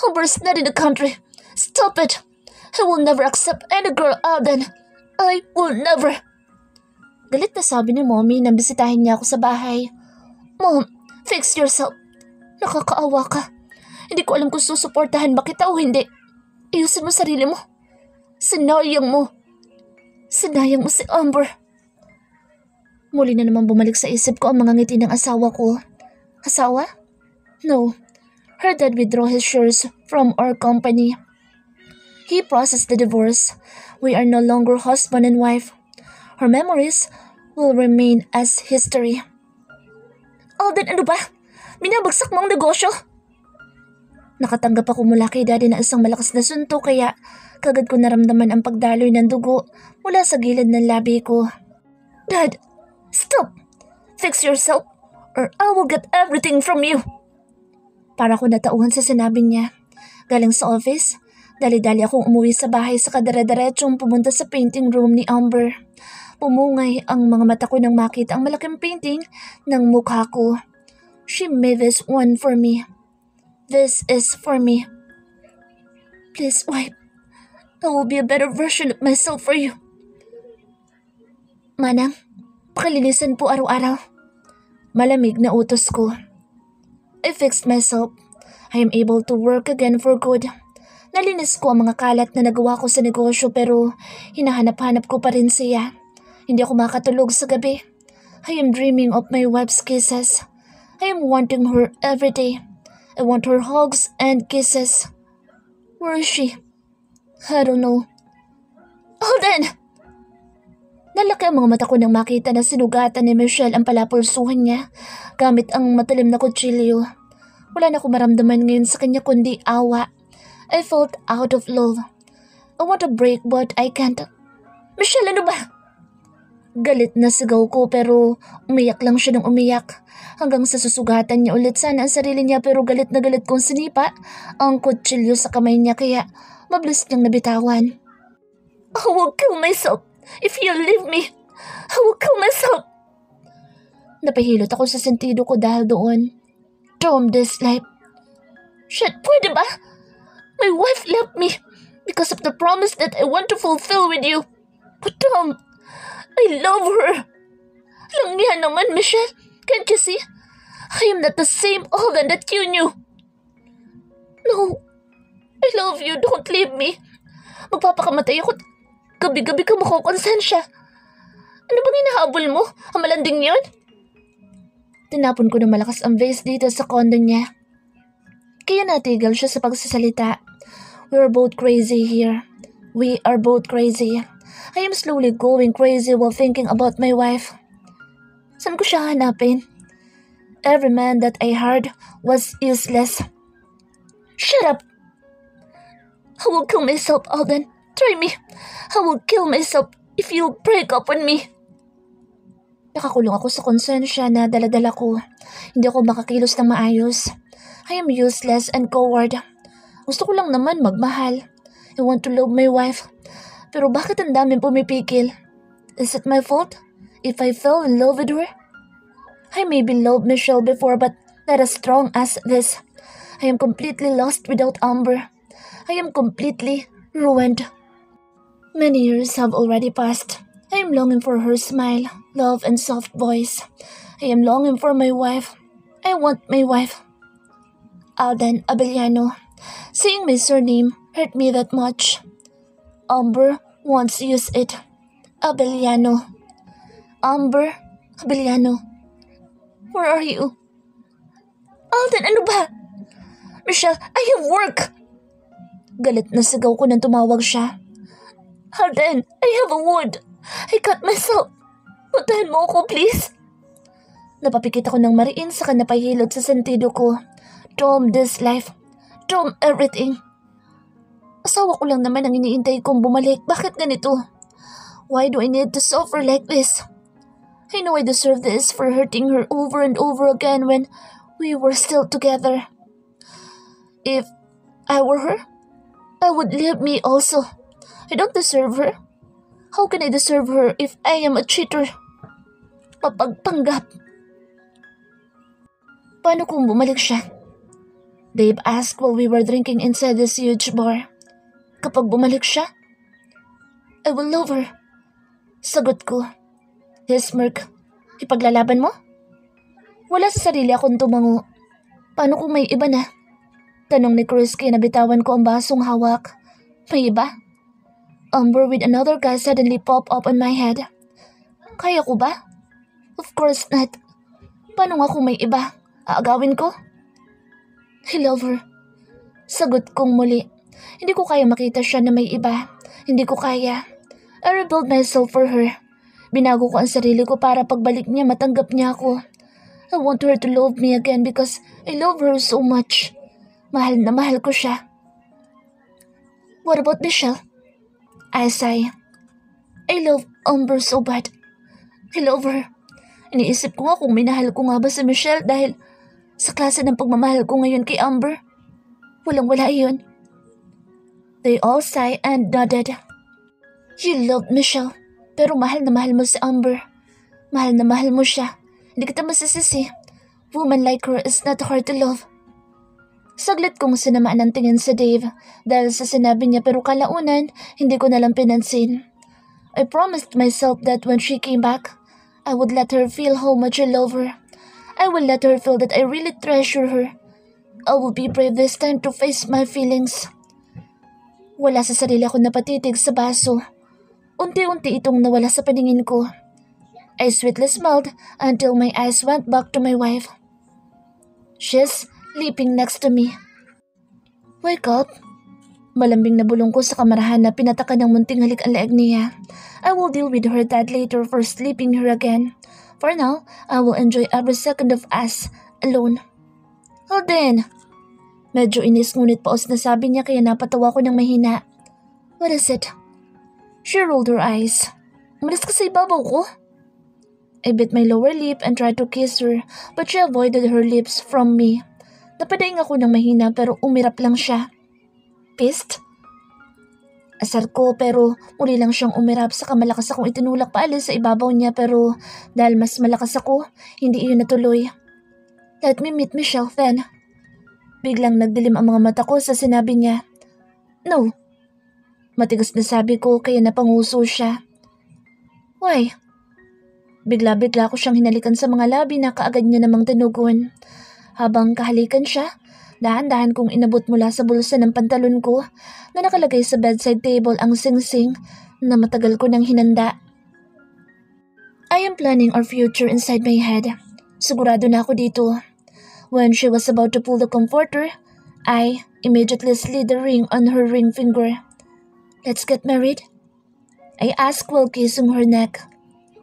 Amber's not in the country. Stop it. I will never accept any girl, Alden. I will never. Galit na sabi ni Mommy nang bisitahin niya ako sa bahay. Mom, fix yourself. Nakakaawa ka. Hindi ko alam kung susuportahan ba kita o hindi. Ayusin mo sarili mo. Sinayang mo. Sinayang mo si Amber. Muli na naman bumalik sa isip ko ang mga ngiti ng asawa ko. Asawa? No. Her dad withdrew his shares from our company. He processed the divorce. We are no longer husband and wife. Her memories will remain as history. Alden, ano ba? Binabagsak mo ang negosyo? Nakatanggap ako mula kay daddy na isang malakas na sunto kaya kagad ko naramdaman ang pagdaloy ng dugo mula sa gilid ng labi ko. Dad, stop! Fix yourself or I will get everything from you. Para ko natauhan sa sinabi niya. Galing sa office, dali-dali akong umuwi sa bahay sa kadire-diretsong pumunta sa painting room ni Amber. Pumungay ang mga mata ko nang makita ang malaking painting ng mukha ko. She made this one for me. This is for me. Please wipe. I will be a better version of myself for you. Manang, pakilinisan po araw-araw. Malamig na utos ko. I fixed myself. I am able to work again for good. Nalinis ko ang mga kalat na nagawa ko sa negosyo pero hinahanap-hanap ko pa rin siya. Hindi ako makatulog sa gabi. I am dreaming of my wife's kisses. I am wanting her every day. I want her hugs and kisses. Where is she? I don't know. Alden! Nalaki ang mga mata ko nang makita na sinugatan ni Michelle ang palapulsuhan niya gamit ang matalim na kutsilyo. Wala na akong maramdaman ngayon sa kanya kundi awa. I felt out of love. I want to break but I can't. Michelle, ano ba? Galit na sigaw ko pero umiyak lang siya ng umiyak. Hanggang sa susugatan niya ulit sana ang sarili niya pero galit na galit kong sinipa ang kutsilyo sa kamay niya kaya mabilis niyang nabitawan. I will kill myself if you leave me. I will kill myself. Napahilot ako sa sentido ko dahil doon. Tom, this life. Shit, pwede ba? My wife left me because of the promise that I want to fulfill with you. But Tom, I love her. Lang niya naman, Michelle. Can't you see? I am not the same Alden that you knew. No. I love you. Don't leave me. Magpapakamatay ako. Gabi-gabi ka makukonsensya. Ano bang hinahabol mo? Ang malanding yun? Tinapon ko na malakas ang vase dito sa condo niya. Kaya natigil siya sa pagsasalita. We're both crazy here. We are both crazy. I am slowly going crazy while thinking about my wife. Saan ko siya hanapin? Every man that I heard was useless. Shut up! I will kill myself, Alden. Try me. I will kill myself if you break up with me. Nakakulong ako sa konsensya na daladala ko. Hindi ako makakilos ng maayos. I am useless and coward. Gusto ko lang naman magmahal. I want to love my wife. Pero bakit ang daming pumipikil? Is it my fault if I fell in love with her? I maybe loved Michelle before but not as strong as this. I am completely lost without Amber. I am completely ruined. Many years have already passed. I am longing for her smile, love, and soft voice. I am longing for my wife. I want my wife. Alden Abellano. Seeing my surname hurt me that much. Amber once used it. Abellano. Amber Abellano. Where are you? Alden, ano ba? Michelle, I have work! Galit na sigaw ko nang tumawag siya. Alden, I have a wound. I cut myself. Puntahan mo ako, please. Napapikit ako ng mariin sa kanapahilot sa sentido ko. Tom, this life. Tom, everything. Asawa ko lang naman ang iniintay kong bumalik. Bakit ganito? Why do I need to suffer like this? I know I deserve this for hurting her over and over again when we were still together. If I were her, I would leave me also. I don't deserve her. How can I deserve her if I am a cheater? Mapagpanggap. Paano kung bumalik siya? Dave asked while we were drinking inside this huge bar. Kapag bumalik siya, I will love her. Sagot ko. He smirked. Ipaglalaban mo? Wala sa sarili akong tumango. Paano kung may iba na? Tanong ni Chris kaya nabitawan ko ang basong hawak. May iba? Amber with another guy suddenly popped up on my head. Kaya ko ba? Of course not. Paano nga kung may iba? Aagawin ko? I love her. Sagot kong muli. Hindi ko kaya makita siya na may iba. Hindi ko kaya. I rebuilt myself for her. Binago ko ang sarili ko para pagbalik niya matanggap niya ako. I want her to love me again because I love her so much. Mahal na mahal ko siya. What about Michelle? I sigh. I love Amber so bad. I love her. Iniisip ko nga kung minahal ko nga ba si Michelle dahil sa klase ng pagmamahal ko ngayon kay Amber. Walang-wala yun. They all sigh and nodded. You love Michelle, pero mahal na mahal mo si Amber. Mahal na mahal mo siya. Hindi kita masisisi. Woman like her is not hard to love. Saglit kong sinamaan ang tingin sa Dave dahil sa sinabi niya pero kalaunan hindi ko nalang pinansin. I promised myself that when she came back, I would let her feel how much I love her. I will let her feel that I really treasure her. I will be brave this time to face my feelings. Wala sa sarili ako napatitig sa baso. Unti-unti itong nawala sa paningin ko. I sweetly smiled until my eyes went back to my wife. She's sleeping next to me. Wake up. Malambing na bulong ko sa kamarahan na pinatakan ng munting halik ang leeg niya. I will deal with her dad later for sleeping her again. For now, I will enjoy every second of us alone. Holden! Medyo inis ngunit paos na sabi niya kaya napatawa ko ng mahina. What is it? She rolled her eyes. Umalis ka sa ibabaw ko? I bit my lower lip and tried to kiss her but she avoided her lips from me. Napadaing ako ng mahina pero umirap lang siya. Pissed? Asar ko pero muli lang siyang umirap saka malakas akong itinulak paalis sa ibabaw niya pero dahil mas malakas ako, hindi iyon natuloy. Let me meet Michelle then. Biglang nagdilim ang mga mata ko sa sinabi niya. No. Matigas na sabi ko kaya napanguso siya. Why? Bigla-bigla ko siyang hinalikan sa mga labi na kaagad niya namang tinugon. Habang kahalikan siya, dahan-dahan kong inabot mula sa bulsa ng pantalon ko na nakalagay sa bedside table ang sing-sing na matagal ko nang hinanda. I am planning our future inside my head. Sigurado na ako dito. When she was about to pull the comforter, I immediately slid the ring on her ring finger. Let's get married? I asked while kissing her neck.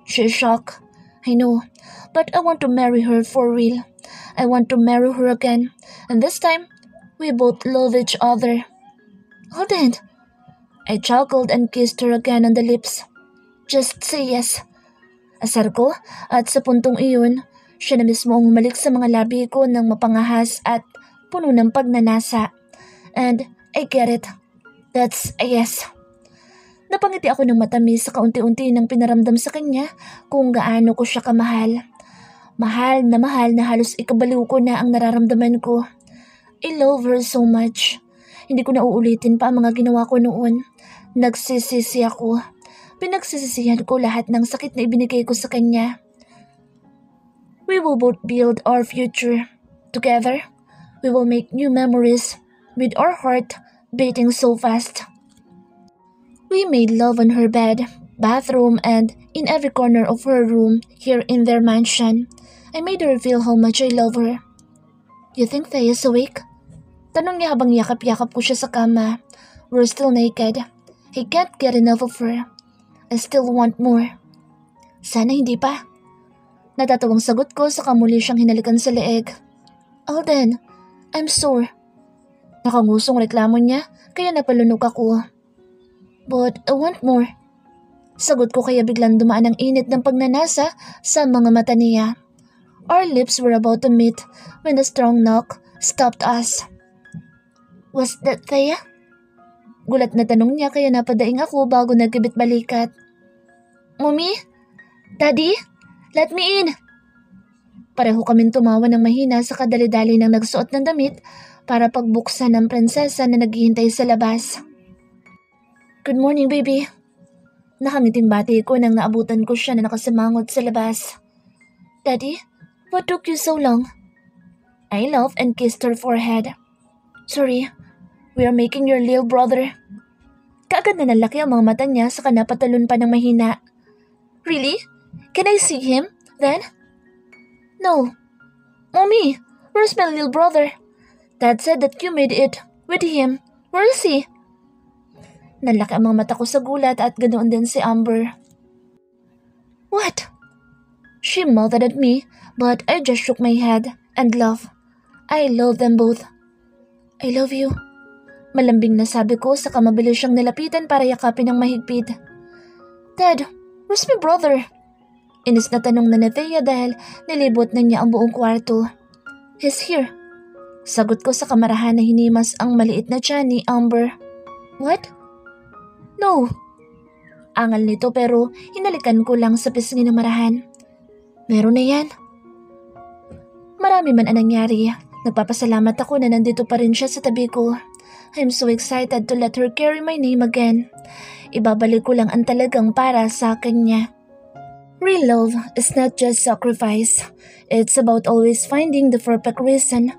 She's shocked. I know, but I want to marry her for real. I want to marry her again, and this time, we both love each other. Holden! I chuckled and kissed her again on the lips. Just say yes. Asar ko at sa puntong iyon, siya na mismo ang humalik sa mga labi ko ng mapangahas at puno ng pagnanasa. And I get it. That's a yes. Napangiti ako ng matamis sa kaunti-unti nang pinaramdam sa kanya kung gaano ko siya kamahal. Mahal na halos ikabaliw ko na ang nararamdaman ko. I love her so much. Hindi ko na uulitin pa ang mga ginawa ko noon. Nagsisisi ako. Pinagsisisihan ko lahat ng sakit na ibinigay ko sa kanya. We will both build our future. Together, we will make new memories with our heart beating so fast. We made love on her bed, bathroom, and in every corner of her room here in their mansion. I made her feel how much I love her. You think Faye is awake? Tanong niya habang yakap-yakap ko siya sa kama. We're still naked. He can't get enough of her. I still want more. Sana hindi pa. Natatawang sagot ko sa kamuli siyang hinalikan sa leeg. Alden, I'm sore. Nakangusong reklamo niya kaya napalunok ako. But I want more. Sagot ko kaya biglang dumaan ang init ng pagnanasa sa mga mata niya. Our lips were about to meet when a strong knock stopped us. Was that Thea? Gulat na tanong niya kaya napadaing ako bago nagkibit balikat. Mommy? Daddy? Let me in! Pareho kaming tumawa ng mahina sa kadali-dali ng nagsuot ng damit para pagbuksan ng prinsesa na naghihintay sa labas. Good morning, baby. Nakangiting bati ko nang naabutan ko siya na nakasimangot sa labas. Daddy, what took you so long? I laughed and kissed her forehead. Sorry, we are making your little brother. Kaagad na nalaki ang mga mata niya sa kanapatalon pa ng mahina. Really? Can I see him, then? No. Mommy, where's my little brother? Dad said that you made it with him. Where is he? Nalaki ang mga mata ko sa gulat at ganoon din si Amber. What? She mouthed at me, but I just shook my head and laughed. I love them both. I love you. Malambing na sabi ko sa mabilis siyang nilapitan para yakapin ng mahigpit. Dad, where's my brother? Inis na tanong na ni Thea dahil nilibot na niya ang buong kwarto. He's here. Sagot ko sa kamarahan na hinimas ang maliit na tiyan ni Amber. What? No. Angal nito pero hinalikan ko lang sa pisngi ng marahan. Meron na yan. Marami man ang nangyari. Nagpapasalamat ako na nandito pa rin siya sa tabi ko. I'm so excited to let her carry my name again. Ibabalik ko lang ang talagang para sa kanya. Real love is not just sacrifice. It's about always finding the perfect reason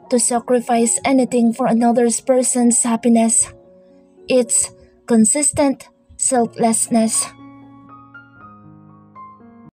to sacrifice anything for another person's happiness. It's consistent selflessness.